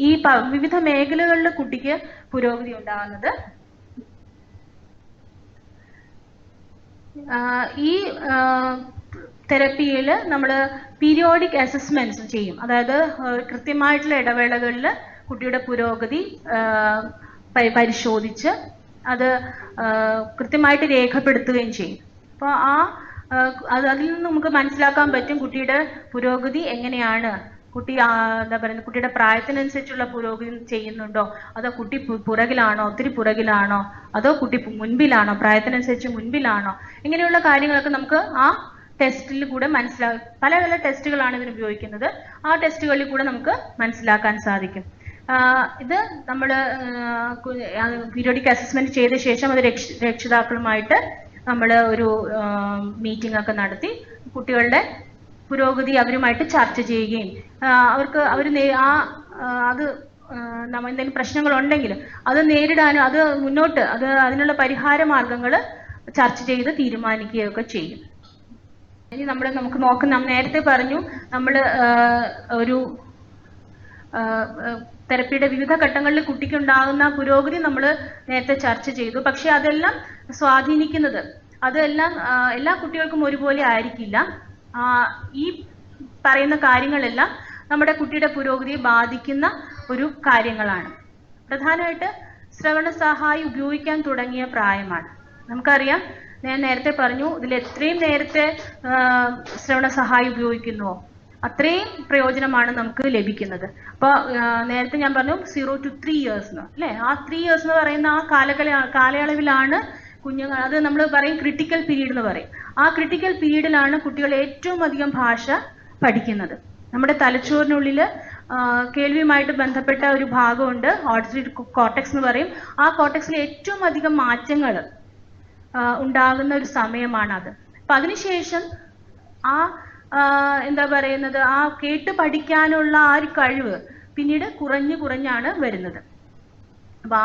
ഈ വിവിധ മേഖലകളിൽ കുട്ടിക്ക് പുരോഗതി ഉണ്ടാകുന്നത്. ഈ തെറപ്പിയിൽ നമ്മൾ പീരിയോഡിക് അസസ്മെന്റ്സ് ചെയ്യും. അതായത് കൃത്യമായിട്ടുള്ള ഇടവേളകളിൽ കുട്ടിയുടെ പുരോഗതി പരിശോധിച്ച് അത് കൃത്യമായിട്ട് രേഖപ്പെടുത്തുകയും ചെയ്യും. അപ്പോൾ അതിൽ നിന്ന് നമുക്ക് മനസ്സിലാക്കാൻ പറ്റും കുട്ടിയുടെ പുരോഗതി എങ്ങനെയാണ്, കുട്ടി എന്താ പറയുന്നത്, കുട്ടിയുടെ പ്രായത്തിനനുസരിച്ചുള്ള പുരോഗതി ചെയ്യുന്നുണ്ടോ, അതോ കുട്ടി പുറകിലാണോ, ഒത്തിരി പുറകിലാണോ, അതോ കുട്ടി മുൻപിലാണോ, പ്രായത്തിനനുസരിച്ച് മുൻപിലാണോ, ഇങ്ങനെയുള്ള കാര്യങ്ങളൊക്കെ നമുക്ക് ആ ടെസ്റ്റിൽ കൂടെ പല ടെസ്റ്റുകളാണ് ഇതിന് ഉപയോഗിക്കുന്നത്. ആ ടെസ്റ്റുകളിൽ കൂടെ നമുക്ക് മനസ്സിലാക്കാൻ സാധിക്കും. ഇത് നമ്മൾ പീരിയോഡിക് അസസ്മെന്റ് ചെയ്ത ശേഷം അത് രക്ഷിതാക്കളുമായിട്ട് നമ്മൾ ഒരു മീറ്റിംഗ് ഒക്കെ നടത്തി കുട്ടികളുടെ പുരോഗതി അവരുമായിട്ട് ചർച്ച ചെയ്യുകയും നമ്മൾ എന്തെങ്കിലും പ്രശ്നങ്ങളുണ്ടെങ്കിൽ അത് നേരിടാനും അതിനുള്ള പരിഹാര മാർഗങ്ങൾ ചർച്ച ചെയ്ത് തീരുമാനിക്കുകയൊക്കെ ചെയ്യും. ഇനി നമുക്ക് നോക്കാം. നേരത്തെ പറഞ്ഞു നമ്മൾ ഒരു തെറപ്പിയുടെ വിവിധ ഘട്ടങ്ങളിൽ കുട്ടിക്ക് ഉണ്ടാകുന്ന പുരോഗതി നമ്മൾ നേരത്തെ ചർച്ച ചെയ്തു. പക്ഷെ അതെല്ലാം സ്വാധീനിക്കുന്നത് അതെല്ലാം എല്ലാ കുട്ടികൾക്കും ഒരുപോലെ ആയിരിക്കില്ല. ഈ പറയുന്ന കാര്യങ്ങളെല്ലാം നമ്മുടെ കുട്ടിയുടെ പുരോഗതിയെ ബാധിക്കുന്ന ഒരു കാര്യങ്ങളാണ്. പ്രധാനമായിട്ട് ശ്രവണ സഹായി ഉപയോഗിക്കാൻ തുടങ്ങിയ പ്രായമാണ്. നമുക്കറിയാം, ഞാൻ നേരത്തെ പറഞ്ഞു, ഇതിൽ എത്രയും നേരത്തെ ശ്രവണ സഹായി ഉപയോഗിക്കുന്നുവോ അത്രയും പ്രയോജനമാണ് നമുക്ക് ലഭിക്കുന്നത്. അപ്പോൾ നേരത്തെ ഞാൻ പറഞ്ഞു 0 to 3 years അല്ലേ? ആ 3 years എന്ന് പറയുന്ന ആ കാലയളവിലാണ് കുഞ്ഞുങ്ങൾ, അത് നമ്മൾ പറയും ക്രിട്ടിക്കൽ പീരീഡ് എന്ന് പറയും. ആ ക്രിട്ടിക്കൽ പീരീഡിലാണ് കുട്ടികൾ ഏറ്റവും അധികം ഭാഷ പഠിക്കുന്നത്. നമ്മുടെ തലച്ചോറിനുള്ളിൽ കേൾവിയുമായിട്ട് ബന്ധപ്പെട്ട ഒരു ഭാഗമുണ്ട്, ഓഡിറ്ററി കോർട്ടെക്സ് എന്ന് പറയും. ആ കോർട്ടെക്സിൽ ഏറ്റവും അധികം മാറ്റങ്ങൾ ഉണ്ടാകുന്ന ഒരു സമയമാണത്. അപ്പൊ അതിനുശേഷം എന്താ പറയുന്നത്, ആ കേട്ട് പഠിക്കാനുള്ള ആ ഒരു കഴിവ് പിന്നീട് കുറഞ്ഞാണ് വരുന്നത്. അപ്പൊ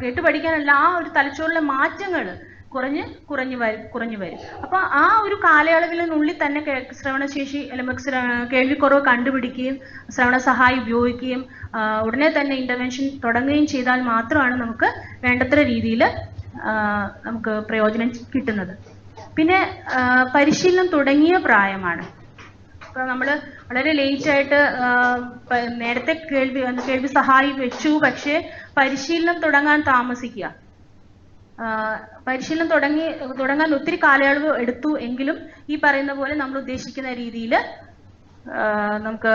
കേട്ട് പഠിക്കാനുള്ള ആ ഒരു തലച്ചോറിലെ മാറ്റങ്ങൾ കുറഞ്ഞു വരും. അപ്പൊ ആ ഒരു കാലയളവിനുള്ളിൽ തന്നെ ശ്രവണശേഷി അല്ലെങ്കിൽ കേൾവിക്കുറവ് കണ്ടുപിടിക്കുകയും ശ്രവണ സഹായി ഉപയോഗിക്കുകയും ഉടനെ തന്നെ ഇന്റർവെൻഷൻ തുടങ്ങുകയും ചെയ്താൽ മാത്രമാണ് നമുക്ക് വേണ്ടത്ര രീതിയിൽ നമുക്ക് പ്രയോജനം കിട്ടുന്നത്. പിന്നെ പരിശീലനം തുടങ്ങിയ പ്രായമാണ്. ഇപ്പൊ നമ്മൾ വളരെ ലേറ്റ് ആയിട്ട് നേരത്തെ കേൾവി സഹായി വെച്ചു, പക്ഷേ പരിശീലനം തുടങ്ങാൻ താമസിക്കുക. പരിശീലനം തുടങ്ങാൻ ഒത്തിരി കാലയളവ് എടുത്തു എങ്കിലും ഈ പറയുന്ന പോലെ നമ്മൾ ഉദ്ദേശിക്കുന്ന രീതിയിൽ നമുക്ക്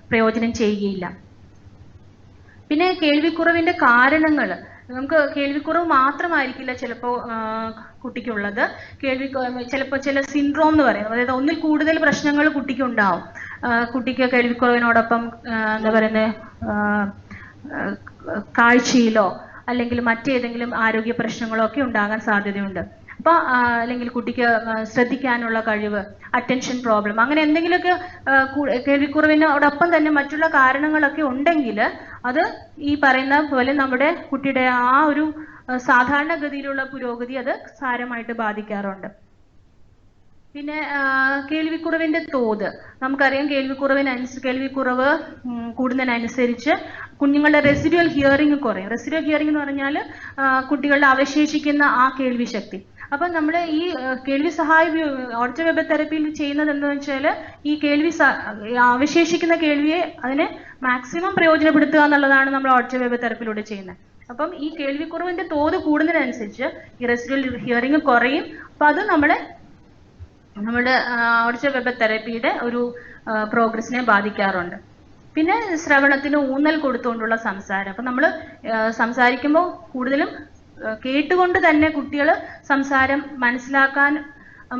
പ്രയോജനം ചെയ്യുകയില്ല. പിന്നെ കേൾവിക്കുറവിന്റെ കാരണങ്ങൾ, നമുക്ക് കേൾവിക്കുറവ് മാത്രമായിരിക്കില്ല ചിലപ്പോൾ കുട്ടിക്കുള്ളത്. ചിലപ്പോൾ ചില സിൻഡ്രോം എന്ന് പറയും, അതായത് ഒന്നിൽ കൂടുതൽ പ്രശ്നങ്ങൾ കുട്ടിക്ക് ഉണ്ടാവും. കുട്ടിക്ക് കേൾവിക്കുറവിനോടൊപ്പം എന്താ പറയുന്നത്, കാഴ്ചയിലോ അല്ലെങ്കിൽ മറ്റേതെങ്കിലും ആരോഗ്യ പ്രശ്നങ്ങളോ ഒക്കെ ഉണ്ടാകാൻ സാധ്യതയുണ്ട്. അപ്പൊ അല്ലെങ്കിൽ കുട്ടിക്ക് ശ്രദ്ധിക്കാനുള്ള കഴിവ്, അറ്റൻഷൻ പ്രോബ്ലം, അങ്ങനെ എന്തെങ്കിലുമൊക്കെ കേൾവിക്കുറവിനോടൊപ്പം തന്നെ മറ്റുള്ള കാരണങ്ങളൊക്കെ ഉണ്ടെങ്കിൽ അത് ഈ പറയുന്ന പോലെ നമ്മുടെ കുട്ടിയുടെ ആ ഒരു സാധാരണഗതിയിലുള്ള പുരോഗതി അത് സാരമായിട്ട് ബാധിക്കാറുണ്ട്. പിന്നെ കേൾവിക്കുറവിന്റെ തോത് നമുക്കറിയാം. കേൾവിക്കുറവ് കൂടുന്നതിനനുസരിച്ച് കുഞ്ഞുങ്ങളുടെ റെസിഡ്യുവൽ ഹിയറിംഗ് കുറയും. റെസിഡ്യുവൽ ഹിയറിംഗ് എന്ന് പറഞ്ഞാൽ കുട്ടികളുടെ അവശേഷിക്കുന്ന ആ കേൾവി ശക്തി. അപ്പൊ നമ്മൾ ഈ കേൾവി സഹായി ഓഡിറ്ററി വെബൽ തെറപ്പിയിൽ ചെയ്യുന്നത് എന്താണെന്ന് വെച്ചാൽ ഈ അവശേഷിക്കുന്ന കേൾവിയെ അതിനെ മാക്സിമം പ്രയോജനപ്പെടുത്തുക എന്നുള്ളതാണ് നമ്മൾ ഓഡിറ്ററി വെബൽ തെറപ്പിയിലൂടെ ചെയ്യുന്നത്. അപ്പം ഈ കേൾവിക്കുറവിന്റെ തോത് കൂടുന്നതിനനുസരിച്ച് ഈ റെസിഡ്യുവൽ ഹിയറിംഗ് കുറയും. അപ്പൊ അത് നമ്മുടെ ഓഡിറ്ററി വെബൽ തെറപ്പിയുടെ ഒരു പ്രോഗ്രസിനെ ബാധിക്കാറുണ്ട്. പിന്നെ ശ്രവണത്തിന് ഊന്നൽ കൊടുത്തുകൊണ്ടുള്ള സംസാരം. അപ്പൊ നമ്മൾ സംസാരിക്കുമ്പോൾ കൂടുതലും കേട്ടുകൊണ്ട് തന്നെ കുട്ടികൾ സംസാരം മനസ്സിലാക്കാൻ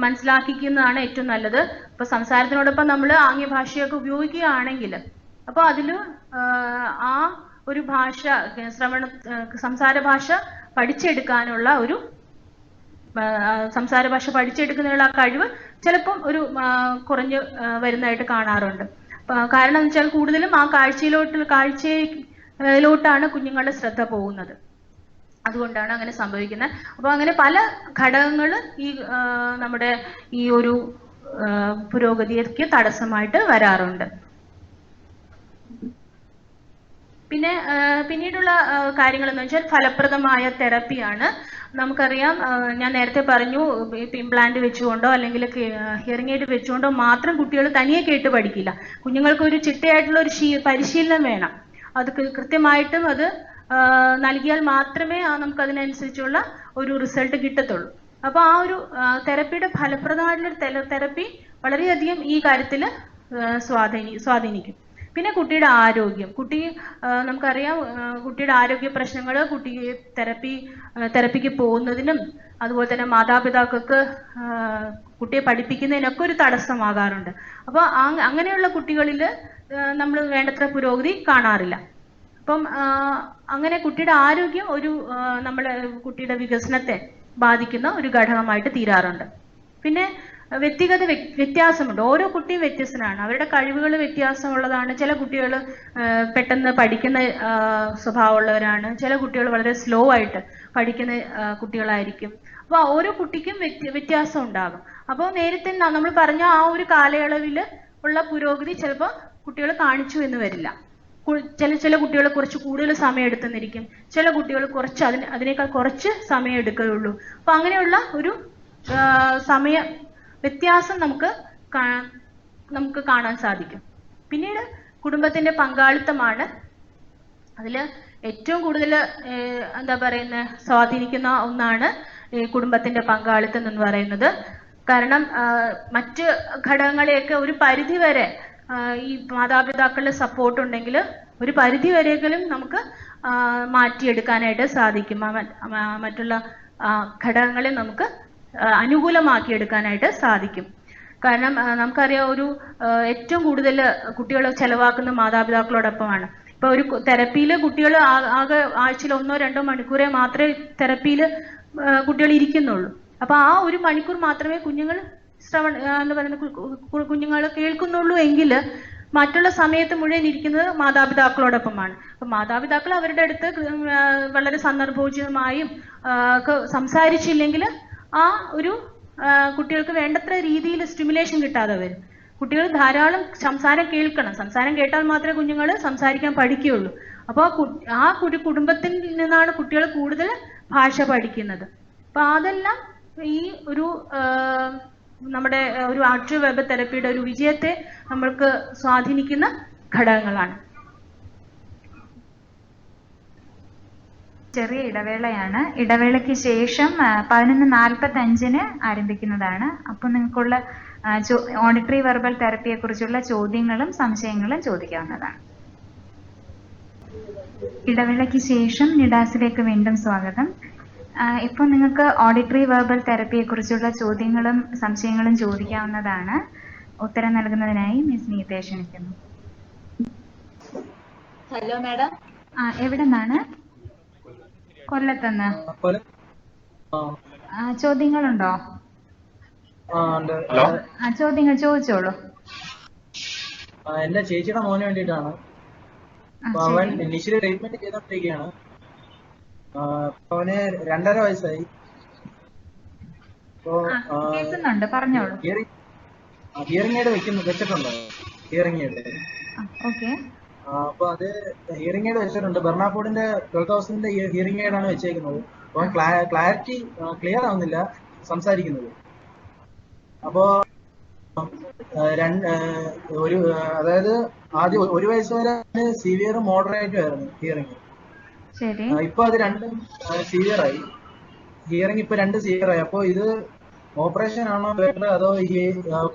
മനസ്സിലാക്കിക്കുന്നതാണ് ഏറ്റവും നല്ലത്. ഇപ്പൊ സംസാരത്തിനോടൊപ്പം നമ്മൾ ആംഗ്യ ഭാഷയൊക്കെ ഉപയോഗിക്കുകയാണെങ്കിൽ അപ്പോൾ അതിൽ ആ ഒരു ഭാഷ സംസാര ഭാഷ പഠിച്ചെടുക്കാനുള്ള ഒരു സംസാര ഭാഷ പഠിച്ചെടുക്കുന്നതിനുള്ള ആ കഴിവ് ചിലപ്പം ഒരു കുറഞ്ഞ് വരുന്നതായിട്ട് കാണാറുണ്ട്. കാരണം എന്ന് വെച്ചാൽ കൂടുതലും ആ കാഴ്ചയിലോട്ടാണ് കുഞ്ഞുങ്ങളുടെ ശ്രദ്ധ പോകുന്നത്. അതുകൊണ്ടാണ് അങ്ങനെ സംഭവിക്കുന്നത്. അപ്പോൾ അങ്ങനെ പല ഘടകങ്ങൾ ഈ നമ്മുടെ ഈ ഒരു പുരോഗതിക്ക് തടസ്സമായിട്ട് വരാറുണ്ട്. പിന്നീടുള്ള കാര്യങ്ങൾ എന്ന് വെച്ചാൽ ഫലപ്രദമായ തെറപ്പിയാണ്. നമുക്കറിയാം, ഞാൻ നേരത്തെ പറഞ്ഞു, ഇംപ്ലാന്റ് വെച്ചുകൊണ്ടോ അല്ലെങ്കിൽ ഹിയറിംഗ് എയ്ഡ് വെച്ചുകൊണ്ടോ മാത്രം കുട്ടികൾ തനിയെ കേട്ട് പഠിക്കില്ല. കുഞ്ഞുങ്ങൾക്ക് ഒരു ചിട്ടയായിട്ടുള്ള ഒരു പരിശീലനം വേണം. അത് കൃത്യമായിട്ടും അത് നൽകിയാൽ മാത്രമേ നമുക്കതിനനുസരിച്ചുള്ള ഒരു റിസൾട്ട് കിട്ടത്തുള്ളൂ. അപ്പോൾ ആ ഒരു തെറപ്പിയുടെ ഫലപ്രദമായിട്ടുള്ള തെറപ്പി വളരെയധികം ഈ കാര്യത്തിൽ സ്വാധീനിക്കും. പിന്നെ കുട്ടിയുടെ ആരോഗ്യം, നമുക്കറിയാം കുട്ടിയുടെ ആരോഗ്യ പ്രശ്നങ്ങൾ തെറപ്പിക്ക് പോകുന്നതിനും അതുപോലെ തന്നെ മാതാപിതാക്കൾക്ക് കുട്ടിയെ പഠിപ്പിക്കുന്നതിനൊക്കെ ഒരു തടസ്സമാകാറുണ്ട്. അപ്പോൾ അങ്ങനെയുള്ള കുട്ടികളിൽ നമ്മൾ വേണ്ടത്ര പുരോഗതി കാണാറില്ല. അപ്പം അങ്ങനെ കുട്ടിയുടെ ആരോഗ്യം ഒരു കുട്ടിയുടെ വികസനത്തെ ബാധിക്കുന്ന ഒരു ഘടകമായിട്ട് തീരാറുണ്ട്. പിന്നെ വ്യക്തിഗത വ്യത്യാസമുണ്ട്. ഓരോ കുട്ടിയും വ്യത്യസ്തനാണ്. അവരുടെ കഴിവുകൾ വ്യത്യാസമുള്ളതാണ്. ചില കുട്ടികൾ പെട്ടെന്ന് പഠിക്കുന്ന സ്വഭാവമുള്ളവരാണ്. ചില കുട്ടികൾ വളരെ സ്ലോ ആയിട്ട് പഠിക്കുന്ന കുട്ടികളായിരിക്കും. അപ്പോൾ ഓരോ കുട്ടിക്കും വ്യത്യാസം ഉണ്ടാകും. അപ്പോൾ നേരത്തെ നമ്മൾ പറഞ്ഞ ആ ഒരു കാലയളവിൽ ഉള്ള പുരോഗതി ചിലപ്പോൾ കുട്ടികൾ കാണിച്ചു എന്ന് വരില്ല. ചില കുട്ടികൾ കുറച്ച് കൂടുതൽ സമയം എടുത്തെന്നിരിക്കും. ചില കുട്ടികൾ അതിനേക്കാൾ കുറച്ച് സമയം എടുക്കുകയുള്ളൂ. അപ്പൊ അങ്ങനെയുള്ള ഒരു സമയ വ്യത്യാസം നമുക്ക് കാണാൻ സാധിക്കും. പിന്നീട് കുടുംബത്തിന്റെ പങ്കാളിത്തമാണ് അതിൽ ഏറ്റവും കൂടുതൽ സ്വാധീനിക്കുന്ന ഒന്നാണ് ഈ കുടുംബത്തിന്റെ പങ്കാളിത്തം എന്ന് പറയുന്നത്. കാരണം മറ്റ് ഘടകങ്ങളെയൊക്കെ ഒരു പരിധി വരെ ഈ മാതാപിതാക്കളുടെ സപ്പോർട്ട് ഉണ്ടെങ്കിൽ ഒരു പരിധി വരെയെങ്കിലും നമുക്ക് മാറ്റിയെടുക്കാനായിട്ട് സാധിക്കും. മറ്റുള്ള ഘടകങ്ങളെ നമുക്ക് അനുകൂലമാക്കിയെടുക്കാനായിട്ട് സാധിക്കും. കാരണം നമുക്കറിയാം, ഏറ്റവും കൂടുതൽ കുട്ടികൾ ചെലവാക്കുന്ന മാതാപിതാക്കളോടൊപ്പമാണ്. ഇപ്പൊ ഒരു തെറപ്പിയിൽ കുട്ടികൾ ആകെ ആഴ്ചയിൽ 1-2 മണിക്കൂറേ മാത്രമേ തെറപ്പിയിൽ കുട്ടികൾ ഇരിക്കുന്നുള്ളൂ. അപ്പൊ ആ 1 മണിക്കൂർ മാത്രമേ കുഞ്ഞുങ്ങൾ കുഞ്ഞുങ്ങൾ കേൾക്കുന്നുള്ളൂ എങ്കിൽ മറ്റുള്ള സമയത്ത് മുഴുവൻ ഇരിക്കുന്നത് മാതാപിതാക്കളോടൊപ്പമാണ്. അപ്പൊ മാതാപിതാക്കൾ അവരുടെ അടുത്ത് വളരെ സന്ദർഭോചിതമായും ഒക്കെ സംസാരിച്ചില്ലെങ്കിൽ ആ ഒരു കുട്ടികൾക്ക് വേണ്ടത്ര രീതിയിൽ സ്റ്റിമുലേഷൻ കിട്ടാതെ വരും. കുട്ടികൾ ധാരാളം സംസാരം കേൾക്കണം. സംസാരം കേട്ടാൽ മാത്രമേ കുഞ്ഞുങ്ങൾ സംസാരിക്കാൻ പഠിക്കുകയുള്ളൂ. അപ്പോൾ ആ കുടുംബത്തിൽ നിന്നാണ് കുട്ടികൾ കൂടുതൽ ഭാഷ പഠിക്കുന്നത്. അപ്പൊ അതെല്ലാം ഈ ഒരു നമ്മുടെ ഒരു ആക്റ്റീവ് വെർബൽ തെറപ്പിയുടെ ഒരു വിജയത്തെ നമ്മൾക്ക് സ്വാധീനിക്കുന്ന ഘടകങ്ങളാണ്. ചെറിയ ഇടവേളയാണ്. ഇടവേളയ്ക്ക് ശേഷം 11:45 ആരംഭിക്കുന്നതാണ്. അപ്പോൾ നിങ്ങൾക്കുള്ള ഓഡിറ്ററി വെർബൽ തെറപ്പിയെ കുറിച്ചുള്ള ചോദ്യങ്ങളും സംശയങ്ങളും ചോദിക്കാവുന്നതാണ്. ഇടവേളയ്ക്ക് ശേഷം നിഡാസിലേക്ക് വീണ്ടും സ്വാഗതം. ഇപ്പോൾ നിങ്ങൾക്ക് ഓഡിറ്ററി വെർബൽ തെറപ്പിയെ കുറിച്ചുള്ള ചോദ്യങ്ങളും സംശയങ്ങളും ചോദിക്കാവുന്നതാണ്. ഉത്തരം നൽകുന്നതിനായി മിസ് നീതയെ ക്ഷണിക്കുന്നു. Hello madam. എവിടെ നിന്നാണ്? കൊല്ലത്തുനിന്ന്. ചോദ്യങ്ങളുണ്ടോ? ചോദ്യങ്ങൾ ചോദിച്ചോളൂ. എന്റെ ചേച്ചിയുടെ മോന് വേണ്ടിയിട്ടാണ്. അവൻ ഇനീഷ്യലി ട്രീറ്റ്മെന്റ് ചെയ്തോണ്ടിരിക്കുകയാണ്. അവന് 2.5 വയസ്സായി. കേൾക്കുന്നുണ്ട്, പറഞ്ഞോളൂ. ഹിയറിംഗ് എയ്ഡ് വെച്ചിട്ടുണ്ടോ? Hearing aid. ഓക്കെ. അപ്പൊ അത് ഹിയറിംഗ് എയ്ഡ് വെച്ചിട്ടുണ്ട്. ബെർണാഫോർഡിന്റെ 12,000 ഹിയറിംഗ് എയ്ഡ് ആണ് വെച്ചേക്കുന്നത്. അപ്പൊ ക്ലാരിറ്റി ക്ലിയർ ആവുന്നില്ല സംസാരിക്കുന്നത്. അപ്പോ അതായത് ആദ്യം 1 വയസ്സ് വരെ സിവിയർ മോഡറേറ്റ് ആയിരുന്നു ഹിയറിംഗ്. ഇപ്പൊ അത് 2 സിവിയർ ആയി. ഹിയറിംഗ് ഇപ്പൊ 2 സിവിയർ ആയി. അപ്പൊ ഇത് ഓപ്പറേഷൻ ആണോ ബെറ്റർ, അതോ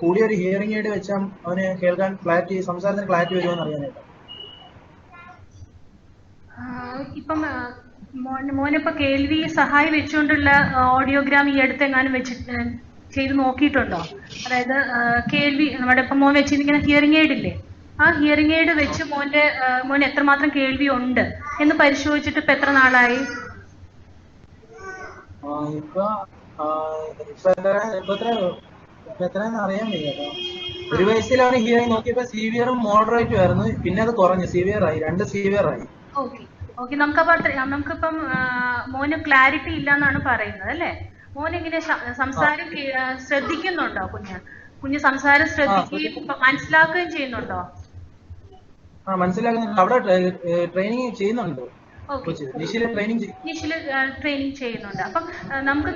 കൂടിയൊരു ഹിയറിംഗ് എയ്ഡ് വെച്ചാൽ അവന് കേൾക്കാൻ സംസാരത്തിന് ക്ലാരിറ്റി വരുമോന്ന് അറിയാനായിട്ട്. ഇപ്പം മോനിപ്പോ കേൾവി സഹായി വെച്ചുകൊണ്ടുള്ള ഓഡിയോഗ്രാം ഈ അടുത്തെങ്ങാനും ചെയ്ത് നോക്കിയിട്ടുണ്ടോ? അതായത് കേൾവി നമ്മുടെ ഇപ്പം മോൻ വെച്ചിരിക്കുന്ന ഹിയറിംഗ് എയ്ഡ് ഇല്ലേ, ആ ഹിയറിംഗ് എയ്ഡ് വെച്ച് മോൻ എത്രമാത്രം കേൾവി ഉണ്ട് എന്ന് പരിശോധിച്ചിട്ട് ഇപ്പൊ എത്ര നാളായി? അറിയാൻ വയ്യ. 1 വയസ്സിലാണ് ഹിയറിംഗ് നോക്കിയപ്പോ സിവിയറും മോഡറേറ്റും ആയിരുന്നു, പിന്നെ അത് കുറഞ്ഞു, സിവിയർ ആയി, 2 സിവിയർ ആയി. ഓക്കെ നമുക്കിപ്പം മോന് ക്ലാരിറ്റി ഇല്ലെന്നാണ് പറയുന്നത് അല്ലേ? മോൻ എങ്ങനെ സംസാരം ശ്രദ്ധിക്കുന്നുണ്ടോ? കുഞ്ഞ് സംസാരം ശ്രദ്ധിക്കുകയും മനസ്സിലാക്കുകയും ചെയ്യുന്നുണ്ടോ? മനസ്സിലാക്കുന്നുണ്ട്. അവിടെ ട്രെയിനിങ് ചെയ്യുന്നുണ്ട്, നിഷില് ട്രെയിനിങ് ചെയ്യുന്നുണ്ട്. അപ്പം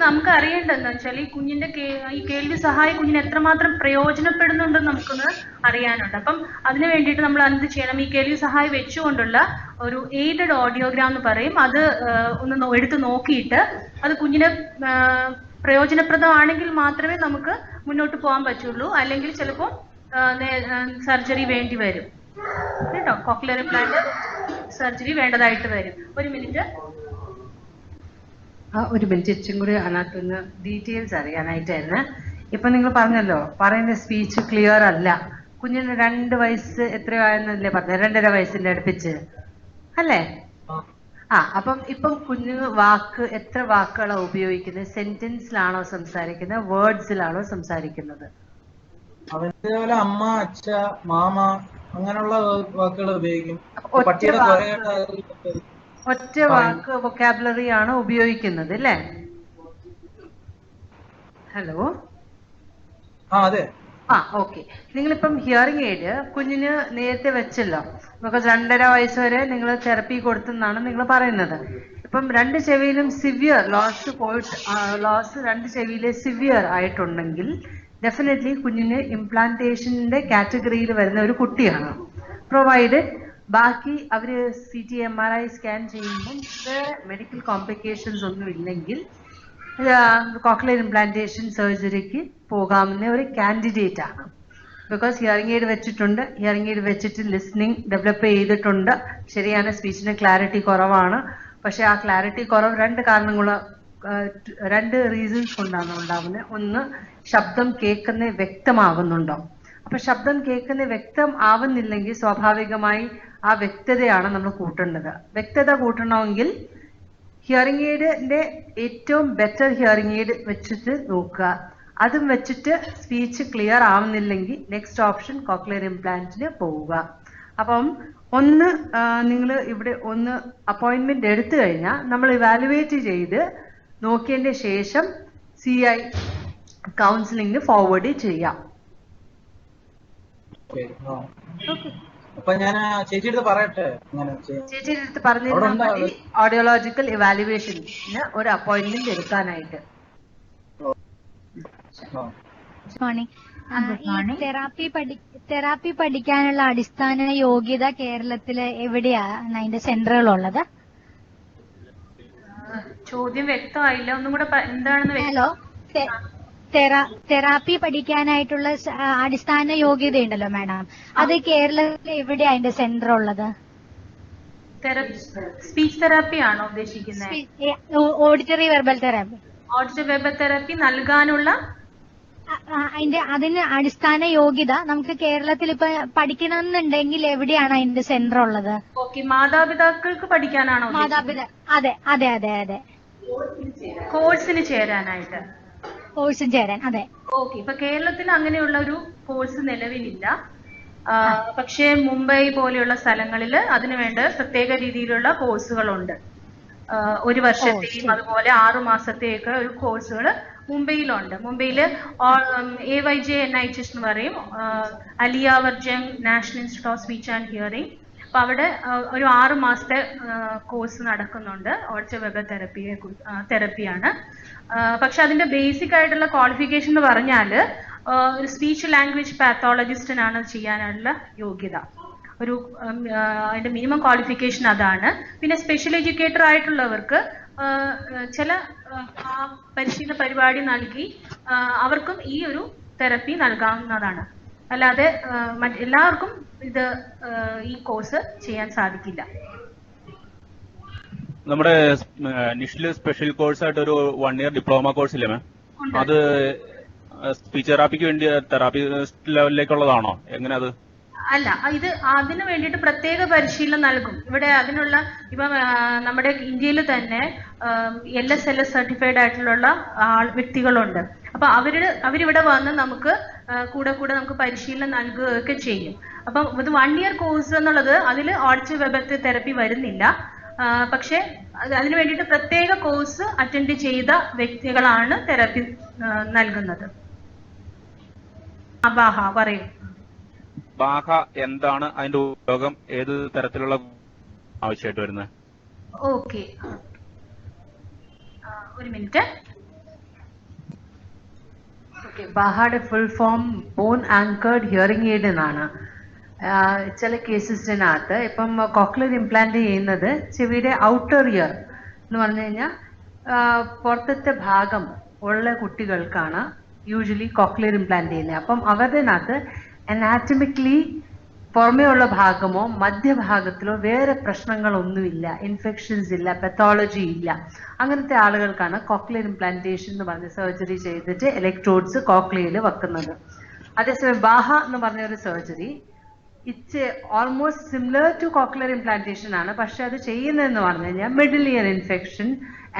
നമുക്ക് അറിയേണ്ടതെന്ന് വെച്ചാൽ ഈ കുഞ്ഞിന്റെ ഈ കേൾവി സഹായി കുഞ്ഞിന് എത്രമാത്രം പ്രയോജനപ്പെടുന്നുണ്ടെന്ന് നമുക്കൊന്ന് അറിയാനുണ്ട്. അപ്പം അതിന് വേണ്ടിയിട്ട് നമ്മൾ എന്ത് ചെയ്യണം? ഈ കേൾവി സഹായി വെച്ചുകൊണ്ടുള്ള ഒരു എയ്ഡഡ് ഓഡിയോഗ്രാം എന്ന് പറയും, അത് ഒന്ന് എടുത്ത് നോക്കിയിട്ട് അത് കുഞ്ഞിന് പ്രയോജനപ്രദമാണെങ്കിൽ മാത്രമേ നമുക്ക് മുന്നോട്ട് പോകാൻ പറ്റുള്ളൂ. അല്ലെങ്കിൽ ചിലപ്പോൾ സർജറി വേണ്ടി വരും കേട്ടോ. കോക്ലിയർ ഇംപ്ലാന്റ് സർജറി വേണ്ടതായിട്ട് വരും. ഒരു മിനിറ്റ് ഇച്ചും കൂടി അതിനകത്തുനിന്ന് ഡീറ്റെയിൽസ് അറിയാനായിട്ടായിരുന്നു. ഇപ്പൊ നിങ്ങൾ പറഞ്ഞല്ലോ, പറയുന്ന സ്പീച്ച് ക്ലിയർ അല്ല. കുഞ്ഞിന് 2 വയസ്സ് എത്രയോ ആയെന്നല്ലേ പറഞ്ഞത്? 2.5 വയസ്സിന്റെ അടുപ്പിച്ച് അല്ലേ? അപ്പം ഇപ്പം കുഞ്ഞ് എത്ര വാക്കുകളാണ് ഉപയോഗിക്കുന്നത്? സെന്റൻസിലാണോ സംസാരിക്കുന്നത്, വേർഡ്സിലാണോ സംസാരിക്കുന്നത്? അവന്റെ പോലെ അമ്മ, അച്ഛ, മാമ അങ്ങനെയുള്ള വാക്കുകൾ ഉപയോഗിക്കും. ഒറ്റ വാക്ക് വൊക്കാബുലറി ആണ് ഉപയോഗിക്കുന്നത് അല്ലേ? ഹലോ, അതെ. ഓക്കെ. നിങ്ങളിപ്പം ഹിയറിംഗ് എയ്ഡ് കുഞ്ഞിന് നേരത്തെ വെച്ചല്ലോ, നമുക്ക് 2.5 വയസ്സ് വരെ നിങ്ങൾ തെറപ്പി കൊടുത്തെന്നാണ് നിങ്ങൾ പറയുന്നത്. ഇപ്പം 2 ചെവിയിലും സിവിയർ ലോസ് 2 ചെവിയിലെ സിവിയർ ആയിട്ടുണ്ടെങ്കിൽ ഡെഫിനറ്റ്ലി കുഞ്ഞിന് ഇംപ്ലാന്റേഷന്റെ കാറ്റഗറിയിൽ വരുന്ന ഒരു കുട്ടിയാണ്. പ്രൊവൈഡഡ് ബാക്കി അവര് CT MRI സ്കാൻ ചെയ്യുമ്പോൾ മെഡിക്കൽ കോംപ്ലിക്കേഷൻസ് ഒന്നും ഇല്ലെങ്കിൽ കോക്ലിയർ ഇംപ്ലാന്റേഷൻ സർജറിക്ക് പോകാവുന്ന ഒരു കാൻഡിഡേറ്റ് ആണ്. ബിക്കോസ് ഹിയറിംഗ് എയ്ഡ് വെച്ചിട്ടുണ്ട്, ഹിയറിംഗ് എയ്ഡ് വെച്ചിട്ട് ലിസ്ണിംഗ് ഡെവലപ്പ് ചെയ്തിട്ടുണ്ട്. ശരിയാണ്, സ്പീച്ചിന് ക്ലാരിറ്റി കുറവാണ്. പക്ഷെ ആ ക്ലാരിറ്റി കുറവ് 2 റീസൺസ് കൊണ്ടാണ് ഉണ്ടാകുന്നത്. ഒന്ന്, ശബ്ദം കേൾക്കുന്ന വ്യക്തമാകുന്നുണ്ടോ? അപ്പൊ ശബ്ദം കേൾക്കുന്ന വ്യക്തം ആവുന്നില്ലെങ്കിൽ സ്വാഭാവികമായി ആ വ്യക്തതയാണ് നമ്മൾ കൂട്ടേണ്ടത്. വ്യക്തത കൂട്ടണമെങ്കിൽ ഹിയറിംഗ് എയ്ഡിന്റെ ഏറ്റവും ബെറ്റർ ഹിയറിംഗ് എയ്ഡ് വെച്ചിട്ട് നോക്കുക. അതും വെച്ചിട്ട് സ്പീച്ച് ക്ലിയർ ആവുന്നില്ലെങ്കിൽ നെക്സ്റ്റ് ഓപ്ഷൻ കോക്ലിയർ ഇംപ്ലാന്റിന് പോവുക. അപ്പം നിങ്ങൾ ഇവിടെ അപ്പോയിന്റ്മെന്റ് എടുത്തു കഴിഞ്ഞാൽ നമ്മൾ ഇവാലുവേറ്റ് ചെയ്ത് നോക്കിയതിന്റെ ശേഷം CI കൗൺസിലിംഗിന് ഫോർവേഡ് ചെയ്യാം. അപ്പൊ ഞാൻ ചേച്ചിയുടെ പറയട്ടെ, ചേച്ചിയുടെ അടുത്ത് പറഞ്ഞിരുന്നാൽ മതി ഓഡിയോളജിക്കൽ ഇവാലുവേഷന് ഒരു അപ്പോയിന്റ്മെന്റ് എടുക്കാനായിട്ട്. തെറാപ്പി പഠിക്കാനുള്ള അടിസ്ഥാന യോഗ്യത കേരളത്തില് എവിടെയാണ് അതിന്റെ സെന്ററുകൾ ഉള്ളത്? ചോദ്യം വ്യക്തമായില്ല, ഒന്നും കൂടെ എന്താണെന്ന്. ഹലോ, തെറാപ്പി പഠിക്കാനായിട്ടുള്ള അടിസ്ഥാന യോഗ്യത ഉണ്ടല്ലോ മാഡം, അത് കേരളത്തിൽ എവിടെയാ അതിന്റെ സെന്റർ ഉള്ളത്? സ്പീച്ച് തെറാപ്പി ആണോ ഉദ്ദേശിക്കുന്നത്? Auditory verbal therapy. Auditory verbal therapy നൽകാനുള്ള അതിന് അടിസ്ഥാന യോഗ്യത നമുക്ക് കേരളത്തിൽ ഇപ്പൊ പഠിക്കണമെന്നുണ്ടെങ്കിൽ എവിടെയാണ് അതിന്റെ സെന്റർ ഉള്ളത്? ഓക്കെ, മാതാപിതാക്കൾക്ക് പഠിക്കാനാണോ? അതെ അതെ അതെ അതെ, കോഴ്സിന് ചേരാനായിട്ട്. കോഴ്സിന് ചേരാൻ, അതെ. ഓക്കെ, ഇപ്പൊ കേരളത്തിൽ അങ്ങനെയുള്ള ഒരു കോഴ്സ് നിലവിലില്ല. പക്ഷേ മുംബൈ പോലെയുള്ള സ്ഥലങ്ങളിൽ അതിനുവേണ്ട പ്രത്യേക രീതിയിലുള്ള കോഴ്സുകളുണ്ട്. 1 വർഷത്തെയും അതുപോലെ 6 മാസത്തെയൊക്കെ ഒരു കോഴ്സുകൾ മുംബൈയിലുണ്ട്. മുംബൈയിൽ AYJ NIHS എന്ന് പറയും, Ali Yavar Jung national institute of speech and hearing. അപ്പൊ അവിടെ ഒരു 6 മാസത്തെ കോഴ്സ് നടക്കുന്നുണ്ട്. ഓഡിറ്ററി വെർബൽ തെറപ്പിയാണ്. പക്ഷെ അതിന്റെ ബേസിക് ആയിട്ടുള്ള ക്വാളിഫിക്കേഷൻ എന്ന് പറഞ്ഞാൽ ഒരു സ്പീച്ച് ലാംഗ്വേജ് പാത്തോളജിസ്റ്റിനാണ് ചെയ്യാനുള്ള യോഗ്യത. അതിന്റെ മിനിമം ക്വാളിഫിക്കേഷൻ അതാണ്. പിന്നെ സ്പെഷ്യൽ എഡ്യൂക്കേറ്റർ ആയിട്ടുള്ളവർക്ക് ചില പരിശീലന പരിപാടി നൽകി അവർക്കും ഈ ഒരു തെറപ്പി നൽകാവുന്നതാണ്. അല്ലാതെ എല്ലാവർക്കും ഈ കോഴ്സ് ചെയ്യാൻ സാധിക്കില്ല. നമ്മുടെ നിഷില് സ്പെഷ്യൽ കോഴ്സ് ആയിട്ട് ഒരു 1 ഇയർ ഡിപ്ലോമ കോഴ്സ് ഇല്ലേ മാം? സ്പീച്ച് തെറാപ്പിക്ക് വേണ്ടി തെറാപ്പി ലെവലിലേക്കുള്ളതാണോ? എങ്ങനെ അത്? അല്ല, ഇത് അതിന് വേണ്ടിയിട്ട് പ്രത്യേക പരിശീലനം നൽകും. ഇവിടെ അതിനുള്ള ഇപ്പം നമ്മുടെ ഇന്ത്യയിൽ തന്നെ LSLS സർട്ടിഫൈഡ് ആയിട്ടുള്ള വ്യക്തികളുണ്ട്. അപ്പൊ അവരിവിടെ വന്ന് നമുക്ക് കൂടെ നമുക്ക് പരിശീലനം നൽകുകയൊക്കെ ചെയ്യും. അപ്പം ഇത് 1 year കോഴ്സ് എന്നുള്ളത് അതിൽ ഓഡിറ്ററി വെർബൽ തെറപ്പി വരുന്നില്ല. പക്ഷെ അതിന് വേണ്ടിയിട്ട് പ്രത്യേക കോഴ്സ് അറ്റൻഡ് ചെയ്ത വ്യക്തികളാണ് തെറപ്പി നൽകുന്നത്. പറയൂ. ബാഹ എന്താണ്, അതിന്റെ ഉപയോഗം ഏത് തരത്തിലുള്ള ആവശ്യമായിട്ട് വരുന്നത്? ഓക്കെ, ഒരു മിനിറ്റ്. ബാഹയുടെ full form bone anchored hearing aid എന്നാണ്. ചില കേസസിനകത്ത് ഇപ്പം കോക്ലിയർ ഇംപ്ലാന്റ് ചെയ്യുന്നത് ചെവിയുടെ ഔട്ടർ ഇയർ എന്ന് പറഞ്ഞു കഴിഞ്ഞാൽ പുറത്തത്തെ ഭാഗം ഉള്ള കുട്ടികൾക്കാണ് യൂഷ്വലി കോക്ലിയർ ഇംപ്ലാന്റ് ചെയ്യുന്നത്. അപ്പം അവരുടെനകത്ത് അനാറ്റമിക്കലി പുറമേ ഉള്ള ഭാഗമോ മധ്യഭാഗത്തിലോ വേറെ പ്രശ്നങ്ങളൊന്നുമില്ല, ഇൻഫെക്ഷൻസ് ഇല്ല, പെത്തോളജി ഇല്ല. അങ്ങനത്തെ ആളുകൾക്കാണ് കോക്ലിയർ ഇംപ്ലാന്റേഷൻ എന്ന് പറഞ്ഞ സർജറി ചെയ്തിട്ട് ഇലക്ട്രോഡ്സ് കോക്ലിയയിൽ വെക്കുന്നത്. അതേസമയം ബാഹ എന്ന് പറഞ്ഞ ഒരു surgery it's almost similar to cochlear implantation ആണ്. പക്ഷെ അത് ചെയ്യുന്നതെന്ന് പറഞ്ഞു കഴിഞ്ഞാൽ മിഡിൽ ഇയർ ഇൻഫെക്ഷൻ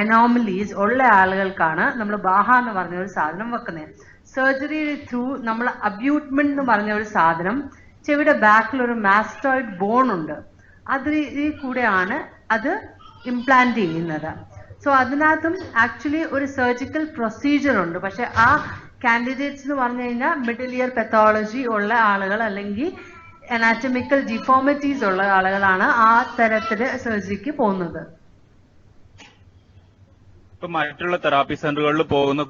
അനോമലീസ് ഉള്ള ആളുകൾക്കാണ് നമ്മൾ ബാഹ എന്ന് പറഞ്ഞ ഒരു സാധനം വെക്കുന്നത്. സർജറി ത്രൂ നമ്മൾ അബ്യൂട്ട്മെന്റ് എന്ന് പറഞ്ഞ ഒരു സാധനം, ചെവിയുടെ ബാക്കിൽ ഒരു മാസ്റ്റോയിഡ് ബോൺ ഉണ്ട്, അതിൽ കൂടെയാണ് അത് ഇംപ്ലാന്റ് ചെയ്യുന്നത്. സോ അതിനകത്തും ആക്ച്വലി ഒരു സർജിക്കൽ പ്രൊസീജിയർ ഉണ്ട്. പക്ഷെ ആ കാൻഡിഡേറ്റ്സ് എന്ന് പറഞ്ഞു കഴിഞ്ഞാൽ മിഡിൽ ഇയർ പെത്തോളജി ഉള്ള ആളുകൾ അല്ലെങ്കിൽ അനാറ്റമിക്കൽ ഡിഫോമിറ്റീസ് ഉള്ള ആളുകളാണ് ആ തരത്തില് സർജറിക്ക് പോകുന്നത്. ഇപ്പൊ മറ്റുള്ള തെറാപ്പി സെന്ററുകളിൽ പോകുന്ന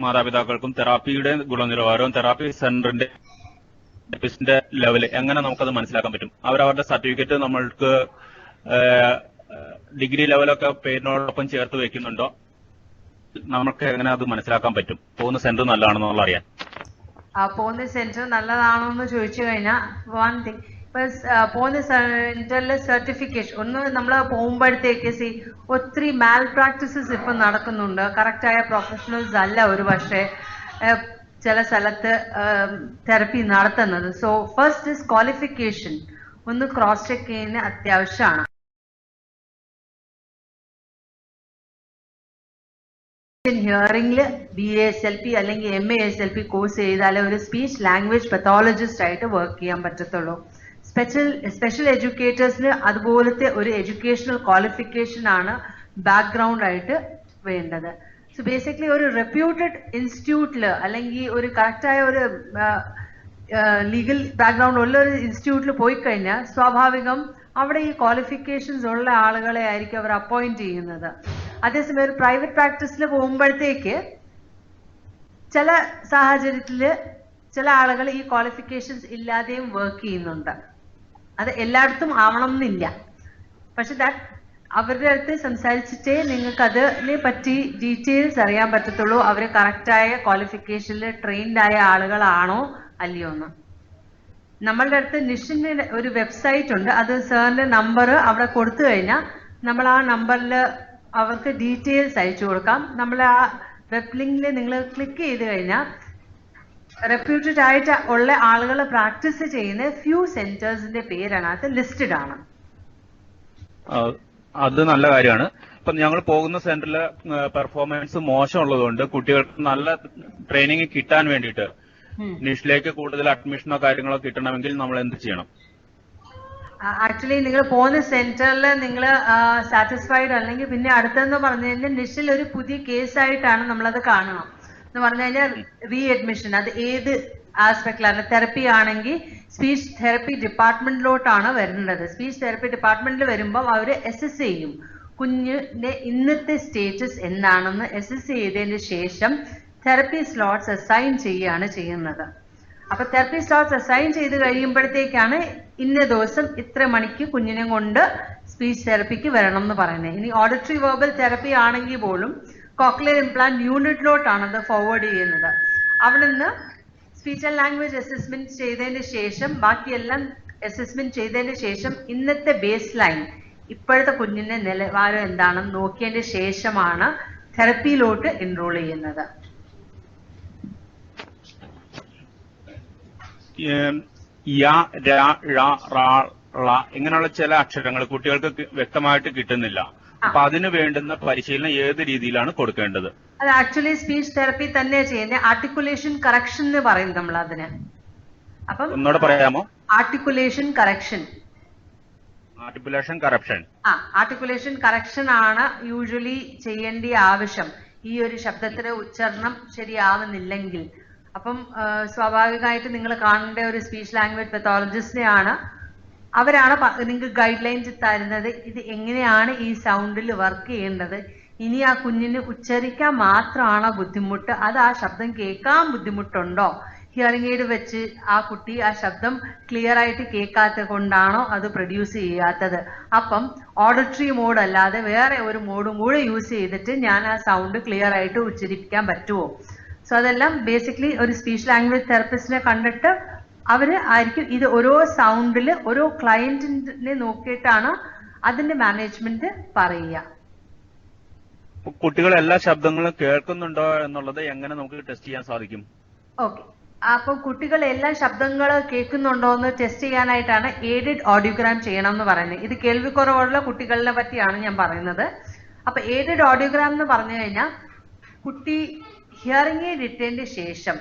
മാതാപിതാക്കൾക്കും തെറാപ്പിയുടെ ഗുണനിലവാരവും തെറാപ്പി സെന്ററിന്റെ ലെവല് എങ്ങനെ നമുക്കത് മനസ്സിലാക്കാൻ പറ്റും? അവരവരുടെ സർട്ടിഫിക്കറ്റ് നമ്മൾക്ക് ഡിഗ്രി ലെവലൊക്കെ പേരിനോടൊപ്പം ചേർത്ത് വെക്കുന്നുണ്ടോ? നമുക്ക് എങ്ങനെ അത് മനസ്സിലാക്കാൻ പറ്റും പോകുന്ന സെന്റർ നല്ലതാണെന്നുള്ള അറിയാൻ? പോകുന്ന സെന്റർ നല്ലതാണോ എന്ന് ചോദിച്ചു കഴിഞ്ഞാൽ വൺ തിങ്, ഇപ്പൊ പോകുന്ന സെന്ററിലെ സർട്ടിഫിക്കേഷൻ ഒന്ന് നമ്മൾ പോകുമ്പോഴത്തേക്ക് ഒത്തിരി മാൽ പ്രാക്ടീസസ് ഇപ്പൊ നടക്കുന്നുണ്ട്. കറക്റ്റായ പ്രൊഫഷണൽസ് അല്ല ഒരു പക്ഷേ ചില സ്ഥലത്ത് തെറപ്പി നടത്തുന്നത്. സോ ഫസ്റ്റ് ഇസ് ക്വാളിഫിക്കേഷൻ ഒന്ന് ക്രോസ് ചെക്ക് ചെയ്യുന്ന അത്യാവശ്യമാണ്. ഹിയറിംഗില് BASLP അല്ലെങ്കിൽ MASLP കോഴ്സ് ചെയ്താലേ ഒരു സ്പീച്ച് ലാംഗ്വേജ് പെത്തോളജിസ്റ്റ് ആയിട്ട് വർക്ക് ചെയ്യാൻ പറ്റത്തുള്ളൂ. സ്പെഷ്യൽ എഡ്യൂക്കേറ്റേഴ്സിന് അതുപോലത്തെ ഒരു എഡ്യൂക്കേഷണൽ ക്വാളിഫിക്കേഷൻ ആണ് ബാക്ക്ഗ്രൗണ്ട് ആയിട്ട് വേണ്ടത്. സോ ബേസിക്കലി ഒരു റെപ്യൂട്ടഡ് ഇൻസ്റ്റിറ്റ്യൂട്ടിൽ അല്ലെങ്കിൽ ഒരു കറക്റ്റായ ഒരു ലീഗൽ ബാക്ക്ഗ്രൗണ്ട് ഉള്ള ഒരു ഇൻസ്റ്റിറ്റ്യൂട്ടിൽ പോയി കഴിഞ്ഞാൽ സ്വാഭാവികം അവിടെ ഈ ക്വാളിഫിക്കേഷൻസ് ഉള്ള ആളുകളെ ആയിരിക്കും അവർ അപ്പോയിന്റ് ചെയ്യുന്നത്. അതേസമയം ഒരു പ്രൈവറ്റ് പ്രാക്ടീസിൽ പോകുമ്പോഴത്തേക്ക് ചില സാഹചര്യത്തിൽ ചില ആളുകൾ ഈ ക്വാളിഫിക്കേഷൻസ് ഇല്ലാതെയും വർക്ക് ചെയ്യുന്നുണ്ട്. അത് എല്ലായിടത്തും ആവണം എന്നില്ല. പക്ഷെ അവരുടെ അടുത്ത് സംസാരിച്ചിട്ടേ നിങ്ങൾക്ക് അതിനെ പറ്റി ഡീറ്റെയിൽസ് അറിയാൻ പറ്റത്തുള്ളൂ. അവർ കറക്റ്റായ ക്വാളിഫിക്കേഷനിൽ ട്രെയിൻഡ് ആയ ആളുകളാണോ അല്ലയോ എന്ന്. നമ്മളുടെ അടുത്ത് നിഷിന്റെ ഒരു വെബ്സൈറ്റ് ഉണ്ട്. അത് സാറിന്റെ നമ്പർ അവിടെ കൊടുത്തു കഴിഞ്ഞാൽ നമ്മൾ ആ നമ്പറിൽ അവർക്ക് ഡീറ്റെയിൽസ് അയച്ചു കൊടുക്കാം. നമ്മൾ ആ വെബ് ലിങ്കിൽ നിങ്ങൾ ക്ലിക്ക് ചെയ്ത് കഴിഞ്ഞാൽ റെപ്യൂട്ടഡ് ആയിട്ട് ഉള്ള ആളുകൾ പ്രാക്ടീസ് ചെയ്യുന്ന ഫ്യൂ സെന്റേഴ്സിന്റെ പേരാണ് അത് ലിസ്റ്റഡ് ആണ്. അത് നല്ല കാര്യമാണ്. ഇപ്പൊ ഞങ്ങൾ പോകുന്ന സെന്ററിലെ പെർഫോമൻസ് മോശമുള്ളതുകൊണ്ട് കുട്ടികൾക്ക് നല്ല ട്രെയിനിങ് കിട്ടാൻ വേണ്ടിയിട്ട് നിഷിലേക്ക് കൂടുതൽ അഡ്മിഷനോ കാര്യങ്ങളോ കിട്ടണമെങ്കിൽ നമ്മൾ എന്ത് ചെയ്യണം? ആക്ച്വലി നിങ്ങൾ പോകുന്ന സെന്ററിൽ നിങ്ങൾ സാറ്റിസ്ഫൈഡ് അല്ലെങ്കിൽ പിന്നെ അടുത്തെന്ന് പറഞ്ഞു കഴിഞ്ഞാൽ നിഷിൽ ഒരു പുതിയ കേസായിട്ടാണ് നമ്മളത് കാണണം എന്ന് പറഞ്ഞു കഴിഞ്ഞാൽ റീ അഡ്മിഷൻ. അത് ഏത് ആസ്പെക്റ്റിലാണ്? തെറപ്പി ആണെങ്കിൽ സ്പീച്ച് തെറപ്പി ഡിപ്പാർട്ട്മെന്റിലോട്ടാണ് വരേണ്ടത്. സ്പീച്ച് തെറപ്പി ഡിപ്പാർട്ട്മെന്റിൽ വരുമ്പോൾ അവർ അസസ് ചെയ്യും കുഞ്ഞിന്റെ ഇന്നത്തെ സ്റ്റേറ്റസ് എന്താണെന്ന്. അസസ് ചെയ്തതിന് ശേഷം തെറപ്പി സ്ലോട്ട്സ് അസൈൻ ചെയ്യുകയാണ് ചെയ്യുന്നത്. അപ്പൊ തെറപ്പി സ്ലോട്ട്സ് അസൈൻ ചെയ്ത് കഴിയുമ്പോഴത്തേക്കാണ് ഇന്ന ദിവസം ഇത്ര മണിക്ക് കുഞ്ഞിനെ കൊണ്ട് സ്പീച്ച് തെറപ്പിക്ക് വരണം എന്ന് പറയുന്നത്. ഇനി ഓഡിറ്ററി വെർബൽ തെറപ്പി ആണെങ്കിൽ പോലും കോക്ലിയർ ഇംപ്ലാന്റ് യൂണിറ്റിലോട്ടാണ് അത് ഫോർവേഡ് ചെയ്യുന്നത്. അവിടെ നിന്ന് സ്പീച്ച് ആൻഡ് ലാംഗ്വേജ് അസസ്മെന്റ് ചെയ്തതിന് ശേഷം ബാക്കിയെല്ലാം അസസ്മെന്റ് ചെയ്തതിന് ശേഷം ഇന്നത്തെ ബേസ് ലൈൻ ഇപ്പോഴത്തെ കുഞ്ഞിന്റെ നിലവാരം എന്താണെന്ന് നോക്കിയതിന് ശേഷമാണ് തെറപ്പിയിലോട്ട് എൻറോൾ ചെയ്യുന്നത്. യ, ര, ഴ, റ, ള ഇങ്ങനെയുള്ള ചില അക്ഷരങ്ങൾ കുട്ടികൾക്ക് വ്യക്തമായിട്ട് കിട്ടുന്നില്ല. അപ്പൊ അതിന് വേണ്ടുന്ന പരിശീലനം ഏത് രീതിയിലാണ് കൊടുക്കേണ്ടത്? അത് ആക്ച്വലി സ്പീച്ച് തെറപ്പി തന്നെ ചെയ്യുന്നത് ആർട്ടിക്കുലേഷൻ കറക്ഷൻ എന്ന് പറയും നമ്മൾ അതിന്. അപ്പം ഒന്നുകൂടെ പറയാമോ? Articulation correction. ആർട്ടിക്കുലേഷൻ കറക്ഷൻ ആണ് യൂഷ്വലി ചെയ്യേണ്ട ആവശ്യം. ഈ ഒരു ശബ്ദത്തിന്റെ ഉച്ചാരണം ശരിയാവുന്നില്ലെങ്കിൽ അപ്പം സ്വാഭാവികമായിട്ട് നിങ്ങൾ കാണേണ്ട ഒരു സ്പീച്ച് ലാംഗ്വേജ് പെത്തോളജിസ്റ്റിനെയാണ്. അവരാണ് നിങ്ങൾക്ക് ഗൈഡ് ലൈൻസ് തരുന്നത്, ഇത് എങ്ങനെയാണ് ഈ സൗണ്ടിൽ വർക്ക് ചെയ്യേണ്ടത്. ഇനി ആ കുഞ്ഞിന് ഉച്ചരിക്കാൻ മാത്രമാണോ ബുദ്ധിമുട്ട്, അത് ആ ശബ്ദം കേൾക്കാൻ ബുദ്ധിമുട്ടുണ്ടോ, ഹിയറിംഗ് എയ്ഡ് വെച്ച് ആ കുട്ടി ആ ശബ്ദം ക്ലിയർ ആയിട്ട് കേൾക്കാത്തത് കൊണ്ടാണോ അത് പ്രൊഡ്യൂസ് ചെയ്യാത്തത്. അപ്പം ഓഡിറ്ററി മോഡ് അല്ലാതെ വേറെ ഒരു മോഡും കൂടെ യൂസ് ചെയ്തിട്ട് ഞാൻ ആ സൗണ്ട് ക്ലിയർ ആയിട്ട് ഉച്ചരിപ്പിക്കാൻ പറ്റുമോ? സോ അതെല്ലാം ബേസിക്കലി ഒരു സ്പീച്ച് ലാംഗ്വേജ് തെറപ്പിസ്റ്റിനെ കണ്ടിട്ട് അവര് ആയിരിക്കും ഇത് ഓരോ സൗണ്ടില് ഓരോ ക്ലയന്റിനെ നോക്കിയിട്ടാണ് അതിന്റെ മാനേജ്മെന്റ് പറയുക. കുട്ടികൾ എല്ലാ ശബ്ദങ്ങളും കേൾക്കുന്നുണ്ടോ എന്നുള്ളത് എങ്ങനെ നമുക്ക് ടെസ്റ്റ് ചെയ്യാൻ സാധിക്കും? ഓക്കെ, അപ്പൊ കുട്ടികൾ എല്ലാ ശബ്ദങ്ങൾ കേൾക്കുന്നുണ്ടോ എന്ന് ടെസ്റ്റ് ചെയ്യാനായിട്ടാണ് എയ്ഡഡ് ഓഡിയോഗ്രാം ചെയ്യണം എന്ന് പറയുന്നത്. ഇത് കേൾവിക്കുറവുള്ള കുട്ടികളെ പറ്റിയാണ് ഞാൻ പറയുന്നത്. അപ്പൊ എയ്ഡഡ് ഓഡിയോഗ്രാം എന്ന് പറഞ്ഞു കഴിഞ്ഞാൽ കുട്ടി ഹിയറിംഗ് എയ്ഡ് ഇട്ടതിന് ശേഷം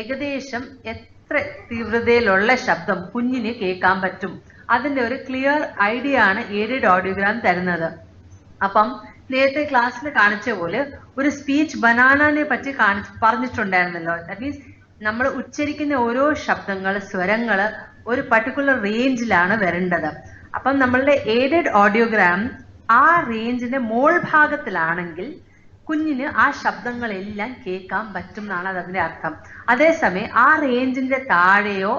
ഏകദേശം എത്ര തീവ്രതയിലുള്ള ശബ്ദം കുഞ്ഞിന് കേൾക്കാൻ പറ്റും, അതിന്റെ ഒരു ക്ലിയർ ഐഡിയ ആണ് എയ്ഡഡ് ഓഡിയോഗ്രാം തരുന്നത്. അപ്പം നേരത്തെ ക്ലാസ്സിൽ കാണിച്ച പോലെ ഒരു സ്പീച്ച് ബനാനയെ പറ്റി പറഞ്ഞിട്ടുണ്ടായിരുന്നല്ലോ. ദാറ്റ് മീൻസ് നമ്മൾ ഉച്ചരിക്കുന്ന ഓരോ ശബ്ദങ്ങൾ സ്വരങ്ങൾ ഒരു പർട്ടിക്കുലർ റേഞ്ചിലാണ് വരേണ്ടത്. അപ്പം നമ്മളുടെ എയ്ഡഡ് ഓഡിയോഗ്രാം ആ റേഞ്ചിന്റെ മോൾ ഭാഗത്തിലാണെങ്കിൽ കുഞ്ഞിന് ആ ശബ്ദങ്ങളെല്ലാം കേൾക്കാൻ പറ്റും എന്നാണ് അതിന്റെ അർത്ഥം. അതേസമയം ആ റേഞ്ചിന്റെ താഴെയോ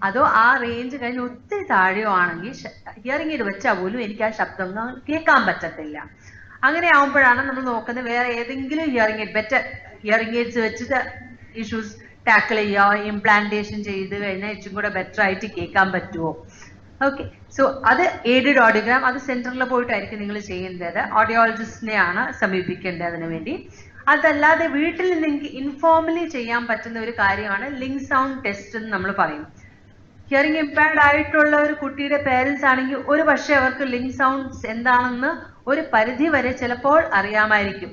അതോ ആ റേഞ്ച് കഴിഞ്ഞ് ഒത്തിരി താഴെയോ ആണെങ്കിൽ ഹിയറിംഗ് എയ്ഡ് വെച്ചാൽ പോലും എനിക്ക് ആ ശബ്ദങ്ങൾ കേൾക്കാൻ പറ്റത്തില്ല. അങ്ങനെ ആവുമ്പോഴാണ് നമ്മൾ നോക്കുന്നത് വേറെ ഏതെങ്കിലും hearing aid better hearing AIDS വെച്ചിട്ട് ഇഷ്യൂസ് ടാക്കിൾ ചെയ്യുക, ഇംപ്ലാന്റേഷൻ ചെയ്ത് കഴിഞ്ഞാൽ ഇച്ചും കൂടെ ബെറ്റർ ആയിട്ട് കേൾക്കാൻ പറ്റുമോ. ഓക്കെ, സോ അത് എയ്ഡഡ് ഓഡിയോഗ്രാം അത് സെന്ററിൽ പോയിട്ടായിരിക്കും നിങ്ങൾ ചെയ്യേണ്ടത്. ഓഡിയോളജിസ്റ്റിനെയാണ് സമീപിക്കേണ്ടത് അതിനു വേണ്ടി. അതല്ലാതെ വീട്ടിൽ നിങ്ങൾക്ക് ഇൻഫോർമലി ചെയ്യാൻ പറ്റുന്ന ഒരു കാര്യമാണ് ലിങ്ക് സൗണ്ട് ടെസ്റ്റ് എന്ന് നമ്മൾ പറയും. ഹിയറിംഗ് ഇംപയർഡ് ആയിട്ടുള്ള ഒരു കുട്ടിയുടെ പേരൻസ് ആണെങ്കിൽ ഒരു പക്ഷേ അവർക്ക് ലിങ്ക് സൗണ്ട്സ് എന്താണെന്ന് ഒരു പരിധി വരെ ചിലപ്പോൾ അറിയാമായിരിക്കും.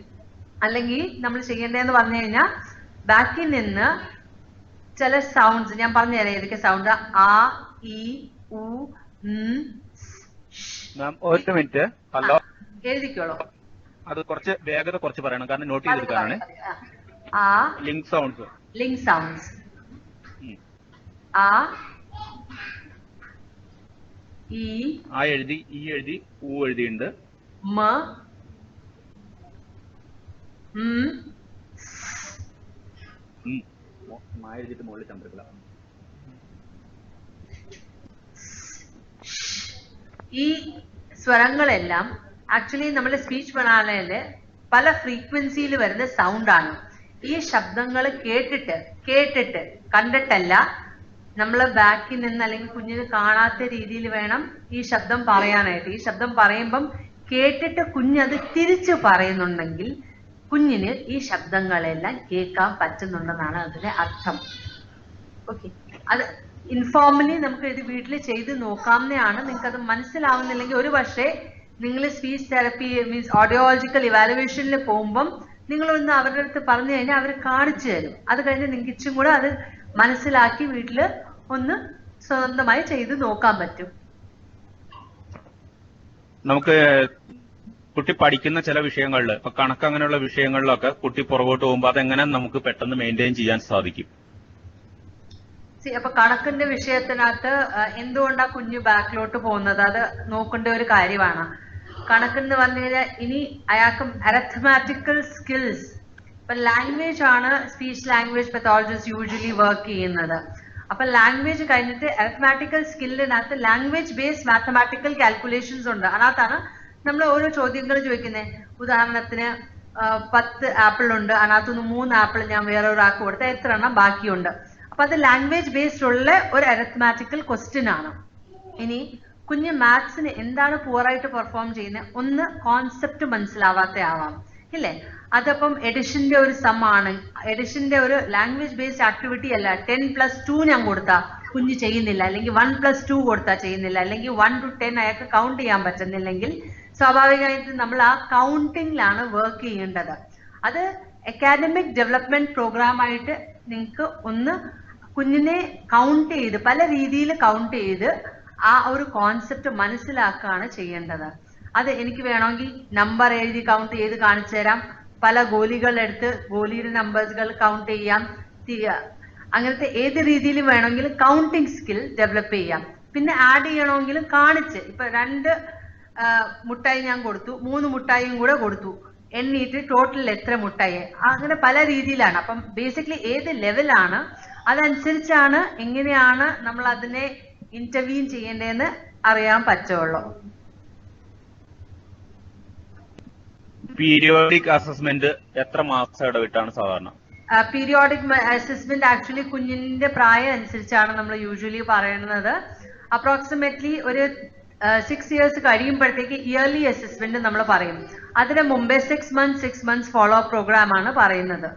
അല്ലെങ്കിൽ നമ്മൾ ചെയ്യേണ്ടതെന്ന് പറഞ്ഞു കഴിഞ്ഞാൽ ബാക്കിൽ നിന്ന് ചില സൗണ്ട്സ് ഞാൻ പറഞ്ഞുതരാം. ഏതൊക്കെ സൗണ്ട്? ആ, ഇ, ഉ, ഒരു മിനിറ്റ്. ഹലോ, എഴുതിക്കോളൂ. അത് കുറച്ച് വേഗത കുറച്ച് പറയണം, കാരണം നോട്ട് ചെയ്തെടുക്കാനാണ്. ആ ലിങ്ക് സൗണ്ട്സ്. ആ, ഇ, ആ എഴുതി, ഇ എഴുതി, ഉ എഴുതിയുണ്ട്. മ, എഴുതിയിട്ട് മുകളിൽ ചന്ദ്രകല. ഈ സ്വരങ്ങളെല്ലാം ആക്ച്വലി നമ്മുടെ സ്പീച്ച് ബനാനയില് പല ഫ്രീക്വൻസിയിൽ വരുന്ന സൗണ്ട് ആണ്. ഈ ശബ്ദങ്ങൾ കേട്ടിട്ട് കണ്ടിട്ടല്ല, നമ്മൾ ബാക്കിൽ നിന്ന് അല്ലെങ്കിൽ കുഞ്ഞിന് കാണാത്ത രീതിയിൽ വേണം ഈ ശബ്ദം പറയാനായിട്ട്. ഈ ശബ്ദം പറയുമ്പം കേട്ടിട്ട് കുഞ്ഞത് തിരിച്ചു പറയുന്നുണ്ടെങ്കിൽ കുഞ്ഞിന് ഈ ശബ്ദങ്ങളെല്ലാം കേൾക്കാൻ പറ്റുന്നുണ്ടെന്നാണ് അതിന്റെ അർത്ഥം. ഓക്കെ, അത് ഇൻഫോർമലി നമുക്ക് ഇത് വീട്ടിൽ ചെയ്ത് നോക്കാവുന്നതാണ്. നിങ്ങൾക്ക് അത് മനസ്സിലാവുന്നില്ലെങ്കിൽ ഒരു പക്ഷേ നിങ്ങൾ സ്പീച്ച് തെറപ്പി മീൻസ് ഓഡിയോളജിക്കൽ ഇവാലുവേഷനിൽ പോകുമ്പം നിങ്ങളൊന്ന് അവരുടെ അടുത്ത് പറഞ്ഞു കഴിഞ്ഞാൽ അവർ കാണിച്ചു തരും. അത് കഴിഞ്ഞ് നിങ്ങൾക്ക് ഇച്ചും കൂടെ അത് മനസ്സിലാക്കി വീട്ടിൽ ഒന്ന് സ്വന്തമായി ചെയ്ത് നോക്കാൻ പറ്റും. നമുക്ക് കുട്ടി പഠിക്കുന്ന ചില വിഷയങ്ങളിൽ, ഇപ്പൊ കണക്ക് അങ്ങനെയുള്ള വിഷയങ്ങളിലൊക്കെ കുട്ടി പുറകോട്ട് പോകുമ്പോൾ അതെങ്ങനെ നമുക്ക് പെട്ടെന്ന് മെയിൻറ്റെയിൻ ചെയ്യാൻ സാധിക്കും? അപ്പൊ കണക്കിന്റെ വിഷയത്തിനകത്ത് എന്തുകൊണ്ടാ കുഞ്ഞ് ബാക്കിലോട്ട് പോകുന്നത് അത് നോക്കേണ്ട ഒരു കാര്യമാണ്. കണക്കെന്ന് പറഞ്ഞു കഴിഞ്ഞാൽ ഇനി അയാൾക്ക് അരത്മാറ്റിക്കൽ സ്കിൽസ്, ഇപ്പൊ ലാംഗ്വേജ് ആണ് speech language pathologist usually work ചെയ്യുന്നത്. അപ്പൊ ലാംഗ്വേജ് കഴിഞ്ഞിട്ട് അരത്മാറ്റിക്കൽ സ്കില്ലിനകത്ത് ലാംഗ്വേജ് ബേസ്ഡ് മാത്തമാറ്റിക്കൽ കാൽക്കുലേഷൻസ് ഉണ്ട്. അതിനകത്താണ് നമ്മൾ ഓരോ ചോദ്യങ്ങൾ ചോദിക്കുന്നത്. ഉദാഹരണത്തിന് 10 ആപ്പിൾ ഉണ്ട്, അതിനകത്തുനിന്ന് 3 ആപ്പിൾ ഞാൻ വേറെ ഒരാൾക്ക് കൊടുത്താൽ എത്ര എണ്ണം ബാക്കിയുണ്ട്. അപ്പൊ അത് ലാംഗ്വേജ് ബേസ്ഡ് ഉള്ള ഒരു അരത്മാറ്റിക്കൽ ക്വസ്റ്റ്യൻ ആണ്. ഇനി കുഞ്ഞ് മാത്സിന് എന്താണ് പുവറായിട്ട് പെർഫോം ചെയ്യുന്നത്? ഒന്ന്, കോൺസെപ്റ്റ് മനസ്സിലാവാത്ത ആവാം, ഇല്ലേ? അതപ്പം എഡിഷന്റെ ഒരു സം ആണ്, എഡിഷന്റെ ഒരു ലാംഗ്വേജ് ബേസ്ഡ് ആക്ടിവിറ്റി അല്ല. 10+2 ഞാൻ കൊടുത്താ കുഞ്ഞ് ചെയ്യുന്നില്ല, അല്ലെങ്കിൽ 1+2 കൊടുത്താൽ ചെയ്യുന്നില്ല, അല്ലെങ്കിൽ 1 to 10 അയാൾക്ക് കൗണ്ട് ചെയ്യാൻ പറ്റുന്നില്ലെങ്കിൽ സ്വാഭാവികമായിട്ട് നമ്മൾ ആ കൗണ്ടിങ്ങിലാണ് വർക്ക് ചെയ്യേണ്ടത്. അത് അക്കാഡമിക് ഡെവലപ്മെന്റ് പ്രോഗ്രാമായിട്ട് നിങ്ങൾക്ക് ഒന്ന് കുഞ്ഞിനെ കൗണ്ട് ചെയ്ത് പല രീതിയിൽ കൗണ്ട് ചെയ്ത് ആ ഒരു കോൺസെപ്റ്റ് മനസ്സിലാക്കുകയാണ് ചെയ്യേണ്ടത്. അത് എനിക്ക് വേണമെങ്കിൽ നമ്പർ എഴുതി കൗണ്ട് ചെയ്ത് കാണിച്ചു തരാം, പല ഗോലികളെടുത്ത് ഗോലിയുടെ നമ്പേഴ്സുകൾ കൗണ്ട് ചെയ്യാം, അങ്ങനത്തെ ഏത് രീതിയിൽ വേണമെങ്കിലും കൗണ്ടിങ് സ്കിൽ ഡെവലപ്പ് ചെയ്യാം. പിന്നെ ആഡ് ചെയ്യണമെങ്കിലും കാണിച്ച്, ഇപ്പൊ 2 മുട്ടായി ഞാൻ കൊടുത്തു, 3 മുട്ടായിയും കൂടെ കൊടുത്തു, എണ്ണീട്ട് ടോട്ടൽ എത്ര മുട്ടായി, അങ്ങനെ പല രീതിയിലാണ്. അപ്പം ബേസിക്കലി ഏത് ലെവലാണ് അതനുസരിച്ചാണ് എങ്ങനെയാണ് നമ്മൾ അതിനെ ഇന്റർവ്യൂ ചെയ്യേണ്ടതെന്ന് അറിയാൻ പറ്റുള്ളൂ. പീരിയോഡിക് അസസ്മെന്റ് എത്ര മാസം ഇടവിട്ടാണ് സാധാരണ? പീരിയോഡിക് അസസ്മെന്റ് ആക്ച്വലി കുഞ്ഞിന്റെ പ്രായം അനുസരിച്ചാണ് നമ്മൾ യൂഷ്വലി പറയുന്നത്. അപ്രോക്സിമേറ്റ്ലി ഒരു 6 years കഴിയുമ്പോഴത്തേക്ക് ഇയർലി അസസ്മെന്റ് നമ്മൾ പറയും. അതിന് മുമ്പേ 6 months ഫോളോ അപ്പ് പ്രോഗ്രാം ആണ് പറയുന്നത്.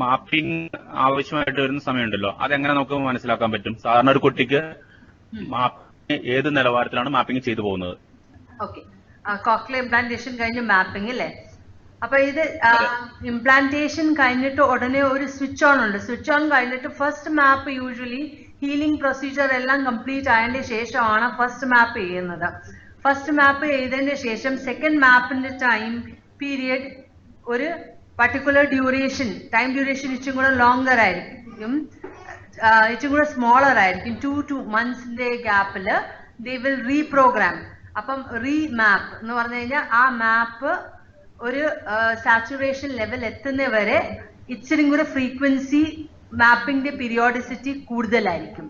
മാപ്പിംഗ് ആവശ്യമായിട്ട് വരുന്ന സമയമുണ്ടല്ലോ, അതെങ്ങനെ നമുക്ക് മനസ്സിലാക്കാൻ പറ്റും? സാധാരണ ഒരു കുട്ടിക്ക് ഏത് നിലവാരത്തിലാണ് മാപ്പിംഗ് ചെയ്തു പോകുന്നത്? ഓക്കെ, കോക്ലിയർ ഇംപ്ലാന്റേഷൻ കഴിഞ്ഞ് മാപ്പിംഗ് അല്ലേ? അപ്പൊ ഇത് ഇംപ്ലാന്റേഷൻ കഴിഞ്ഞിട്ട് ഉടനെ ഒരു സ്വിച്ച് ഓൺ ഉണ്ട്. സ്വിച്ച് ഓൺ കഴിഞ്ഞിട്ട് ഫസ്റ്റ് മാപ്പ് യൂഷ്വലി ഹീലിംഗ് പ്രൊസീജിയർ എല്ലാം കംപ്ലീറ്റ് ആയതിന്റെ ശേഷമാണ് ഫസ്റ്റ് മാപ്പ് ചെയ്യുന്നത്. ഫസ്റ്റ് മാപ്പ് ചെയ്തതിന്റെ ശേഷം സെക്കൻഡ് മാപ്പിന്റെ ടൈം പീരിയഡ് ഒരു പർട്ടിക്കുലർ ടൈം ഡ്യൂറേഷൻ ഇച്ചും കൂടെ ലോങ്ങർ ആയിരിക്കും, ഇച്ചും കൂടെ സ്മോളർ ആയിരിക്കും. 2 months ഗ്യാപ്പില് ദേ വിൽ റീപ്രോഗ്രാം. അപ്പം റീമാപ്പ് എന്ന് പറഞ്ഞു കഴിഞ്ഞാൽ ആ മാപ്പ് ഒരു സാച്ചുറേഷൻ ലെവൽ എത്തുന്നവരെ ഇച്ചിരി കൂടെ ഫ്രീക്വൻസി മാപ്പിംഗിന്റെ പീരിയോഡിസിറ്റി കൂടുതലായിരിക്കും.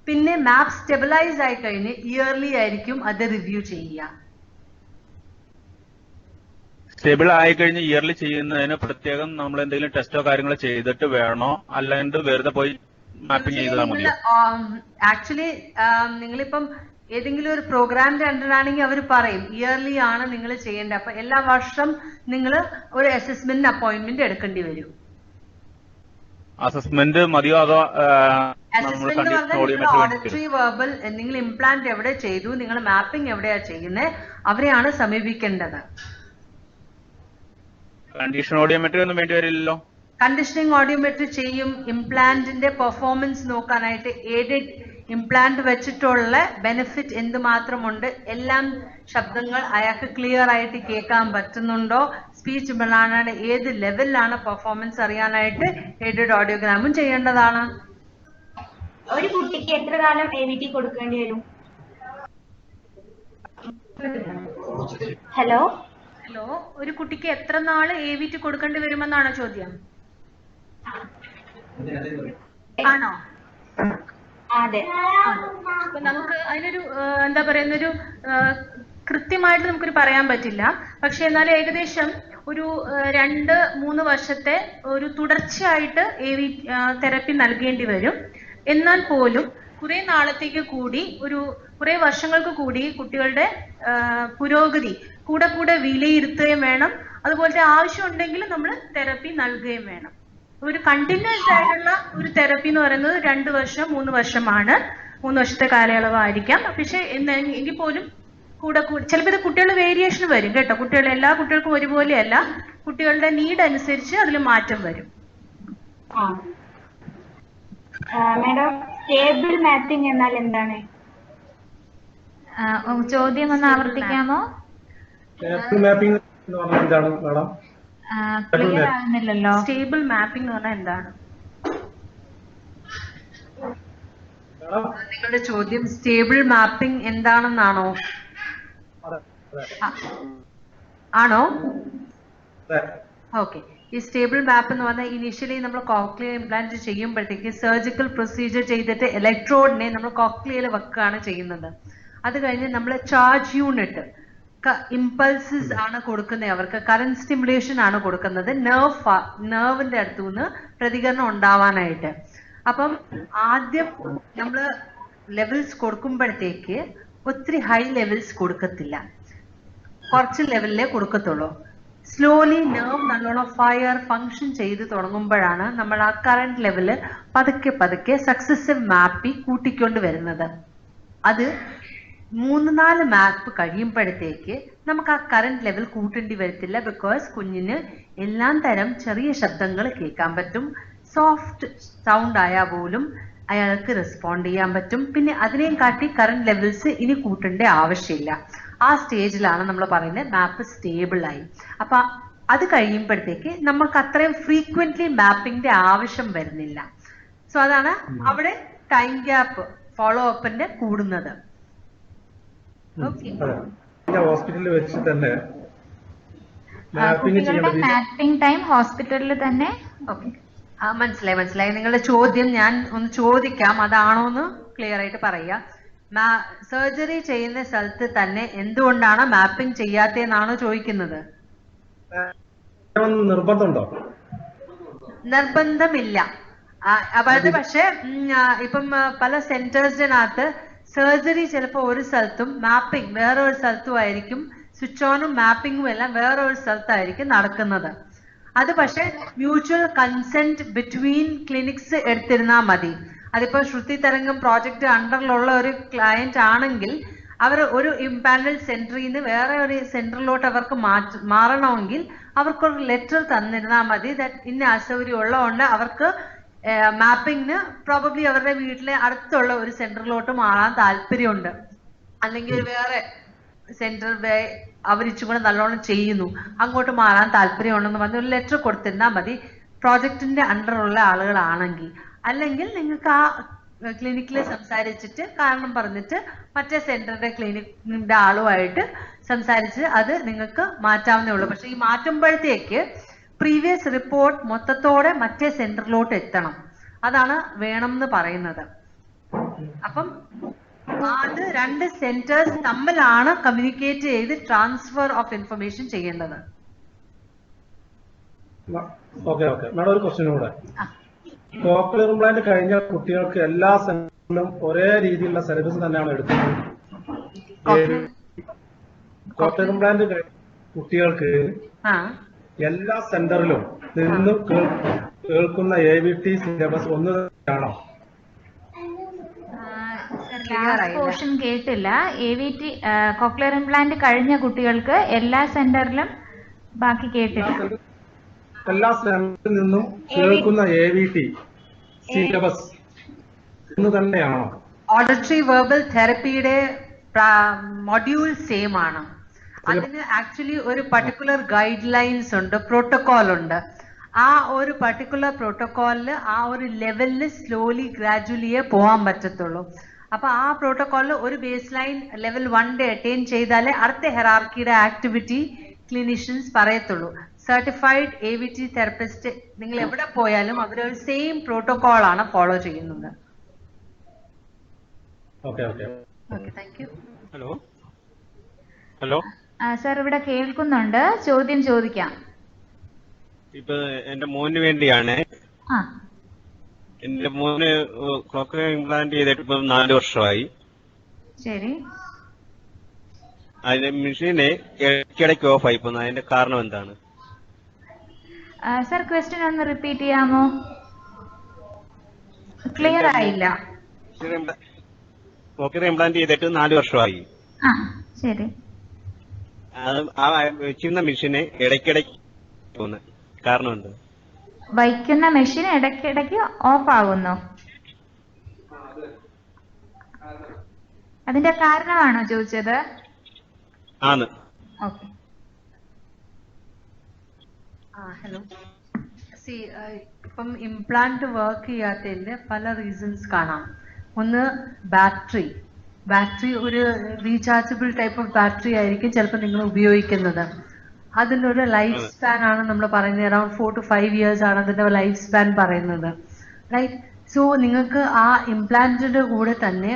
പിന്നെ മാപ്പ് സ്റ്റെബിലൈസ് ആയി കഴിഞ്ഞ് ഇയർലി ആയിരിക്കും അത് റിവ്യൂ ചെയ്യുക. സ്റ്റേബിൾ ആയി കഴിഞ്ഞ് ഇയർലി ചെയ്യുന്നതിന് പ്രത്യേകം നമ്മൾ എന്തെങ്കിലും ടെസ്റ്റോ കാര്യങ്ങളോ ചെയ്തിട്ട് വേണോ, അല്ലാണ്ട് വെറുതെ പോയി മാപ്പിംഗ് ചെയ്താൽ മതിയോ? ആക്ച്വലി നിങ്ങളിപ്പം ഏതെങ്കിലും ഒരു പ്രോഗ്രാമിന്റെ അണ്ടറാണെങ്കിൽ അവർ പറയും ഇയർലി ആണ് നിങ്ങൾ ചെയ്യേണ്ടത്. അപ്പൊ എല്ലാ വർഷം നിങ്ങൾ ഒരു അസസ്മെന്റ് അപ്പോയിന്റ്മെന്റ് എടുക്കേണ്ടി വരും. അസസ്മെന്റ് മതിയോ അതോ ഓഡിറ്ററി വെർബൽ നിങ്ങൾ ഇംപ്ലാന്റ് എവിടെ ചെയ്തു, നിങ്ങൾ മാപ്പിംഗ് എവിടെയാ ചെയ്യുന്നത്, അവരെയാണ് സമീപിക്കേണ്ടത്. കണ്ടീഷൻ ഓഡിയോമെട്രി ഒന്നും വേണ്ടി വരില്ലല്ലോ? കണ്ടീഷനിങ് ഓഡിയോമെട്രി ചെയ്യും. ഇംപ്ലാന്റിന്റെ പെർഫോമൻസ് നോക്കാനായിട്ട് ഏഡഡ് ഇംപ്ലാന്റ് വെച്ചിട്ടുള്ള ബെനിഫിറ്റ് എന്തുമാത്രമുണ്ട്, എല്ലാം ശബ്ദങ്ങൾ അയാൾക്ക് ക്ലിയർ ആയിട്ട് കേൾക്കാൻ പറ്റുന്നുണ്ടോ, സ്പീച്ച് ഇംപ്ലാന്റ് ഏത് ലെവലിലാണ് പെർഫോമൻസ് അറിയാനായിട്ട് എയ്ഡഡ് ഓഡിയോഗ്രാമും ചെയ്യേണ്ടതാണ്. ഒരു കുട്ടിക്ക് എത്ര കാലം AVT കൊടുക്കേണ്ടി വരും? ഹലോ, ഒരു കുട്ടിക്ക് എത്ര നാള് AVT കൊടുക്കേണ്ടി വരുമെന്നാണോ ചോദ്യം? ആണോ? അതെ. അപ്പൊ നമുക്ക് അതിനൊരു എന്താ പറയുന്നൊരു കൃത്യമായിട്ട് നമുക്കൊരു പറയാൻ പറ്റില്ല. പക്ഷെ എന്നാലും ഏകദേശം ഒരു 2-3 വർഷത്തെ ഒരു തുടർച്ചയായിട്ട് തെറപ്പി നൽകേണ്ടി വരും. എന്നാൽ പോലും കുറെ നാളത്തേക്ക് കൂടി കുറെ വർഷങ്ങൾക്ക് കൂടി കുട്ടികളുടെ പുരോഗതി കൂടെ വിലയിരുത്തുകയും വേണം. അതുപോലത്തെ ആവശ്യമുണ്ടെങ്കിൽ നമ്മൾ തെറപ്പി നൽകുകയും വേണം. ഒരു കണ്ടിന്യൂസ് ആയിട്ടുള്ള ഒരു തെറപ്പി എന്ന് പറയുന്നത് 2 വർഷം 3 വർഷമാണ്. 3 വർഷത്തെ കാലയളവായിരിക്കാം. പക്ഷെ എങ്കിൽ പോലും കൂടെ ചിലപ്പോൾ ഇത് കുട്ടികളുടെ വേരിയേഷൻ വരും കേട്ടോ. എല്ലാ കുട്ടികൾക്കും ഒരുപോലെയല്ല, കുട്ടികളുടെ നീഡ് അനുസരിച്ച് അതിൽ മാറ്റം വരും. മാഡം, സ്റ്റേബിൾ മാപ്പിംഗ് എന്നാൽ എന്താണ്? ചോദ്യം ഒന്ന് ആവർത്തിക്കാമോ? സ്റ്റേബിൾ മാപ്പിംഗ് എന്ന് പറഞ്ഞാൽ എന്താണ് മാഡം? ക്ലിയർ ആവുന്നില്ലല്ലോ. സ്റ്റേബിൾ മാപ്പിംഗ് എന്ന് പറഞ്ഞാൽ എന്താണ്? നിങ്ങളുടെ ചോദ്യം സ്റ്റേബിൾ മാപ്പിംഗ് എന്താണെന്നാണോ? ആണോ? ഓക്കെ. ഈ സ്റ്റേബിൾ മാപ്പ് എന്ന് പറഞ്ഞാൽ ഇനീഷ്യലി നമ്മൾ കോക്ലിയർ ഇംപ്ലാന്റ് ചെയ്യുമ്പോഴത്തേക്ക് സർജിക്കൽ പ്രൊസീജിയർ ചെയ്തിട്ട് ഇലക്ട്രോഡിനെ നമ്മൾ കോക്ലിയയിൽ വെക്കുകയാണ് ചെയ്യുന്നത്. അത് കഴിഞ്ഞ് നമ്മൾ ചാർജ് യൂണിറ്റ് ഇമ്പൾസസ് ആണ് കൊടുക്കുന്നത്, അവർക്ക് കറന്റ് സ്റ്റിമുലേഷൻ ആണ് കൊടുക്കുന്നത് നെർവിന്റെ അടുത്തുനിന്ന് പ്രതികരണം ഉണ്ടാവാനായിട്ട്. അപ്പം ആദ്യം നമ്മൾ ലെവൽസ് കൊടുക്കുമ്പോഴത്തേക്ക് ഒത്തിരി ഹൈ ലെവൽസ് കൊടുക്കത്തില്ല, കുറച്ച് ലെവലിലേ കൊടുക്കത്തുള്ളൂ. സ്ലോലി നെർവ് നല്ലോണം ഫങ്ഷൻ ചെയ്ത് തുടങ്ങുമ്പോഴാണ് നമ്മൾ ആ കറന്റ് ലെവല് പതുക്കെ പതുക്കെ സക്സസീവ് മാപ്പി കൂട്ടിക്കൊണ്ട് വരുന്നത്. അത് 3-4 മാപ്പ് കഴിയുമ്പോഴത്തേക്ക് നമുക്ക് ആ കറന്റ് ലെവൽ കൂട്ടേണ്ടി വരത്തില്ല. ബിക്കോസ് കുഞ്ഞിന് എല്ലാം തരം ചെറിയ ശബ്ദങ്ങൾ കേൾക്കാൻ പറ്റും. സോഫ്റ്റ് സൗണ്ട് ആയാൽ പോലും അയാൾക്ക് റെസ്പോണ്ട് ചെയ്യാൻ പറ്റും. പിന്നെ അതിനെയും കാട്ടി കറന്റ് ലെവൽസ് ഇനി കൂട്ടേണ്ട ആവശ്യമില്ല. ആ സ്റ്റേജിലാണ് നമ്മൾ പറയുന്നത് മാപ്പ് സ്റ്റേബിൾ ആയി. അപ്പൊ അത് കഴിയുമ്പോഴത്തേക്ക് നമുക്ക് അത്രയും ഫ്രീക്വന്റ്ലി മാപ്പിംഗിന്റെ ആവശ്യം വരുന്നില്ല. സോ അതാണ് അവിടെ ടൈം ഗ്യാപ്പ് ഫോളോ അപ്പിന്റെ കൂടുന്നത്. ഹോസ്പിറ്റലിൽ വെച്ച് തന്നെ മാപ്പിംഗ് ടൈം ഹോസ്പിറ്റലിൽ തന്നെ. ഓക്കെ, മനസ്സിലായി. നിങ്ങളുടെ ചോദ്യം ഞാൻ ഒന്ന് ചോദിക്കാം, അതാണോന്ന് ക്ലിയർ ആയിട്ട് പറയുക. സർജറി ചെയ്യുന്ന സ്ഥലത്ത് തന്നെ എന്തുകൊണ്ടാണ് മാപ്പിംഗ് ചെയ്യാത്തതെന്നാണോ ചോദിക്കുന്നത്? നിർബന്ധമുണ്ടോ? നിർബന്ധമില്ല. അതായത് പക്ഷെ ഇപ്പം പല സെന്റേഴ്സിനകത്ത് സർജറി ചിലപ്പോൾ ഒരു സ്ഥലത്തും മാപ്പിംഗ് വേറെ ഒരു സ്ഥലത്തും ആയിരിക്കും. സ്വിച്ച് ഓണും മാപ്പിംഗും എല്ലാം വേറെ ഒരു സ്ഥലത്തായിരിക്കും നടക്കുന്നത്. അത് പക്ഷെ മ്യൂച്വൽ കൺസെന്റ് ബിറ്റ്വീൻ ക്ലിനിക്സ് എടുത്തിരുന്നാൽ മതി. അതിപ്പോ ശ്രുതി തരംഗം പ്രോജക്റ്റ് അണ്ടറിലുള്ള ഒരു ക്ലയന്റ് ആണെങ്കിൽ അവർ ഒരു ഇംപാനൽ സെന്ററിൽ നിന്ന് വേറെ ഒരു സെന്ററിലോട്ട് അവർക്ക് മാറണമെങ്കിൽ അവർക്കൊരു ലെറ്റർ തന്നിരുന്നാൽ മതി. ദാറ്റ് ഇന്ന അസൗകര്യം ഉള്ളതുകൊണ്ട് അവർക്ക് മാപ്പിങ്ങിന് പ്രോബബ്ലി അവരുടെ വീട്ടിലെ അടുത്തുള്ള ഒരു സെന്ററിലോട്ട് മാറാൻ താല്പര്യമുണ്ട്, അല്ലെങ്കിൽ വേറെ സെന്റർ അവരിച്ചും കൂടെ നല്ലോണം ചെയ്യുന്നു, അങ്ങോട്ട് മാറാൻ താല്പര്യമുണ്ടെന്ന് പറഞ്ഞ് ഒരു ലെറ്റർ കൊടുത്തിരുന്നാൽ മതി പ്രോജക്റ്റിന്റെ അണ്ടറുള്ള ആളുകളാണെങ്കിൽ. അല്ലെങ്കിൽ നിങ്ങൾക്ക് ആ ക്ലിനിക്കിൽ സംസാരിച്ചിട്ട് കാരണം പറഞ്ഞിട്ട് മറ്റേ സെന്ററിന്റെ ക്ലിനിക്കിന്റെ ആളുമായിട്ട് സംസാരിച്ച് അത് നിങ്ങൾക്ക് മാറ്റാവുന്നേ ഉള്ളൂ. പക്ഷെ ഈ മാറ്റുമ്പോഴത്തേക്ക് പ്രീവിയസ് റിപ്പോർട്ട് മൊത്തത്തോടെ മറ്റേ സെന്ററിലോട്ട് എത്തണം. അതാണ് വേണം എന്ന് പറയുന്നത്. അപ്പം അത് 2 സെന്റേഴ്സ് തമ്മിലാണ് കമ്മ്യൂണിക്കേറ്റ് ചെയ്ത് ട്രാൻസ്ഫർ ഓഫ് ഇൻഫർമേഷൻ ചെയ്യേണ്ടത്. മാഡം ഒരു ക്വസ്റ്റ്യൻ കൂടെ. കോക്ലിയർ ഇംപ്ലാന്റ് കഴിഞ്ഞ കുട്ടികൾക്ക് എല്ലാ സെന്ററിലും ഒരേ രീതിയിലുള്ള സർവീസ് തന്നെയാണ് എടുക്കുന്നത്. കോക്ലിയർ ഇംപ്ലാന്റ് കഴിഞ്ഞ കുട്ടികൾക്ക് എല്ലാ സെന്ററിലും നിന്ന് കേൾക്കുന്ന AVT സിലബസ് ഒന്ന് തന്നെയാണോ? പോർഷൻ കേട്ടില്ല. AVT കോക്ലിയർ ഇംപ്ലാന്റ് കഴിഞ്ഞ കുട്ടികൾക്ക് എല്ലാ സെന്ററിലും, ബാക്കി കേട്ടില്ല. എല്ലാ സെന്ററിൽ നിന്നും കേൾക്കുന്ന AVT സിലബസ് ഒന്ന് തന്നെയാണോ? ഓഡിറ്ററി വെർബൽ തെറപ്പിയുടെ മൊഡ്യൂൾ സെയിം ആണ്. അതിന് ആക്ച്വലി ഒരു പർട്ടിക്കുലർ ഗൈഡ് ലൈൻസ് ഉണ്ട്, പ്രോട്ടോകോൾ ഉണ്ട്. ആ ഒരു പർട്ടിക്കുലർ പ്രോട്ടോകോളില് ആ ഒരു ലെവലില് സ്ലോലി ഗ്രാജുവലിയെ പോകാൻ പറ്റത്തുള്ളൂ. അപ്പൊ ആ പ്രോട്ടോകോളിൽ ഒരു ബേസ് ലൈൻ ലെവൽ 1 അറ്റൈൻ ചെയ്താലേ അടുത്ത ഹെറാർക്കിയുടെ ആക്ടിവിറ്റി ക്ലിനിഷ്യൻസ് പറയത്തുള്ളൂ. സർട്ടിഫൈഡ് AVT തെറപ്പിസ്റ്റ് നിങ്ങൾ എവിടെ പോയാലും അവരൊരു സെയിം പ്രോട്ടോകോൾ ആണ് ഫോളോ ചെയ്യുന്നത്. ഹലോ സർ, ഇവിടെ കേൾക്കുന്നുണ്ട്, ചോദ്യം ചോദിക്കാം. ഇപ്പൊ എന്റെ മോന് വേണ്ടിയാണ്. എന്റെ മോന് കോക്ലിയർ ഇംപ്ലാന്റ് ചെയ്തിട്ട് ഇപ്പം 4 വർഷമായി. ശരി. അതിന്റെ മെഷീന് ഇടയ്ക്കിടയ്ക്ക് ഓഫ് ആയി പോകുന്നു. അതിന്റെ കാരണം എന്താണ്? സർ, ക്വസ്റ്റ്യൻ ഒന്ന് റിപ്പീറ്റ് ചെയ്യാമോ? ക്ലിയർ ആയില്ല. കോക്ലിയർ ഇംപ്ലാന്റ് ചെയ്തിട്ട് 4 വർഷമായി. ശരി. ആ വെച്ചിരുന്ന മെഷീന് ഇടയ്ക്കിടയ്ക്ക് പോകുന്നു. കാരണം എന്ത്? വയ്ക്കുന്ന മെഷീൻ ഇടയ്ക്കിടയ്ക്ക് ഓഫ് ആകുന്നു. അതിന്റെ കാരണമാണോ ചോദിച്ചത്? ആണ്. ഓക്കെ. ഹലോ. ഇപ്പം ഇംപ്ലാന്റ് വർക്ക് ചെയ്യാത്തതിന്റെ പല റീസൺസ് കാണാം. ഒന്ന് ബാറ്ററി ഒരു റീചാർജബിൾ ടൈപ്പ് ഓഫ് ബാറ്ററി ആയിരിക്കും ചിലപ്പോൾ നിങ്ങൾ ഉപയോഗിക്കുന്നത്. അതിനൊരു ലൈഫ് സ്പാൻ ആണ് നമ്മൾ പറയുന്നത്, അറൌണ്ട് 4 to 5 years ആണ് അതിന്റെ ലൈഫ് സ്പാൻ പറയുന്നത്, റൈറ്റ്? സോ നിങ്ങൾക്ക് ആ ഇംപ്ലാന്റിന്റെ കൂടെ തന്നെ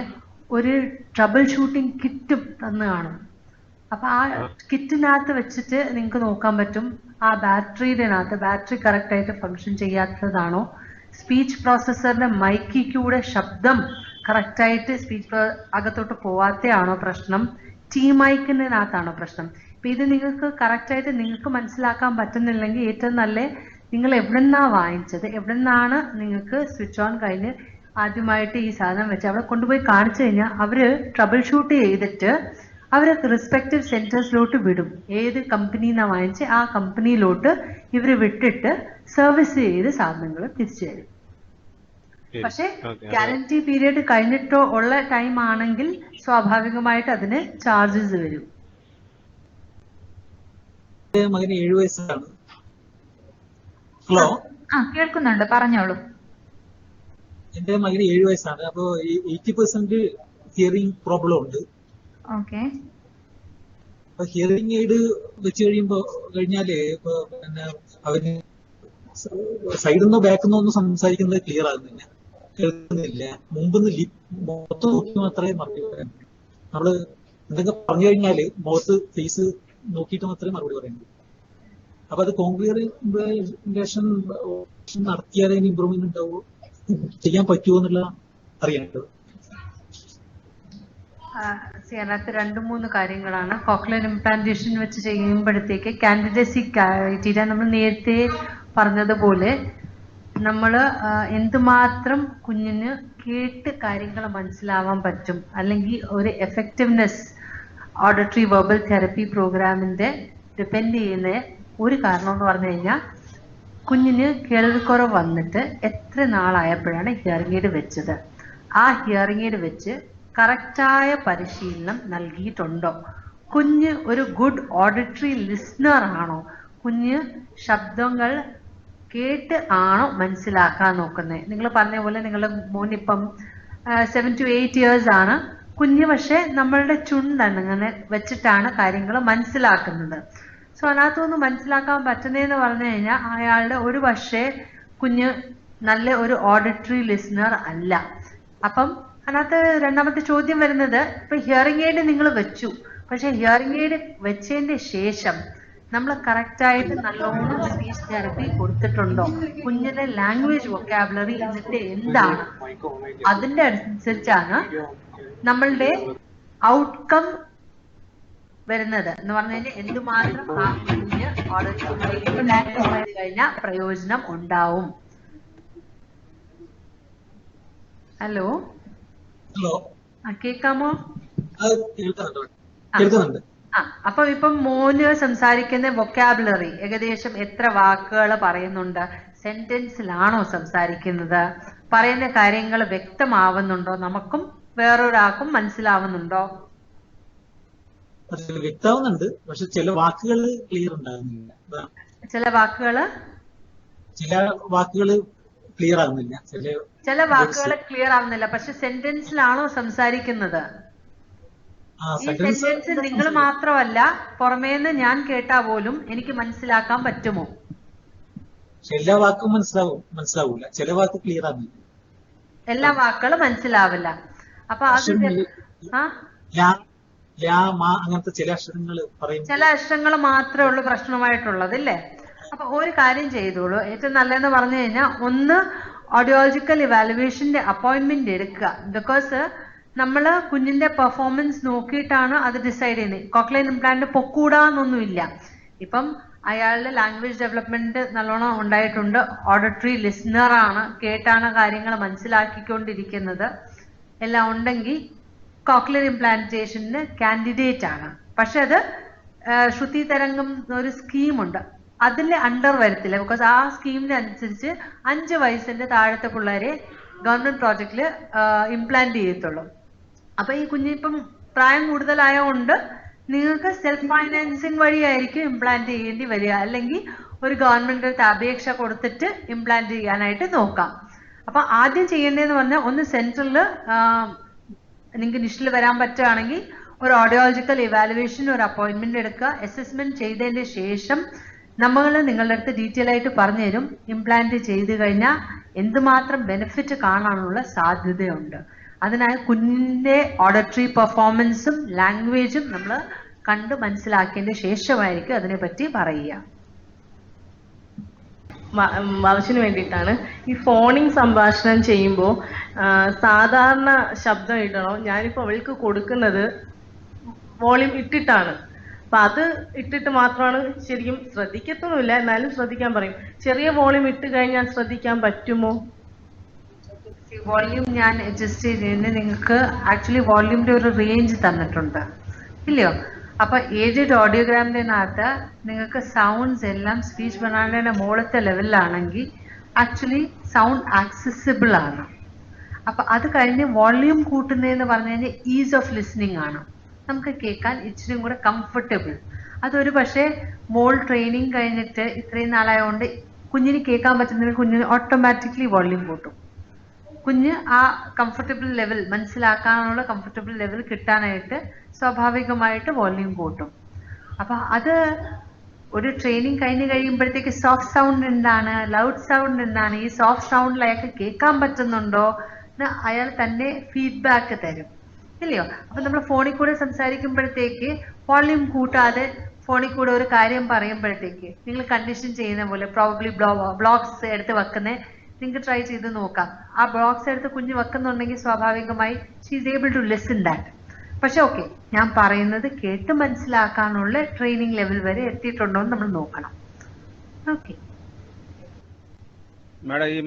ഒരു ട്രബിൾ ഷൂട്ടിംഗ് കിറ്റും തന്നു കാണും. അപ്പൊ ആ കിറ്റിനകത്ത് വെച്ചിട്ട് നിങ്ങൾക്ക് നോക്കാൻ പറ്റും ആ ബാറ്ററി കറക്റ്റ് ആയിട്ട് ഫങ്ഷൻ ചെയ്യാത്തതാണോ, സ്പീച്ച് പ്രോസസ്സറിന്റെ മൈക്കിക്കൂടെ ശബ്ദം കറക്റ്റായിട്ട് സ്പീച്ച് അകത്തോട്ട് പോവാത്തയാണോ പ്രശ്നം, മൈക്കിനകത്താണോ പ്രശ്നം. അപ്പൊ ഇത് നിങ്ങൾക്ക് കറക്റ്റായിട്ട് നിങ്ങൾക്ക് മനസ്സിലാക്കാൻ പറ്റുന്നില്ലെങ്കിൽ ഏറ്റവും നല്ല നിങ്ങൾ എവിടെ നിന്നാ വാങ്ങിച്ചത്, എവിടെ നിന്നാണ് നിങ്ങൾക്ക് സ്വിച്ച് ഓൺ കഴിഞ്ഞ് ആദ്യമായിട്ട് ഈ സാധനം വെച്ച് അവിടെ കൊണ്ടുപോയി കാണിച്ചു കഴിഞ്ഞാൽ അവര് ട്രബിൾ ഷൂട്ട് ചെയ്തിട്ട് അവര് റെസ്പെക്റ്റീവ് സെന്റേഴ്സിലോട്ട് വിടും. ഏത് കമ്പനിന്നാ വാങ്ങിച്ച് ആ കമ്പനിയിലോട്ട് ഇവര് വിട്ടിട്ട് സർവീസ് ചെയ്ത് സാധനങ്ങൾ തിരിച്ചു തരും. പക്ഷെ ഗ്യാരണ്ടി പീരീഡ് കഴിഞ്ഞിട്ടോ ഉള്ള ടൈം ആണെങ്കിൽ സ്വാഭാവികമായിട്ട് അതിന് ചാർജസ് വരും. മകന് 7 വയസ്സാണ്. ഹലോ, കേൾക്കുന്നുണ്ട്, പറഞ്ഞോളൂ. എന്റെ മകന് 7 വയസ്സാണ്. അപ്പൊ 80% ഹിയറിംഗ് പ്രോബ്ലം ഉണ്ട്. അപ്പൊ ഹിയറിംഗ് എയ്ഡ് വെച്ച് കഴിഞ്ഞാല് ഇപ്പൊ പിന്നെ അവന് സൈഡിൽ നിന്നോ ബാക്കിൽ നിന്നോ ഒന്നും സംസാരിക്കുന്നത് ക്ലിയർ ആകുന്നില്ല, കേൾക്കുന്നില്ല. മുമ്പൊന്ന് മുഖത്ത് നോക്കി മാത്രമേ മറുപടി പറയാൻ. നമ്മള് എന്തൊക്കെ പറഞ്ഞു കഴിഞ്ഞാല് മുഖത്ത് ഫേസ് നോക്കിയിട്ട് മാത്രമേ മറുപടി പറയുള്ളൂ. അപ്പൊ അത് കോൺക്ലിയറേഷൻ നടത്തിയാലേ ഇമ്പ്രൂവ്മെന്റ് ഉണ്ടാവുമോ, ചെയ്യാൻ പറ്റുമോ എന്നുള്ള അറിയേണ്ടത്. അതിനകത്ത് 2-3 കാര്യങ്ങളാണ്. കോക്ലിയർ ഇംപ്ലാന്റേഷൻ വെച്ച് ചെയ്യുമ്പോഴത്തേക്ക് കാൻഡിഡേസി ക്രൈറ്റീരിയ നമ്മൾ നേരത്തെ പറഞ്ഞതുപോലെ നമ്മൾ എന്തുമാത്രം കുഞ്ഞിന് കേട്ട് കാര്യങ്ങൾ മനസ്സിലാവാൻ പറ്റും, അല്ലെങ്കിൽ ഒരു എഫക്റ്റീവ്നെസ് ഓഡിറ്ററി വെർബൽ തെറപ്പി പ്രോഗ്രാമിന്റെ ഡിപ്പെൻഡ് ചെയ്യുന്ന ഒരു കാരണം എന്ന് പറഞ്ഞു കഴിഞ്ഞാൽ കുഞ്ഞിന് കേൾവിക്കുറവ് വന്നിട്ട് എത്ര നാളായപ്പോഴാണ് ഹിയറിംഗ് എയ്ഡ് വെച്ചത്, ആ ഹിയറിംഗ് എയ്ഡ് വെച്ച് കറക്റ്റായ പരിശീലനം നൽകിയിട്ടുണ്ടോ, കുഞ്ഞ് ഒരു ഗുഡ് ഓഡിറ്ററി ലിസ്ണർ ആണോ, കുഞ്ഞ് ശബ്ദങ്ങൾ കേട്ട് ആണോ മനസ്സിലാക്കാൻ നോക്കുന്നത്. നിങ്ങൾ പറഞ്ഞ പോലെ നിങ്ങളുടെ മോനിപ്പം 7 to 8 years ആണ്. കുഞ്ഞ് പക്ഷെ നമ്മളുടെ ചുണ്ടാണ് അങ്ങനെ വെച്ചിട്ടാണ് കാര്യങ്ങൾ മനസ്സിലാക്കുന്നത്. സോ അതിനകത്തൊന്ന് മനസ്സിലാക്കാൻ പറ്റുന്നതെന്ന് പറഞ്ഞു കഴിഞ്ഞാൽ അയാളുടെ ഒരു പക്ഷേ കുഞ്ഞ് നല്ല ഒരു ഓഡിറ്ററി ലിസ്ണർ അല്ല. അപ്പം അതിനകത്ത് രണ്ടാമത്തെ ചോദ്യം വരുന്നത്, ഇപ്പൊ ഹിയറിംഗ് എയ്ഡ് നിങ്ങൾ വെച്ചു, പക്ഷെ ഹിയറിംഗ് എയ്ഡ് വെച്ചതിന്റെ ശേഷം നമ്മൾ കറക്റ്റായിട്ട് നല്ലോണം സ്പീച്ച് തെറപ്പി കൊടുത്തിട്ടുണ്ടോ, കുഞ്ഞിന്റെ ലാംഗ്വേജ് വൊക്കാബുലറി എന്നിട്ട് എന്താണ്, അതിന്റെ അനുസരിച്ചാണ് നമ്മളുടെ ഔട്ട്കം വരുന്നത്. എന്ന് പറഞ്ഞു കഴിഞ്ഞാൽ എന്തുമാത്രം ആ കുഞ്ഞ് ഓഡിറ്ററി കഴിഞ്ഞാൽ പ്രയോജനം ഉണ്ടാവും. ഹലോ, കേൾക്കാമോ? അപ്പൊ ഇപ്പം മോന് സംസാരിക്കുന്ന വൊക്കാബുലറി ഏകദേശം എത്ര വാക്കുകൾ പറയുന്നുണ്ട്, സെന്റൻസിലാണോ സംസാരിക്കുന്നത്, പറയുന്ന കാര്യങ്ങൾ വ്യക്തമാവുന്നുണ്ടോ, നമുക്കും വേറൊരാൾക്കും മനസ്സിലാവുന്നുണ്ടോ? വ്യക്തമാവുന്നുണ്ട്, പക്ഷെ ചില വാക്കുകൾ ക്ലിയർ ഉണ്ടാകുന്നില്ല. ചില വാക്കുകൾ ക്ലിയർ ആകുന്നില്ല. ചില വാക്കുകൾ ക്ലിയർ ആവുന്നില്ല, പക്ഷെ സെന്റൻസിലാണോ സംസാരിക്കുന്നത്? ഈ സെന്റൻസ് നിങ്ങൾ മാത്രമല്ല, പുറമേന്ന് ഞാൻ കേട്ടാ പോലും എനിക്ക് മനസ്സിലാക്കാൻ പറ്റുമോ? എല്ലാ വാക്കും മനസ്സിലാവൂല, ചില വാക്ക് ക്ലിയർ ആകുന്നില്ല, എല്ലാ വാക്കുകളും മനസ്സിലാവില്ല. അപ്പൊ അത് അങ്ങനത്തെ ചില അക്ഷരങ്ങൾ പറയും, ചില അക്ഷരങ്ങൾ മാത്രമേ ഉള്ളൂ പ്രശ്നമായിട്ടുള്ളത് അല്ലേ? അപ്പൊ ഒരു കാര്യം ചെയ്തോളൂ. ഏറ്റവും നല്ലതെന്ന് പറഞ്ഞു കഴിഞ്ഞാൽ ഒന്ന് ഓഡിയോളജിക്കൽ ഇവാലുവേഷന്റെ അപ്പോയിന്റ്മെന്റ് എടുക്കുക. ബിക്കോസ് നമ്മൾ കുഞ്ഞിന്റെ പെർഫോമൻസ് നോക്കിയിട്ടാണ് അത് ഡിസൈഡ് ചെയ്യുന്നത്. കോക്ലിയർ ഇംപ്ലാന്റ് പൊക്കൂടാന്നൊന്നുമില്ല. ഇപ്പം അയാളുടെ ലാംഗ്വേജ് ഡെവലപ്മെന്റ് നല്ലോണം ഉണ്ടായിട്ടുണ്ട്, ഓഡിറ്ററി ലിസ്ണർ ആണ്, കേട്ടാണ് കാര്യങ്ങൾ മനസ്സിലാക്കിക്കൊണ്ടിരിക്കുന്നത്, എല്ലാം ഉണ്ടെങ്കിൽ കോക്ലിയർ ഇംപ്ലാന്റേഷന് കാൻഡിഡേറ്റ് ആണ്. പക്ഷെ അത് ശ്രുതി തരംഗം ഒരു സ്കീമുണ്ട്, അതിൽ അണ്ടർ വരത്തില്ല. ബിക്കോസ് ആ സ്കീമിന് അനുസരിച്ച് 5 വയസ്സിന്റെ താഴത്തെ പിള്ളേരെ ഗവൺമെന്റ് പ്രോജക്റ്റിൽ ഇംപ്ലാന്റ് ചെയ്യത്തുള്ളൂ. അപ്പൊ ഈ കുഞ്ഞിപ്പം പ്രായം കൂടുതലായതുകൊണ്ട് നിങ്ങൾക്ക് സെൽഫ് ഫൈനാൻസിങ് വഴിയായിരിക്കും ഇംപ്ലാന്റ് ചെയ്യേണ്ടി വരിക, അല്ലെങ്കിൽ ഒരു ഗവൺമെന്റ് അപേക്ഷ കൊടുത്തിട്ട് ഇംപ്ലാന്റ് ചെയ്യാനായിട്ട് നോക്കാം. അപ്പൊ ആദ്യം ചെയ്യേണ്ടതെന്ന് പറഞ്ഞാൽ ഒന്ന് സെൻട്രലിൽ നിങ്ങൾക്ക് നിഷിൽ വരാൻ പറ്റുകയാണെങ്കിൽ ഒരു ഓഡിയോളജിക്കൽ ഇവാലുവേഷൻ ഒരു അപ്പോയിന്റ്മെന്റ് എടുക്കുക. അസസ്മെന്റ് ചെയ്തതിന്റെ ശേഷം നമ്മൾ നിങ്ങളുടെ അടുത്ത് ഡീറ്റെയിൽ ആയിട്ട് പറഞ്ഞു തരും ഇംപ്ലാന്റ് ചെയ്ത് കഴിഞ്ഞാൽ എന്തുമാത്രം ബെനിഫിറ്റ് കാണാനുള്ള സാധ്യതയുണ്ട്. അതിനായി കുഞ്ഞിന്റെ ഓഡിറ്ററി പെർഫോമൻസും ലാംഗ്വേജും നമ്മൾ കണ്ട് മനസ്സിലാക്കിയതിന്റെ ശേഷമായിരിക്കും അതിനെപ്പറ്റി പറയുക. ആവശ്യത്തിന് വേണ്ടിയിട്ടാണ് ഈ ഫോണിംഗ് സംഭാഷണം ചെയ്യുമ്പോൾ സാധാരണ ശബ്ദം ഇടണോ? ഞാനിപ്പോൾ അവൾക്ക് കൊടുക്കുന്നത് വോളിയം ഇട്ടിട്ടാണ്. അപ്പൊ അത് ഇട്ടിട്ട് മാത്രമാണ് ശരിക്കും ശ്രദ്ധിക്കത്തൊന്നുമില്ല, എന്നാലും ശ്രദ്ധിക്കാൻ പറയും. ചെറിയ വോളിയം ഇട്ട് കഴിഞ്ഞാൽ ശ്രദ്ധിക്കാൻ പറ്റുമോ? വോള്യൂം ഞാൻ അഡ്ജസ്റ്റ് ചെയ്തതിന് നിങ്ങൾക്ക് ആക്ച്വലി വോള്യൂമിന്റെ ഒരു റേഞ്ച് തന്നിട്ടുണ്ട് ഇല്ലയോ? അപ്പൊ ഏജഡ് ഓഡിയോഗ്രാമിനകത്ത് നിങ്ങൾക്ക് സൗണ്ട്സ് എല്ലാം സ്പീച്ച് ബനാനയുടെ മുകളിലത്തെ ലെവലിലാണെങ്കിൽ ആക്ച്വലി സൗണ്ട് ആക്സസിബിൾ ആണ്. അപ്പൊ അത് കഴിഞ്ഞ് വോള്യൂം കൂട്ടുന്നതെന്ന് പറഞ്ഞു കഴിഞ്ഞാൽ ഈസ് ഓഫ് ലിസണിങ് ആണ്, നമുക്ക് കേൾക്കാൻ ഇച്ചിരി കൂടെ കംഫർട്ടബിൾ. അതൊരു പക്ഷേ മോൾ ട്രെയിനിങ് കഴിഞ്ഞിട്ട് ഇത്രയും നാളായതുകൊണ്ട് കുഞ്ഞിന് കേൾക്കാൻ പറ്റുന്നതിന് കുഞ്ഞിന് ഓട്ടോമാറ്റിക്കലി വോള്യൂം കൂട്ടും. കുഞ്ഞ് ആ കംഫർട്ടബിൾ ലെവൽ മനസ്സിലാക്കാനുള്ള കംഫർട്ടബിൾ ലെവൽ കിട്ടാനായിട്ട് സ്വാഭാവികമായിട്ട് വോള്യൂം കൂട്ടും. അപ്പൊ അത് ഒരു ട്രെയിനിങ് കഴിഞ്ഞ് കഴിയുമ്പോഴത്തേക്ക് സോഫ്റ്റ് സൗണ്ട് എന്താണ്, ലൗഡ് സൗണ്ട് എന്താണ്, ഈ സോഫ്റ്റ് സൗണ്ടിൽ അയാൾക്ക് കേൾക്കാൻ പറ്റുന്നുണ്ടോ എന്ന് അയാൾ തന്നെ ഫീഡ്ബാക്ക് തരും ഇല്ലയോ? അപ്പൊ നമ്മൾ ഫോണിൽ കൂടെ സംസാരിക്കുമ്പോഴത്തേക്ക് വോള്യൂം കൂട്ടാതെ ഫോണിൽ കൂടെ ഒരു കാര്യം പറയുമ്പോഴത്തേക്ക് നിങ്ങൾ കണ്ടീഷൻ ചെയ്യുന്ന പോലെ പ്രോബബ്ലി ബ്ലോഗ്സ് എടുത്ത് വെക്കുന്ന നിങ്ങൾക്ക് ട്രൈ ചെയ്ത് നോക്കാം. ആ ബ്ലോഗ്സ് എടുത്ത് കുഞ്ഞ് വെക്കുന്നുണ്ടെങ്കിൽ സ്വാഭാവികമായി she is able to listen that. പക്ഷെ ഓക്കെ, ഞാൻ പറയുന്നത് കേട്ട് മനസ്സിലാക്കാനുള്ള ട്രെയിനിങ് ലെവൽ വരെ എത്തിയിട്ടുണ്ടോ എന്ന് നമ്മൾ നോക്കണം. ഓക്കെ മാഡം, ഈ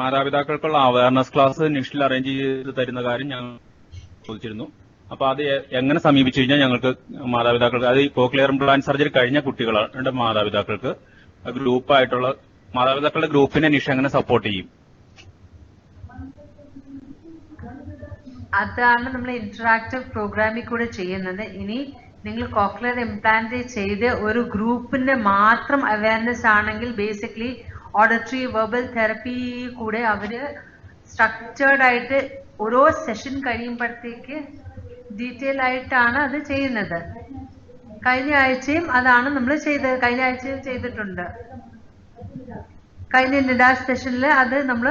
മാതാപിതാക്കൾക്കുള്ള അവയർനെസ് ക്ലാസ് നിഷിൽ അറേഞ്ച് ചെയ്ത് തരുന്ന കാര്യം ഞാൻ ചോദിച്ചിരുന്നു. അപ്പൊ അത് എങ്ങനെ സമീപിച്ചു കഴിഞ്ഞാൽ ഞങ്ങൾക്ക് മാതാപിതാക്കൾക്ക്, അത് ഈ കോക്ലിയർ ഇംപ്ലാന്റ് സർജറി കഴിഞ്ഞ കുട്ടികളുടെ മാതാപിതാക്കൾക്ക് ഗ്രൂപ്പായിട്ടുള്ള മാതാപിതാക്കളുടെ ഗ്രൂപ്പിനെ നിഷ എങ്ങനെ സപ്പോർട്ട് ചെയ്യും? അതാണ് നമ്മൾ ഇന്ററാക്റ്റീവ് പ്രോഗ്രാമിൽ കൂടെ ചെയ്യുന്നത്. ഇനി നിങ്ങൾ കോക്ലിയർ ഇംപ്ലാന്റ് ചെയ്ത് ഒരു ഗ്രൂപ്പിന്റെ മാത്രം അവയർനെസ് ആണെങ്കിൽ ബേസിക്കലി ഓഡിറ്ററി വെർബൽ തെറപ്പി കൂടെ അവര് സ്ട്രക്ചേർഡ് ആയിട്ട് ഓരോ സെഷൻ കഴിയുമ്പോഴത്തേക്ക് ഡീറ്റെയിൽ ആയിട്ടാണ് അത് ചെയ്യുന്നത്. കഴിഞ്ഞ ആഴ്ചയും അതാണ് നമ്മൾ ചെയ്തത്, കഴിഞ്ഞ ആഴ്ചയും ചെയ്തിട്ടുണ്ട്. കഴിഞ്ഞ നിഡാസ് സെഷനിൽ അത് നമ്മൾ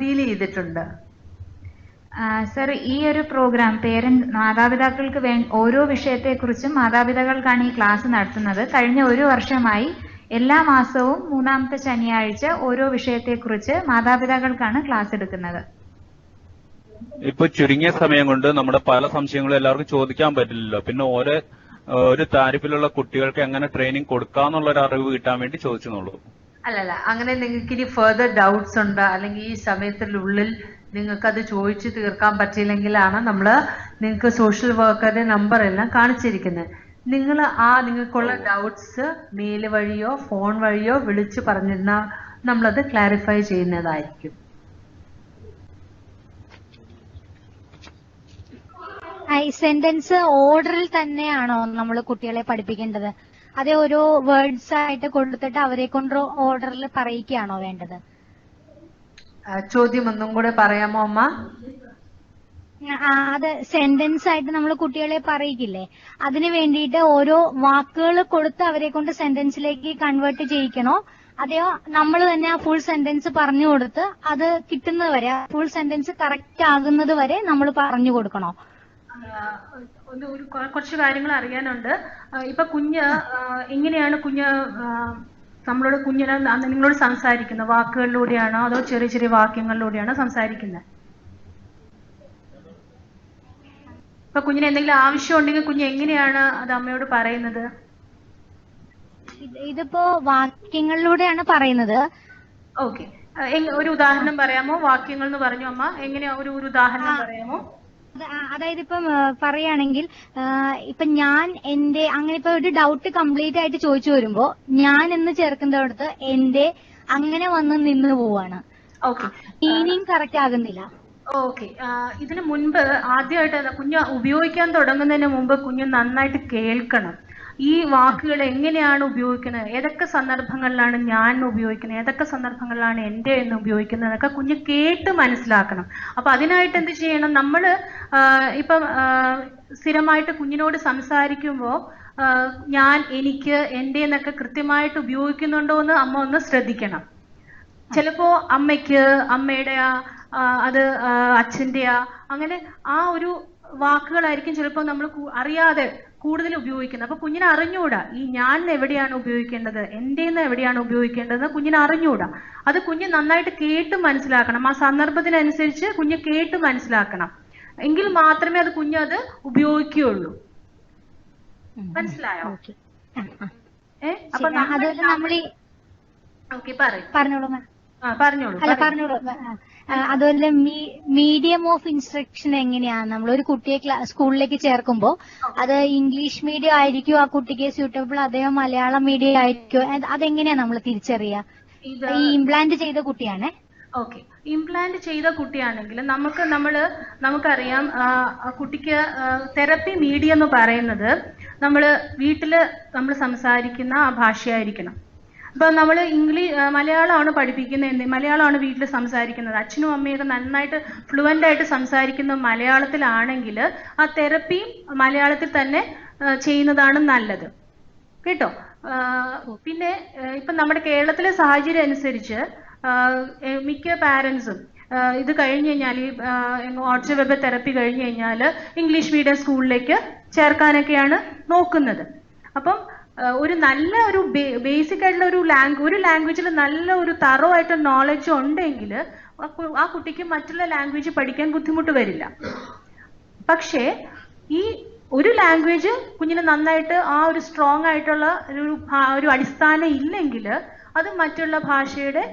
ഡീൽ ചെയ്തിട്ടുണ്ട്. സർ, ഈ ഒരു പ്രോഗ്രാം മാതാപിതാക്കൾക്ക് ഓരോ വിഷയത്തെക്കുറിച്ചും മാതാപിതാക്കൾക്കാണ് ഈ ക്ലാസ് നടത്തുന്നത്. കഴിഞ്ഞ ഒരു വർഷമായി എല്ലാ മാസവും 3-ാമത്തെ ശനിയാഴ്ച ഓരോ വിഷയത്തെക്കുറിച്ച് മാതാപിതാക്കൾക്കാണ് ക്ലാസ് എടുക്കുന്നത്. ഇപ്പൊ ചുരുങ്ങിയ സമയം കൊണ്ട് നമ്മുടെ പല സംശയങ്ങളും എല്ലാവർക്കും ചോദിക്കാൻ പറ്റില്ലല്ലോ. പിന്നെ ഒരു താരിഫിലുള്ള കുട്ടികൾക്ക് എങ്ങനെ ട്രെയിനിങ് കൊടുക്കാന്നുള്ള ഒരു അറിവ് കിട്ടാൻ വേണ്ടി ചോദിച്ചെന്നുള്ളൂ. അല്ലല്ല, അങ്ങനെ നിങ്ങൾക്ക് ഇനി ഫെർദർ ഡൗട്ട്സ് ഉണ്ട് അല്ലെങ്കിൽ ഈ സമയത്തിനുള്ളിൽ നിങ്ങൾക്ക് അത് ചോദിച്ചു തീർക്കാൻ പറ്റിയില്ലെങ്കിലാണ് നമ്മൾ നിങ്ങൾക്ക് സോഷ്യൽ വർക്കറുടെ നമ്പർ എല്ലാം കാണിച്ചിരിക്കുന്നത്. നിങ്ങൾ നിങ്ങൾക്കുള്ള ഡൗട്ട്സ് മെയിൽ വഴിയോ ഫോൺ വഴിയോ വിളിച്ച് പറഞ്ഞിരുന്നാൽ നമ്മളത് ക്ലാരിഫൈ ചെയ്യുന്നതായിരിക്കും. സെന്റൻസ് ഓർഡറിൽ തന്നെയാണോ നമ്മൾ കുട്ടികളെ പഠിപ്പിക്കേണ്ടത്? അതേ ഓരോ വേർഡ്സ് ആയിട്ട് കൊടുത്തിട്ട് അവരെ കൊണ്ട് ഓർഡറിൽ പറയിക്കുകയാണോ വേണ്ടത്? ചോദ്യം ഒന്നും കൂടെ പറയാമോ അമ്മ? അത് സെന്റൻസ് ആയിട്ട് നമ്മൾ കുട്ടികളെ പറയിക്കില്ലേ, അതിന് വേണ്ടിയിട്ട് ഓരോ വാക്കുകൾ കൊടുത്ത് അവരെ കൊണ്ട് സെന്റൻസിലേക്ക് കൺവേർട്ട് ചെയ്യിക്കണോ, അതെയോ നമ്മൾ തന്നെ ആ ഫുൾ സെന്റൻസ് പറഞ്ഞു കൊടുത്ത് അത് കിട്ടുന്നത് വരെ, ഫുൾ സെന്റൻസ് കറക്റ്റ് ആകുന്നത് വരെ നമ്മൾ പറഞ്ഞു കൊടുക്കണോ? കുറച്ച് കാര്യങ്ങൾ അറിയാനുണ്ട്. ഇപ്പൊ എങ്ങനെയാണ് നിങ്ങളോട് സംസാരിക്കുന്നത്? വാക്കുകളിലൂടെയാണോ അതോ ചെറിയ ചെറിയ വാക്യങ്ങളിലൂടെയാണോ സംസാരിക്കുന്നത്? ഇപ്പൊ കുഞ്ഞിന് എന്തെങ്കിലും ആവശ്യം ഉണ്ടെങ്കിൽ കുഞ്ഞ് എങ്ങനെയാണ് അത് അമ്മയോട് പറയുന്നത്? ഇതിപ്പോ വാക്യങ്ങളിലൂടെയാണ് പറയുന്നത്. ഓക്കെ, ഒരു ഉദാഹരണം പറയാമോ? വാക്യങ്ങൾ എന്ന് പറഞ്ഞു അമ്മ, എങ്ങനെയാ ഒരു ഉദാഹരണം പറയാമോ? അതായത് ഇപ്പം പറയുകയാണെങ്കിൽ ഇപ്പൊ ഞാൻ എന്റെ അങ്ങനെ ഇപ്പൊ ഒരു ഡൗട്ട് കംപ്ലീറ്റ് ആയിട്ട് ചോദിച്ചു വരുമ്പോ ഞാൻ എന്ന് ചേർക്കുന്നിടത്ത് എന്റെ അങ്ങനെ വന്ന് നിന്ന് പോവാണ്. മീനിങ് കറക്റ്റ് ആകുന്നില്ല. ഓക്കെ, ഇതിനു മുൻപ് ആദ്യമായിട്ട് കുഞ്ഞ് ഉപയോഗിക്കാൻ തുടങ്ങുന്നതിന് മുമ്പ് കുഞ്ഞ് നന്നായിട്ട് കേൾക്കണം. ഈ വാക്കുകൾ എങ്ങനെയാണ് ഉപയോഗിക്കുന്നത്, ഏതൊക്കെ സന്ദർഭങ്ങളിലാണ് ഞാൻ ഉപയോഗിക്കുന്നത്, ഏതൊക്കെ സന്ദർഭങ്ങളിലാണ് എൻ്റെ എന്ന് ഉപയോഗിക്കുന്നത് എന്നൊക്കെ കുഞ്ഞ് കേട്ട് മനസ്സിലാക്കണം. അപ്പൊ അതിനായിട്ട് എന്ത് ചെയ്യണം? നമ്മൾ ഇപ്പം സ്ഥിരമായിട്ട് കുഞ്ഞിനോട് സംസാരിക്കുമ്പോൾ ഞാൻ, എനിക്ക്, എൻ്റെ എന്നൊക്കെ കൃത്യമായിട്ട് ഉപയോഗിക്കുന്നുണ്ടോ എന്ന് അമ്മ ഒന്ന് ശ്രദ്ധിക്കണം. ചിലപ്പോ അമ്മയ്ക്ക്, അമ്മയുടെ അത് അച്ഛൻ്റെയാ, അങ്ങനെ ആ ഒരു വാക്കുകളായിരിക്കും ചിലപ്പോൾ നമ്മൾ അറിയാതെ കൂടുതൽ ഉപയോഗിക്കുന്നത്. അപ്പൊ കുഞ്ഞിനെ അറിഞ്ഞൂടാ ഈ ഞാൻ എവിടെയാണ് ഉപയോഗിക്കേണ്ടത്, എന്റേന്ന് എവിടെയാണ് ഉപയോഗിക്കേണ്ടതെന്ന് കുഞ്ഞിനെ അറിഞ്ഞൂടാ. അത് കുഞ്ഞ് നന്നായിട്ട് കേട്ട് മനസ്സിലാക്കണം. ആ സന്ദർഭത്തിനനുസരിച്ച് കുഞ്ഞ് കേട്ട് മനസ്സിലാക്കണം. എങ്കിൽ മാത്രമേ അത് കുഞ്ഞ് അത് ഉപയോഗിക്കുകയുള്ളൂ. മനസ്സിലായോ? അപ്പൊ പറഞ്ഞോളൂ അല്ല പറഞ്ഞോളൂ. അതുപോലെ മീഡിയം ഓഫ് ഇൻസ്ട്രക്ഷൻ എങ്ങനെയാണ് നമ്മൾ ഒരു കുട്ടിയെ സ്കൂളിലേക്ക് ചേർക്കുമ്പോൾ അത് ഇംഗ്ലീഷ് മീഡിയം ആയിരിക്കും ആ കുട്ടിക്ക് സ്യൂട്ടബിൾ, അതോ മലയാളം മീഡിയം ആയിരിക്കും? അതെങ്ങനെയാ നമ്മൾ തിരിച്ചറിയുക? ഈ ഇംപ്ലാന്റ് ചെയ്ത കുട്ടിയാണേ. ഓക്കെ, ഇംപ്ലാന്റ് ചെയ്ത കുട്ടിയാണെങ്കിൽ നമുക്കറിയാം കുട്ടിക്ക് തെറപ്പി മീഡിയം എന്ന് പറയുന്നത് വീട്ടില് നമ്മൾ സംസാരിക്കുന്ന ആ ഭാഷയായിരിക്കണം. അപ്പൊ നമ്മൾ മലയാളമാണ് പഠിപ്പിക്കുന്നത്, മലയാളമാണ് വീട്ടിൽ സംസാരിക്കുന്നത്, അച്ഛനും അമ്മയൊക്കെ നന്നായിട്ട് ഫ്ലുവൻ്റ് ആയിട്ട് സംസാരിക്കുന്ന മലയാളത്തിലാണെങ്കിൽ ആ തെറപ്പി മലയാളത്തിൽ തന്നെ ചെയ്യുന്നതാണ് നല്ലത് കേട്ടോ. പിന്നെ ഇപ്പൊ നമ്മുടെ കേരളത്തിലെ സാഹചര്യം അനുസരിച്ച് മിക്ക പാരൻസും ഇത് കഴിഞ്ഞ് കഴിഞ്ഞാൽ ഈ ഓട്ടിസം വെബൽ തെറപ്പി കഴിഞ്ഞ് കഴിഞ്ഞാൽ ഇംഗ്ലീഷ് മീഡിയം സ്കൂളിലേക്ക് ചേർക്കാനൊക്കെയാണ് നോക്കുന്നത്. അപ്പം ഒരു നല്ല ഒരു ബേസിക് ആയിട്ടുള്ള ഒരു ലാംഗ്വേജിൽ നല്ല ഒരു തറോ ആയിട്ട് നോളജ് ഉണ്ടെങ്കിൽ ആ കുട്ടിക്ക് മറ്റുള്ള ലാംഗ്വേജ് പഠിക്കാൻ ബുദ്ധിമുട്ട് വരില്ല. പക്ഷേ ഈ ഒരു ലാംഗ്വേജ് കുഞ്ഞിന് നന്നായിട്ട് ആ ഒരു സ്ട്രോങ് ആയിട്ടുള്ള ഒരു അടിസ്ഥാനം ഇല്ലെങ്കിൽ അത് മറ്റുള്ള ഭാഷയുടെ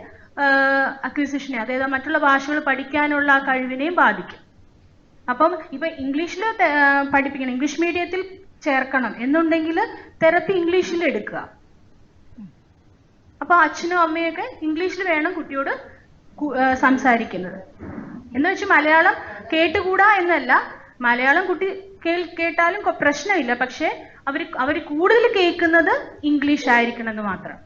അക്വിസിഷനെ, അതായത് മറ്റുള്ള ഭാഷകൾ പഠിക്കാനുള്ള ആ കഴിവിനെയും ബാധിക്കും. അപ്പം ഇപ്പൊ ഇംഗ്ലീഷിൽ പഠിപ്പിക്കണം, ഇംഗ്ലീഷ് മീഡിയത്തിൽ ചേർക്കണം എന്നുണ്ടെങ്കിൽ തെറപ്പി ഇംഗ്ലീഷിൽ എടുക്കുക. അപ്പൊ അച്ഛനും അമ്മയൊക്കെ ഇംഗ്ലീഷിൽ വേണം കുട്ടിയോട് സംസാരിക്കുന്നത്. എന്ന് വെച്ച് മലയാളം കേട്ടുകൂടാ എന്നല്ല, മലയാളം കുട്ടി കേട്ടാലും പ്രശ്നമില്ല, പക്ഷെ അവർ കൂടുതൽ കേൾക്കുന്നത് ഇംഗ്ലീഷ് ആയിരിക്കണം എന്ന് മാത്രം.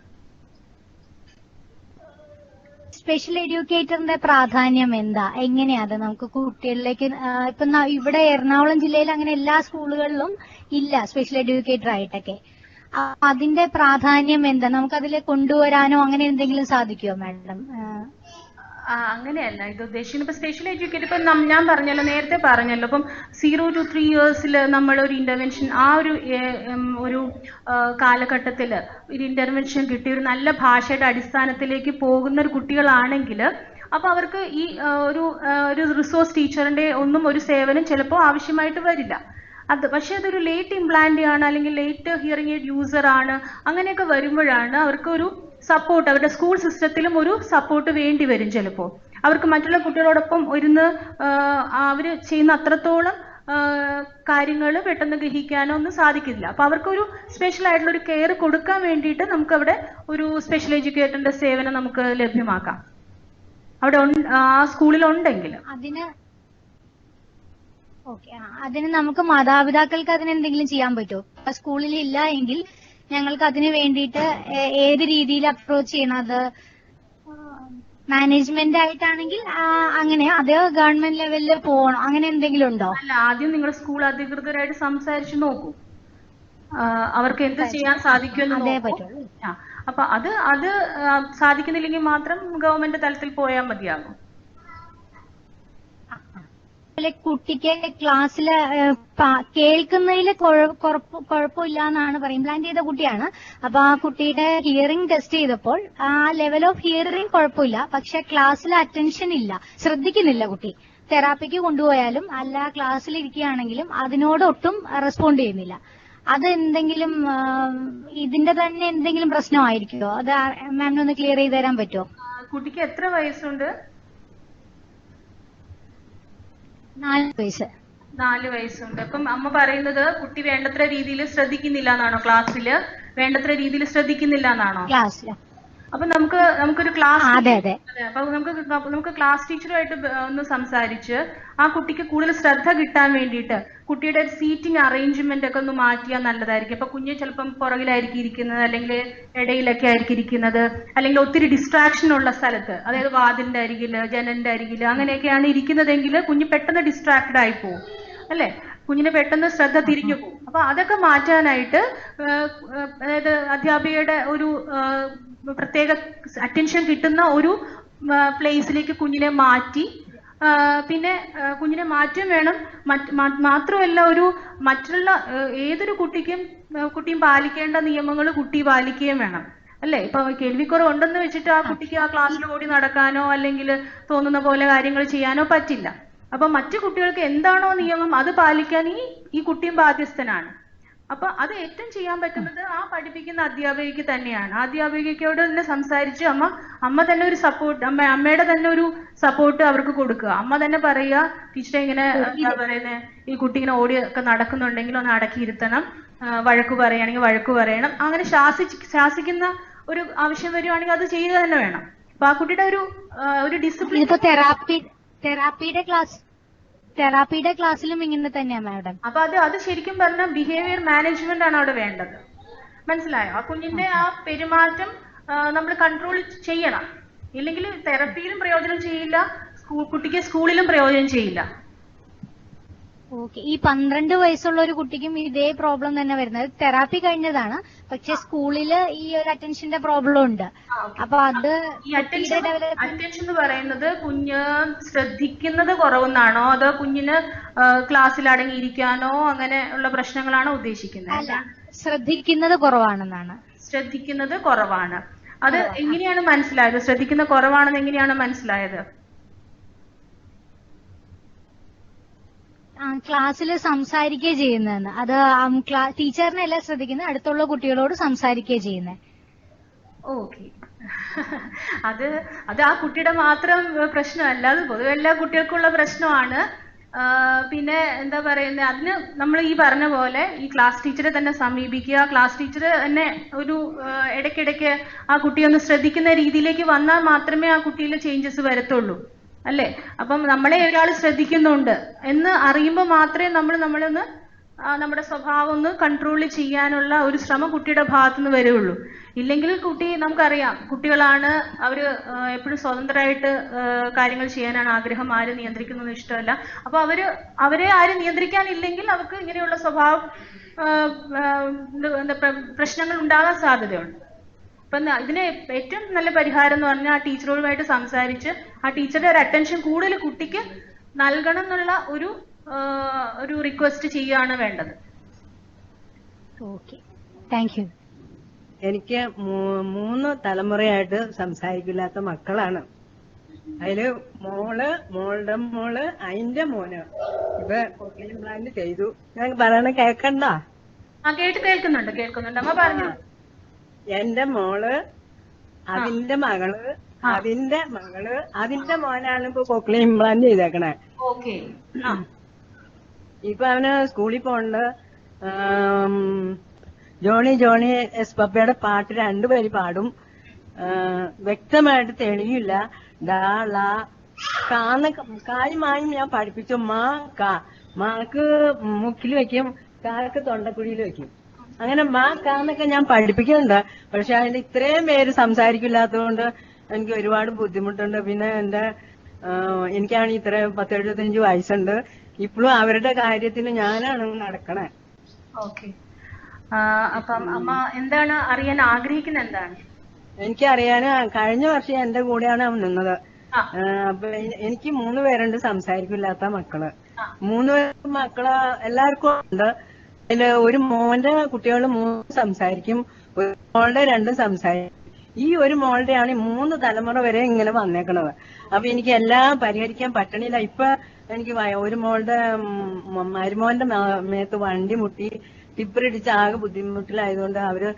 സ്പെഷ്യൽ എഡ്യൂക്കേറ്ററിന്റെ പ്രാധാന്യം എന്താ? എങ്ങനെയാ അത് നമുക്ക് കുട്ടികളിലേക്ക് ഇപ്പൊ ഇവിടെ എറണാകുളം ജില്ലയിൽ അങ്ങനെ എല്ലാ സ്കൂളുകളിലും ഇല്ല സ്പെഷ്യൽ എഡ്യൂക്കേറ്റർ ആയിട്ടൊക്കെ. അതിന്റെ പ്രാധാന്യം എന്താ? നമുക്കതിൽ കൊണ്ടുവരാനോ അങ്ങനെ എന്തെങ്കിലും സാധിക്കുമോ മാഡം? അങ്ങനെയല്ല ഇത് ഉദ്ദേശിക്കുന്നത്. ഇപ്പൊ സ്പെഷ്യൽ എഡ്യൂക്കേറ്റർ ഇപ്പൊ ഞാൻ പറഞ്ഞല്ലോ, നേരത്തെ പറഞ്ഞല്ലോ, ഇപ്പം 0 to 3 years നമ്മൾ ഒരു ഇന്റർവെൻഷൻ ആ ഒരു കാലഘട്ടത്തിൽ ഒരു ഇന്റർവെൻഷൻ കിട്ടി ഒരു നല്ല ഭാഷയുടെ അടിസ്ഥാനത്തിലേക്ക് പോകുന്ന ഒരു കുട്ടികളാണെങ്കിൽ അപ്പൊ അവർക്ക് ഈ ഒരു റിസോഴ്സ് ടീച്ചറിന്റെ ഒരു സേവനം ചിലപ്പോൾ ആവശ്യമായിട്ട് വരില്ല. പക്ഷെ അതൊരു ലേറ്റ് ഇംപ്ലാന്റ് ആണ് അല്ലെങ്കിൽ ലേറ്റ് ഹിയറിംഗ് എയ്ഡ് യൂസർ ആണ്, അങ്ങനെയൊക്കെ വരുമ്പോഴാണ് അവർക്ക് ഒരു സപ്പോർട്ട്, അവരുടെ സ്കൂൾ സിസ്റ്റത്തിലും ഒരു സപ്പോർട്ട് വേണ്ടി വരും. ചിലപ്പോൾ അവർക്ക് മറ്റുള്ള കുട്ടികളോടൊപ്പം ഇരുന്ന് അവര് ചെയ്യുന്ന അത്രത്തോളം കാര്യങ്ങൾ പെട്ടെന്ന് ഗ്രഹിക്കാനോ ഒന്നും സാധിക്കില്ല. അപ്പൊ അവർക്കൊരു സ്പെഷ്യൽ ആയിട്ടുള്ള ഒരു കെയർ കൊടുക്കാൻ വേണ്ടിയിട്ട് നമുക്ക് അവിടെ ഒരു സ്പെഷ്യൽ എഡ്യൂക്കേറ്ററിന്റെ സേവനം നമുക്ക് ലഭ്യമാക്കാം അവിടെ ആ സ്കൂളിൽ ഉണ്ടെങ്കിൽ. അതിന് നമുക്ക് മാതാപിതാക്കൾക്ക് അതിനെന്തെങ്കിലും ചെയ്യാൻ പറ്റുമോ? സ്കൂളിൽ ഇല്ല എങ്കിൽ ഞങ്ങൾക്ക് അതിന് വേണ്ടിയിട്ട് ഏത് രീതിയിൽ അപ്രോച്ച് ചെയ്യണം? അത് മാനേജ്മെന്റ് ആയിട്ടാണെങ്കിൽ അങ്ങനെ, അതോ ഗവൺമെന്റ് ലെവലിൽ പോകണം, അങ്ങനെ എന്തെങ്കിലും ഉണ്ടോ? അല്ല, ആദ്യം നിങ്ങൾ സ്കൂൾ അധികൃതരായിട്ട് സംസാരിച്ചു നോക്കൂ, അവർക്ക് എന്ത് ചെയ്യാൻ സാധിക്കുമെന്ന്. അപ്പൊ അത് സാധിക്കുന്നില്ലെങ്കിൽ മാത്രം ഗവൺമെന്റ് തലത്തിൽ പോയാൽ മതിയാകും. കുട്ടിക്ക് ക്ലാസ്സില് കേൾക്കുന്നതിൽ കുഴപ്പമില്ല എന്നാണ് പറയും. ഇംപ്ലാന്റ് ചെയ്ത കുട്ടിയാണ്. അപ്പൊ ആ കുട്ടിയുടെ ഹിയറിംഗ് ടെസ്റ്റ് ചെയ്തപ്പോൾ ആ ലെവൽ ഓഫ് ഹിയറിംഗ് കുഴപ്പമില്ല, പക്ഷെ ക്ലാസ്സിൽ അറ്റൻഷൻ ഇല്ല, ശ്രദ്ധിക്കുന്നില്ല കുട്ടി. തെറാപ്പിക്ക് കൊണ്ടുപോയാലും അല്ല ക്ലാസ്സിൽ ഇരിക്കുകയാണെങ്കിലും അതിനോട് ഒട്ടും റെസ്പോണ്ട് ചെയ്യുന്നില്ല. അത് എന്തെങ്കിലും ഇതിന്റെ തന്നെ എന്തെങ്കിലും പ്രശ്നമായിരിക്കുമോ? അത് മാമിനൊന്ന് ക്ലിയർ ചെയ്ത് തരാൻ പറ്റുമോ? കുട്ടിക്ക് എത്ര വയസ്സുണ്ട്? 4 വയസ്സുണ്ട്. അപ്പം അമ്മ പറയുന്നത് കുട്ടി വേണ്ടത്ര രീതിയിൽ ശ്രദ്ധിക്കുന്നില്ല എന്നാണോ? ക്ലാസ്സില് വേണ്ടത്ര രീതിയിൽ ശ്രദ്ധിക്കുന്നില്ല എന്നാണോ? അപ്പൊ നമുക്കൊരു ക്ലാസ്, അപ്പൊ നമുക്ക് ക്ലാസ് ടീച്ചറുമായിട്ട് ഒന്ന് സംസാരിച്ച് ആ കുട്ടിക്ക് കൂടുതൽ ശ്രദ്ധ കിട്ടാൻ വേണ്ടിയിട്ട് കുട്ടിയുടെ സീറ്റിംഗ് അറേഞ്ച്മെന്റ് ഒക്കെ ഒന്ന് മാറ്റിയാൽ നല്ലതായിരിക്കും. അപ്പൊ കുഞ്ഞ് ചിലപ്പം പുറകിലായിരിക്കും ഇരിക്കുന്നത്, അല്ലെങ്കിൽ ഇടയിലൊക്കെ ആയിരിക്കും ഇരിക്കുന്നത്, അല്ലെങ്കിൽ ഒത്തിരി ഡിസ്ട്രാക്ഷൻ ഉള്ള സ്ഥലത്ത്, അതായത് വാതിലിന്റെ അരികില്, ജനലിന്റെ അരികില് അങ്ങനെയൊക്കെയാണ് ഇരിക്കുന്നതെങ്കിൽ കുഞ്ഞ് പെട്ടെന്ന് ഡിസ്ട്രാക്റ്റഡ് ആയി പോകും അല്ലെ, കുഞ്ഞിന് പെട്ടെന്ന് ശ്രദ്ധ തിരിഞ്ഞു പോകും. അപ്പൊ അതൊക്കെ മാറ്റാനായിട്ട് അതായത് അധ്യാപികയുടെ ഒരു പ്രത്യേക അറ്റൻഷൻ കിട്ടുന്ന ഒരു പ്ലേസിലേക്ക് കുഞ്ഞിനെ മാറ്റി, പിന്നെ കുഞ്ഞിനെ മാറ്റം വേണം. മാത്രമല്ല മറ്റുള്ള ഏതൊരു കുട്ടിയും പാലിക്കേണ്ട നിയമങ്ങൾ കുട്ടി പാലിക്കുകയും വേണം അല്ലെ. ഇപ്പൊ കേൾവിക്കുറവുണ്ടെന്ന് വെച്ചിട്ട് ആ കുട്ടിക്ക് ആ ക്ലാസ്സിൽ ഓടി നടക്കാനോ അല്ലെങ്കിൽ തോന്നുന്ന പോലെ കാര്യങ്ങൾ ചെയ്യാനോ പറ്റില്ല. അപ്പൊ മറ്റു കുട്ടികൾക്ക് എന്താണോ നിയമം അത് പാലിക്കാൻ ഈ കുട്ടിയും ബാധ്യസ്ഥനാണ്. അപ്പൊ അത് ഏറ്റവും ചെയ്യാൻ പറ്റുന്നത് ആ പഠിപ്പിക്കുന്ന അധ്യാപികയ്ക്ക് തന്നെയാണ്. ആ അധ്യാപികയോട് തന്നെ സംസാരിച്ച് അമ്മ തന്നെ ഒരു സപ്പോർട്ട്, അമ്മയുടെ തന്നെ ഒരു സപ്പോർട്ട് അവർക്ക് കൊടുക്കുക. അമ്മ തന്നെ പറയുക, ടീച്ചറെ ഇങ്ങനെ എന്താ പറയുന്നത്, ഈ കുട്ടി ഇങ്ങനെ ഓടി ഒക്കെ നടക്കുന്നുണ്ടെങ്കിൽ ഒന്ന് അടക്കിയിരുത്തണം, വഴക്ക് പറയുകയാണെങ്കിൽ വഴക്ക് പറയണം, അങ്ങനെ ശാസിക്കുന്ന ഒരു ആവശ്യം വരുവാണെങ്കിൽ അത് ചെയ്യുക തന്നെ വേണം. അപ്പൊ ആ കുട്ടിയുടെ ഒരു ഡിസിപ്ലിൻ. ഇപ്പൊ തെറാപ്പിയുടെ ക്ലാസ്സിലും ഇങ്ങനെ തന്നെയാ മാഡം. അപ്പൊ അത് ശരിക്കും പറഞ്ഞാൽ ബിഹേവിയർ മാനേജ്മെന്റ് ആണ് അവിടെ വേണ്ടത്. മനസ്സിലായോ? ആ കുഞ്ഞിന്റെ ആ പെരുമാറ്റം നമ്മൾ കൺട്രോൾ ചെയ്യണം. ഇല്ലെങ്കിൽ തെറപ്പിയിലും പ്രയോജനം ചെയ്യില്ല, കുട്ടിക്ക് സ്കൂളിലും പ്രയോജനം ചെയ്യില്ല. ഓക്കെ. ഈ 12 വയസ്സുള്ള ഒരു കുട്ടിക്കും ഇതേ പ്രോബ്ലം തന്നെ വരുന്നത്. തെറാപ്പി കഴിഞ്ഞതാണ്, പക്ഷെ സ്കൂളില് ഈ ഒരു അറ്റൻഷന്റെ പ്രോബ്ലം ഉണ്ട്. അപ്പൊ അത് ഈ അറ്റൻഷൻ എന്ന് പറയുന്നത് കുഞ്ഞ് ശ്രദ്ധിക്കുന്നത് കുറവെന്നാണോ അതോ കുഞ്ഞിന് ക്ലാസ്സിൽ അടങ്ങിയിരിക്കാനോ അങ്ങനെ ഉള്ള പ്രശ്നങ്ങളാണോ ഉദ്ദേശിക്കുന്നത്? അല്ല, ശ്രദ്ധിക്കുന്നത് കുറവാണെന്നാണ്. ശ്രദ്ധിക്കുന്നത് കുറവാണ്. അത് എങ്ങനെയാണ് മനസ്സിലായത്? ശ്രദ്ധിക്കുന്ന കുറവാണെന്ന് എങ്ങനെയാണ് മനസ്സിലായത്? ക്ലാസ്സിൽ സംസാരിക്കുക ചെയ്യുന്നതെന്ന്. അത് ടീച്ചറിനെ അല്ല ശ്രദ്ധിക്കുന്നത്, അടുത്തുള്ള കുട്ടികളോട് സംസാരിക്കുക ചെയ്യുന്നത്. ഓക്കെ. അത് ആ കുട്ടിയുടെ മാത്രം പ്രശ്നമല്ല, അത് പൊതുവെ എല്ലാ കുട്ടികൾക്കുള്ള പ്രശ്നമാണ്. പിന്നെ എന്താ പറയുന്നത്, അതിന് നമ്മൾ ഈ പറഞ്ഞ പോലെ ഈ ക്ലാസ് ടീച്ചറെ തന്നെ സമീപിക്കുക. ക്ലാസ് ടീച്ചർ തന്നെ ഒരു ഇടയ്ക്കിടയ്ക്ക് ആ കുട്ടിയെ ഒന്ന് ശ്രദ്ധിക്കുന്ന രീതിയിലേക്ക് വന്നാൽ മാത്രമേ ആ കുട്ടിയിൽ ചേഞ്ചസ് വരത്തുള്ളൂ, അല്ലേ? അപ്പം നമ്മളെ ഒരാൾ ശ്രദ്ധിക്കുന്നുണ്ട് എന്ന് അറിയുമ്പോൾ മാത്രമേ നമ്മളൊന്ന് നമ്മുടെ സ്വഭാവം ഒന്ന് കൺട്രോൾ ചെയ്യാനുള്ള ഒരു ശ്രമം കുട്ടിയുടെ ഭാഗത്തുനിന്ന് വരുള്ളൂ. ഇല്ലെങ്കിൽ കുട്ടി, നമുക്കറിയാം, കുട്ടികളാണ്, അവര് എപ്പോഴും സ്വതന്ത്രമായിട്ട് കാര്യങ്ങൾ ചെയ്യാനാണ് ആഗ്രഹം, ആരും നിയന്ത്രിക്കുന്നത് ഇഷ്ടമല്ല. അപ്പൊ അവരെ ആരും നിയന്ത്രിക്കാനില്ലെങ്കിൽ അവർക്ക് ഇങ്ങനെയുള്ള സ്വഭാവം പ്രശ്നങ്ങൾ ഉണ്ടാകാൻ സാധ്യതയുണ്ട്. അപ്പൊ ഇതിന് ഏറ്റവും നല്ല പരിഹാരം എന്ന് പറഞ്ഞാൽ ആ ടീച്ചറുമായിട്ട് സംസാരിച്ച് ആ ടീച്ചറുടെ ഒരു അറ്റൻഷൻ കൂടുതൽ കുട്ടിക്ക് നൽകണം എന്നുള്ള ഒരു റിക്വസ്റ്റ് ചെയ്യുകയാണ് വേണ്ടത്. Okay, thank you. എനിക്ക് 3 തലമുറയായിട്ട് സംസാരിക്കില്ലാത്ത മക്കളാണ്. അതില് മോളുടെ മോള്, അതിന്റെ മോന് ഇപ്പൊ കോക്ലിയർ ഇംപ്ലാന്റ് ചെയ്തു. ഞാൻ പറയണ കേൾക്കണ്ട? കേൾക്കുന്നുണ്ട്. അമ്മ പറഞ്ഞു. എന്റെ മോള്, അതിന്റെ മകള്, അതിന്റെ മകള്, അതിന്റെ മോനാണ് ഇപ്പൊ കോക്ലിയർ ഇംപ്ലാന്റ് ചെയ്തേക്കണേ. ഇപ്പൊ അവന് സ്കൂളിൽ പോണ്ട്. ജോണി എസ് പപ്പയുടെ പാട്ട് 2 പേര് പാടും. വ്യക്തമായിട്ട് തെളിയില്ല. കാര്യമായി ഞാൻ പഠിപ്പിച്ചു. മാക്ക് മുക്കിൽ വെക്കും, കാക്ക് തൊണ്ടക്കുഴിയിൽ വെക്കും. അങ്ങനെ കാന്നൊക്കെ ഞാൻ പഠിപ്പിക്കുന്നുണ്ട്. പക്ഷെ അതിന്റെ ഇത്രയും പേര് സംസാരിക്കില്ലാത്തതുകൊണ്ട് എനിക്ക് ഒരുപാട് ബുദ്ധിമുട്ടുണ്ട്. പിന്നെ എനിക്കാണെങ്കിൽ ഇത്ര 10-75 വയസ്സുണ്ട്. ഇപ്പോഴും അവരുടെ കാര്യത്തിന് ഞാനാണ് നടക്കണേ. ഓക്കെ. അപ്പം അമ്മ എന്താണ് അറിയാൻ ആഗ്രഹിക്കുന്നത്? എന്താണ് എനിക്കറിയാൻ, കഴിഞ്ഞ വർഷം എന്റെ കൂടെയാണ് അവൻ നിന്നത്. അപ്പൊ എനിക്ക് 3 പേരുണ്ട് സംസാരിക്കില്ലാത്ത മക്കള്. 3 മക്കള് എല്ലാവർക്കും ഉണ്ട്. അതില് ഒരു മോന്റെ കുട്ടികൾ 3 സംസാരിക്കും, ഒരു മോളുടെ 2 സംസാരിക്കും. ഈ ഒരു മോളുടെയാണ് 3 തലമുറ വരെ ഇങ്ങനെ വന്നേക്കണത്. അപ്പൊ എനിക്ക് എല്ലാം പരിഹരിക്കാൻ പറ്റണില്ല. ഇപ്പൊ എനിക്ക് ഒരു മോളുടെ മരുമോന്റെ മേത്ത് വണ്ടി മുട്ടി ടിപ്പറിടിച്ച് ആകെ ബുദ്ധിമുട്ടിലായതുകൊണ്ട് അവര്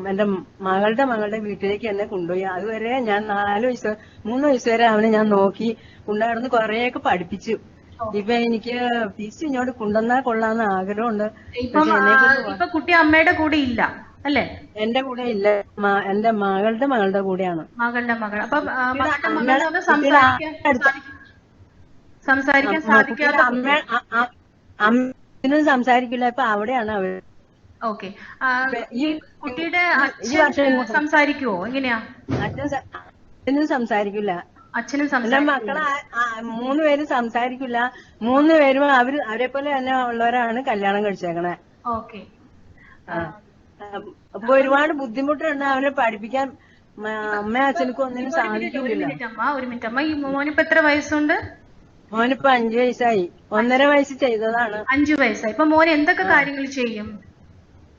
എന്റെ മകളുടെ വീട്ടിലേക്ക് എന്നെ കൊണ്ടുപോയി. അതുവരെ ഞാൻ 3 വയസ്സ് വരെ അവനെ ഞാൻ നോക്കി കൊണ്ടുനടന്ന് കുറെയൊക്കെ പഠിപ്പിച്ചു. ഇപ്പൊ എനിക്ക് തിരിച്ച് ഇങ്ങോട്ട് കൊണ്ടുവന്നാൽ കൊള്ളാന്ന് ആഗ്രഹമുണ്ട്. ഇപ്പൊ കുട്ടി അമ്മയുടെ കൂടെ ഇല്ല അല്ലേ? എന്റെ കൂടെ ഇല്ല, എന്റെ മകളുടെ കൂടെയാണ്. മകളുടെ മകൾ. അപ്പൊ സംസാരിക്കാൻ സാധിക്കാത്ത അമ്മ സംസാരിക്കില്ല. ഇപ്പൊ അവിടെയാണ് അവര്. ഓക്കെ. ഈ കുട്ടിയുടെ അച്ഛൻ സംസാരിക്കുവോ? എങ്ങനെയാ? അച്ഛനും സംസാരിക്കില്ല. അച്ഛനും മക്കളെ 3 പേരും സംസാരിക്കില്ല. 3 പേരും അവരെ പോലെ തന്നെ ഉള്ളവരാണ് കല്യാണം കഴിച്ചേക്കണേ. ഓക്കെ. അപ്പൊ ഒരുപാട് ബുദ്ധിമുട്ടുണ്ട് അവരെ പഠിപ്പിക്കാൻ. അമ്മ അച്ഛനക്കും ഒന്നിനും സാധിക്കില്ല. ഒരു മിനിറ്റ് അമ്മ. ഈ മോനിപ്പോ എത്ര വയസ്സുണ്ട്? മോനിപ്പോ 5 വയസ്സായി. 1.5 വയസ്സ് ചെയ്തതാണ്. 5 വയസ്സായി. ഇപ്പൊ മോൻ എന്തൊക്കെ കാര്യങ്ങൾ ചെയ്യും?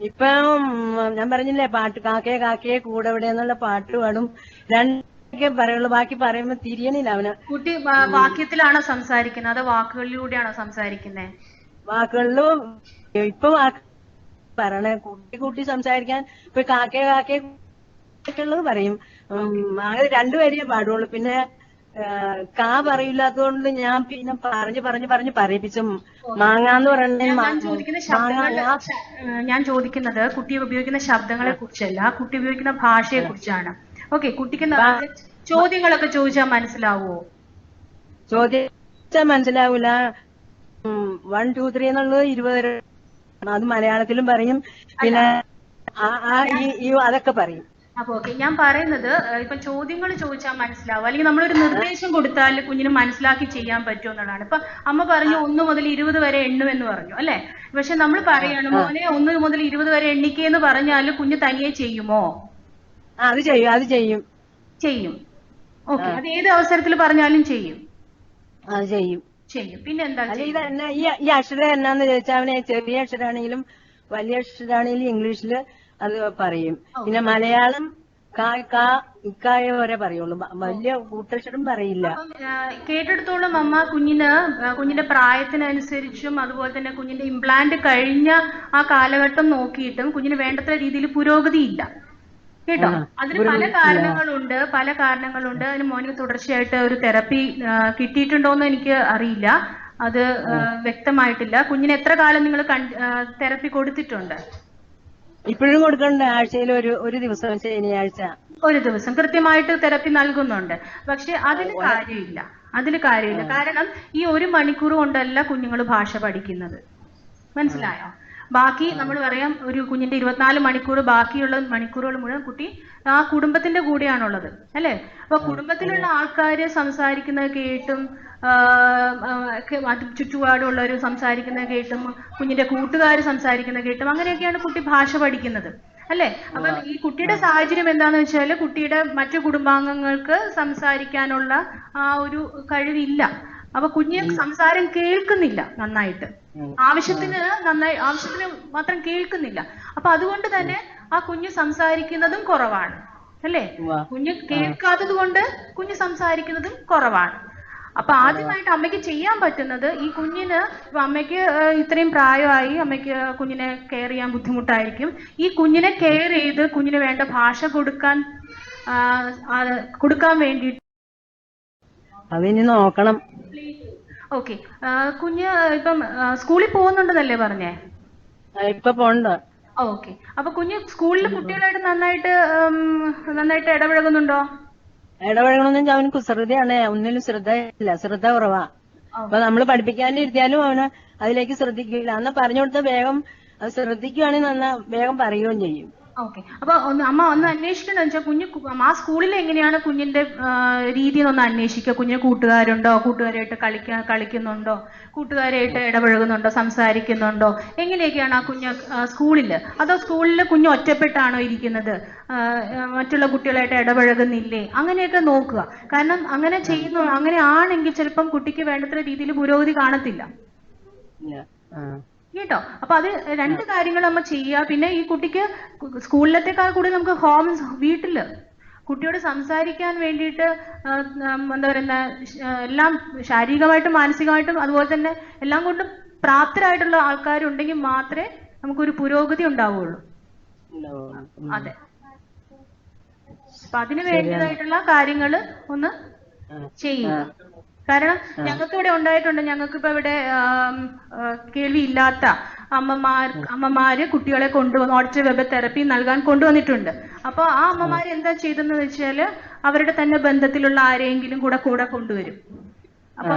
ഇപ്പൊ ഞാൻ പറഞ്ഞില്ലേ, പാട്ട് കാക്കയെ കൂടെ ഇവിടെ എന്നുള്ള പാട്ട് പാടും. 2 പറയുള്ളൂ, ബാക്കി പറയുമ്പോ തിരിയണില്ല അവന്. കുട്ടി വാക്യത്തിലാണോ സംസാരിക്കുന്നത് അതോ വാക്കുകളിലൂടെയാണോ സംസാരിക്കുന്നത്? വാക്കുകളിലും. ഇപ്പൊ പറയണേ. കൂട്ടി സംസാരിക്കാൻ ഇപ്പൊ കാക്കേ ഉള്ളത് പറയും. ആകെ രണ്ടുപേരെയേ പാടുള്ളൂ. പിന്നെ കാ പറയില്ലാത്തതുകൊണ്ട് ഞാൻ പിന്നെ പറഞ്ഞ് പറയിപ്പിച്ചു. മാങ്ങാന്ന് പറഞ്ഞ ഞാൻ ചോദിക്കുന്നത് കുട്ടി ഉപയോഗിക്കുന്ന ശബ്ദങ്ങളെ കുറിച്ചല്ല, കുട്ടി ഉപയോഗിക്കുന്ന ഭാഷയെ കുറിച്ചാണ്. ഓക്കെ, കുട്ടിക്ക് ചോദ്യങ്ങളൊക്കെ ചോദിച്ചാൽ മനസ്സിലാവുമോ? ചോദിച്ചാൽ മനസ്സിലാവൂല. 1 2 3 എന്നുള്ളത് 20 വരെ, അത് മലയാളത്തിലും പറയും. പിന്നെ അതൊക്കെ പറയും. അപ്പൊ ഓക്കെ, ഞാൻ പറയുന്നത് ഇപ്പൊ ചോദ്യങ്ങൾ ചോദിച്ചാൽ മനസ്സിലാവും, അല്ലെങ്കിൽ നമ്മളൊരു നിർദ്ദേശം കൊടുത്താൽ കുഞ്ഞിന് മനസ്സിലാക്കി ചെയ്യാൻ പറ്റുമോ എന്നുള്ളതാണ്. ഇപ്പൊ അമ്മ പറഞ്ഞു 1 മുതൽ 20 വരെ എണ്ണുമെന്ന് പറഞ്ഞു അല്ലെ? പക്ഷെ നമ്മൾ പറയാണ് മോനെ 1 മുതൽ 20 വരെ എണ്ണിക്കെന്ന് പറഞ്ഞാൽ കുഞ്ഞ് തനിയെ ചെയ്യുമോ? അത് ചെയ്യും. ഓക്കെ, അത് ഏത് അവസരത്തിൽ പറഞ്ഞാലും ചെയ്യും. അത് ചെയ്യും. പിന്നെ എന്താ ഈ അക്ഷരം എന്നാന്ന് ചോദിച്ചാൽ അവനെ ചെറിയ അക്ഷരാണെങ്കിലും വലിയ അക്ഷരാണെങ്കിലും ഇംഗ്ലീഷില് അത് പറയും. പിന്നെ മലയാളം ഇക്കായ വരെ പറയുള്ളൂ, വലിയ കൂട്ടക്ഷരം പറയില്ല. കേട്ടെടുത്തോളം അമ്മ കുഞ്ഞിന്റെ പ്രായത്തിനനുസരിച്ചും അതുപോലെ തന്നെ കുഞ്ഞിന്റെ ഇംപ്ലാന്റ് കഴിഞ്ഞ ആ കാലഘട്ടം നോക്കിയിട്ടും കുഞ്ഞിന് വേണ്ടത്ര രീതിയിൽ പുരോഗതി ഇല്ല കേട്ടോ. അതിന് പല കാരണങ്ങളുണ്ട്. അതിന് മോന് തുടർച്ചയായിട്ട് ഒരു തെറപ്പി കിട്ടിയിട്ടുണ്ടോന്ന് എനിക്ക് അറിയില്ല, അത് വ്യക്തമായിട്ടില്ല. കുഞ്ഞിന് എത്ര കാലം നിങ്ങൾ തെറപ്പി കൊടുത്തിട്ടുണ്ട്? ഇപ്പോഴും കൊടുക്കണ്ട, ആഴ്ചയിൽ ഒരു ദിവസം, ശനിയാഴ്ച ഒരു ദിവസം കൃത്യമായിട്ട് തെറപ്പി നൽകുന്നുണ്ട്. പക്ഷെ അതിൽ കാര്യമില്ല. കാരണം ഈ 1 മണിക്കൂർ കൊണ്ടല്ല കുഞ്ഞുങ്ങൾ ഭാഷ പഠിക്കുന്നത്, മനസ്സിലായോ? ബാക്കി നമ്മൾ പറയാം ഒരു കുഞ്ഞിന്റെ 24 മണിക്കൂർ, ബാക്കിയുള്ള മണിക്കൂറുകൾ മുഴുവൻ കുട്ടി ആ കുടുംബത്തിന്റെ കൂടെയാണുള്ളത് അല്ലെ? അപ്പൊ കുടുംബത്തിലുള്ള ആൾക്കാര് സംസാരിക്കുന്നത് കേട്ടും ചുറ്റുപാടുള്ളവർ സംസാരിക്കുന്നത് കേട്ടും കുഞ്ഞിന്റെ കൂട്ടുകാർ സംസാരിക്കുന്നത് കേട്ടും അങ്ങനെയൊക്കെയാണ് കുട്ടി ഭാഷ പഠിക്കുന്നത് അല്ലെ? അപ്പൊ ഈ കുട്ടിയുടെ സാഹചര്യം എന്താന്ന് വെച്ചാൽ കുട്ടിയുടെ മറ്റു കുടുംബാംഗങ്ങൾക്ക് സംസാരിക്കാനുള്ള ആ ഒരു കഴിവില്ല. അപ്പൊ കുഞ്ഞ് സംസാരം കേൾക്കുന്നില്ല നന്നായിട്ട്, ആവശ്യത്തിന് മാത്രം കേൾക്കുന്നില്ല. അപ്പൊ അതുകൊണ്ട് തന്നെ ആ കുഞ്ഞ് സംസാരിക്കുന്നതും കുറവാണ് അല്ലേ? കുഞ്ഞ് കേൾക്കാത്തത് കൊണ്ട് കുഞ്ഞ് സംസാരിക്കുന്നതും കുറവാണ്. അപ്പൊ ആദ്യമായിട്ട് അമ്മയ്ക്ക് ചെയ്യാൻ പറ്റുന്നത് ഈ കുഞ്ഞിന്, ഇപ്പൊ അമ്മയ്ക്ക് ഇത്രയും പ്രായമായി, അമ്മയ്ക്ക് കുഞ്ഞിനെ കെയർ ചെയ്യാൻ ബുദ്ധിമുട്ടായിരിക്കും. ഈ കുഞ്ഞിനെ കെയർ ചെയ്ത് കുഞ്ഞിന് വേണ്ട ഭാഷ കൊടുക്കാൻ വേണ്ടിയിട്ട് അതിന് നോക്കണം. ഓക്കെ, കുഞ്ഞ് ഇപ്പം സ്കൂളിൽ പോകുന്നുണ്ടെന്നല്ലേ പറഞ്ഞേ? ഇപ്പൊ പോണ്ട. ഓക്കെ, അപ്പൊ കുഞ്ഞ് സ്കൂളിൽ കുട്ടികളായിട്ട് നന്നായിട്ട് ഇടപഴകുന്നുണ്ടോ? ഇടപഴകണമെന്ന് അവന് കുസൃതിയാണ്, ഒന്നിലും ശ്രദ്ധ കുറവാ. അപ്പൊ നമ്മള് പഠിപ്പിക്കാനിരുത്തിയാലും അവന് അതിലേക്ക് ശ്രദ്ധിക്കില്ല. അന്ന് പറഞ്ഞു കൊടുത്ത വേഗം അത് ശ്രദ്ധിക്കുകയാണെങ്കിൽ വേഗം പറയുകയും ചെയ്യും. ഓക്കെ, അപ്പൊ അമ്മ ഒന്ന് അന്വേഷിക്കണമെന്ന് വെച്ചാൽ കുഞ്ഞ് ആ സ്കൂളിൽ എങ്ങനെയാണ് കുഞ്ഞിന്റെ രീതി എന്നൊന്ന് അന്വേഷിക്കുക. കുഞ്ഞിന് കൂട്ടുകാരുണ്ടോ, കൂട്ടുകാരായിട്ട് കളിക്കുന്നുണ്ടോ, കൂട്ടുകാരായിട്ട് ഇടപഴകുന്നുണ്ടോ, സംസാരിക്കുന്നുണ്ടോ, എങ്ങനെയൊക്കെയാണ് ആ കുഞ്ഞ് സ്കൂളില്? അതോ സ്കൂളിൽ കുഞ്ഞ് ഒറ്റപ്പെട്ടാണോ ഇരിക്കുന്നത്, മറ്റുള്ള കുട്ടികളായിട്ട് ഇടപഴകുന്നില്ലേ, അങ്ങനെയൊക്കെ നോക്കുക. കാരണം അങ്ങനെ ആണെങ്കിൽ ചിലപ്പം കുട്ടിക്ക് വേണ്ടത്ര രീതിയിൽ പുരോഗതി കാണത്തില്ല കേട്ടോ. അപ്പൊ അത് 2 കാര്യങ്ങൾ നമ്മൾ ചെയ്യുക. പിന്നെ ഈ കുട്ടിക്ക് സ്കൂളിലത്തേക്കാൾ കൂടി നമുക്ക് വീട്ടില് കുട്ടിയോട് സംസാരിക്കാൻ വേണ്ടിയിട്ട് എന്താ പറയുന്ന എല്ലാം ശാരീരികമായിട്ടും മാനസികമായിട്ടും അതുപോലെ തന്നെ എല്ലാം കൊണ്ടും പ്രാപ്തരായിട്ടുള്ള ആൾക്കാരുണ്ടെങ്കിൽ മാത്രമേ നമുക്കൊരു പുരോഗതി ഉണ്ടാവുള്ളൂ. അതെ, അപ്പൊ അതിന് വേണ്ടിയതായിട്ടുള്ള കാര്യങ്ങൾ ഒന്ന് ചെയ്യുക. കാരണം ഞങ്ങൾക്ക് ഇവിടെ ഉണ്ടായിട്ടുണ്ട്, ഞങ്ങൾക്കിപ്പോ ഇവിടെ കേൾവിയില്ലാത്ത അമ്മമാര് കുട്ടികളെ കൊണ്ടുവന്ന് ഓഡിറ്ററി വെബ് തെറപ്പി നൽകാൻ കൊണ്ടുവന്നിട്ടുണ്ട്. അപ്പൊ ആ അമ്മമാര് എന്താ ചെയ്തെന്ന് വെച്ചാല് അവരുടെ തന്നെ ബന്ധത്തിലുള്ള ആരെങ്കിലും കൂടെ കൊണ്ടുവരും. അപ്പൊ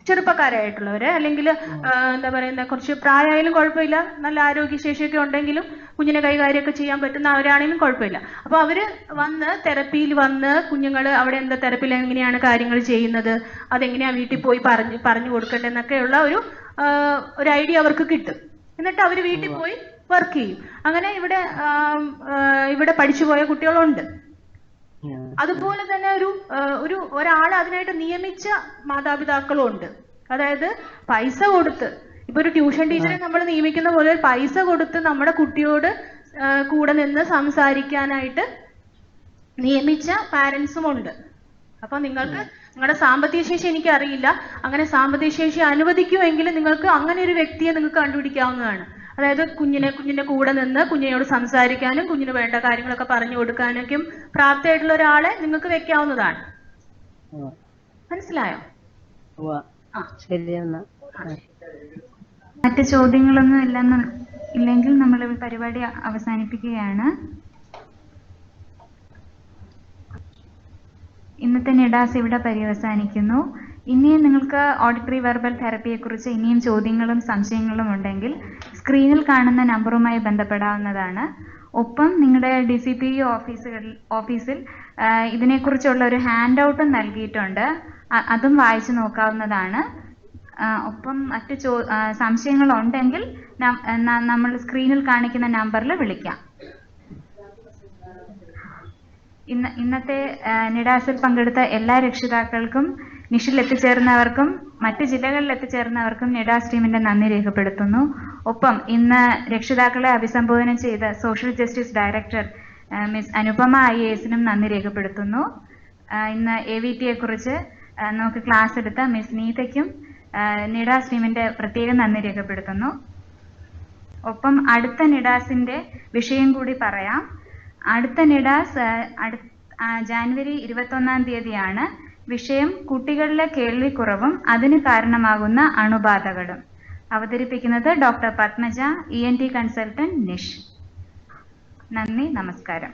ചെറുപ്പക്കാരായിട്ടുള്ളവര് അല്ലെങ്കിൽ എന്താ പറയുന്ന കുറച്ച് പ്രായമായാലും കുഴപ്പമില്ല, നല്ല ആരോഗ്യശേഷിയൊക്കെ ഉണ്ടെങ്കിലും കുഞ്ഞിനെ കൈകാര്യമൊക്കെ ചെയ്യാൻ പറ്റുന്ന അവരാണെങ്കിലും കുഴപ്പമില്ല. അപ്പൊ അവര് തെറപ്പിയിൽ വന്ന് കുഞ്ഞുങ്ങള് അവിടെ എന്താ തെറപ്പിയിൽ എങ്ങനെയാണ് കാര്യങ്ങൾ ചെയ്യുന്നത്, അതെങ്ങനെയാ വീട്ടിൽ പോയി പറഞ്ഞു കൊടുക്കേണ്ടതെന്നൊക്കെയുള്ള ഒരു ഐഡിയ അവർക്ക് കിട്ടും. എന്നിട്ട് അവര് വീട്ടിൽ പോയി വർക്ക് ചെയ്യും. അങ്ങനെ ഇവിടെ പഠിച്ചുപോയ കുട്ടികളുണ്ട്. അതുപോലെ തന്നെ ഒരാൾ അതിനായിട്ട് നിയമിച്ച മാതാപിതാക്കളും ഉണ്ട്. അതായത് പൈസ കൊടുത്ത്, ഇപ്പൊ ഒരു ട്യൂഷൻ ടീച്ചറെ നമ്മൾ നിയമിക്കുന്ന പോലെ പൈസ കൊടുത്ത് നമ്മുടെ കുട്ടിയോട് കൂടെ നിന്ന് സംസാരിക്കാനായിട്ട് നിയമിച്ച പാരന്റ്സും ഉണ്ട്. അപ്പൊ നിങ്ങൾക്ക് നിങ്ങളുടെ സാമ്പത്തിക ശേഷി എനിക്കറിയില്ല, അങ്ങനെ സാമ്പത്തിക ശേഷി അനുവദിക്കുമെങ്കിൽ നിങ്ങൾക്ക് അങ്ങനെ ഒരു വ്യക്തിയെ നിങ്ങൾക്ക് കണ്ടുപിടിക്കാവുന്നതാണ്. അതായത് കുഞ്ഞിന്റെ കൂടെ നിന്ന് കുഞ്ഞിനോട് സംസാരിക്കാനും കുഞ്ഞിന് വേണ്ട കാര്യങ്ങളൊക്കെ പറഞ്ഞു കൊടുക്കാനൊക്കെ പ്രാപ്തമായിട്ടുള്ള ഒരാളെ നിങ്ങൾക്ക് വെക്കാവുന്നതാണ്. മനസ്സിലായോ? മറ്റ് ചോദ്യങ്ങളൊന്നും ഇല്ലെങ്കിൽ നമ്മൾ പരിപാടി അവസാനിപ്പിക്കുകയാണ്. ഇന്നത്തെ നിഡാസ് ഇവിടെ പര്യവസാനിക്കുന്നു. ഇനിയും നിങ്ങൾക്ക് ഓഡിറ്ററി വെർബൽ തെറപ്പിയെ കുറിച്ച് ഇനിയും ചോദ്യങ്ങളും സംശയങ്ങളും ഉണ്ടെങ്കിൽ സ്ക്രീനിൽ കാണുന്ന നമ്പറുമായി ബന്ധപ്പെടാവുന്നതാണ്. ഒപ്പം നിങ്ങളുടെ DCPE ഓഫീസിൽ ഇതിനെക്കുറിച്ചുള്ള ഒരു ഹാൻഡ് ഔട്ടും നൽകിയിട്ടുണ്ട്. അതും വായിച്ചു നോക്കാവുന്നതാണ്. ഒപ്പം മറ്റ് സംശയങ്ങളുണ്ടെങ്കിൽ നമ്മൾ സ്ക്രീനിൽ കാണിക്കുന്ന നമ്പറിൽ വിളിക്കാം. ഇന്നത്തെ നിഡാസിൽ പങ്കെടുത്ത എല്ലാ രക്ഷിതാക്കൾക്കും നിഷിൽ എത്തിച്ചേർന്നവർക്കും മറ്റ് ജില്ലകളിൽ എത്തിച്ചേർന്നവർക്കും നിഡാസ് ടീമിന്റെ നന്ദി രേഖപ്പെടുത്തുന്നു. ഒപ്പം ഇന്ന് രക്ഷിതാക്കളെ അഭിസംബോധന ചെയ്ത social justice director miss Anupama IASനും നന്ദി രേഖപ്പെടുത്തുന്നു. ഇന്ന് AVTയെ കുറിച്ച് നമുക്ക് ക്ലാസ് എടുത്ത മിസ് നീതയ്ക്കും നിഡാസ് ടീമിന്റെ പ്രത്യേക നന്ദി രേഖപ്പെടുത്തുന്നു. ഒപ്പം അടുത്ത നിഡാസിന്റെ വിഷയം കൂടി പറയാം. അടുത്ത നിഡാസ് ജാനുവരി 21-ാം തീയതിയാണ്. വിഷയം കുട്ടികളിലെ കേൾവിക്കുറവും അതിന് കാരണമാകുന്ന അണുബാധകളും. അവതരിപ്പിക്കുന്നത് ഡോക്ടർ പത്മജ, ENT കൺസൾട്ടന്റ്, നിഷ്. നന്ദി, നമസ്കാരം.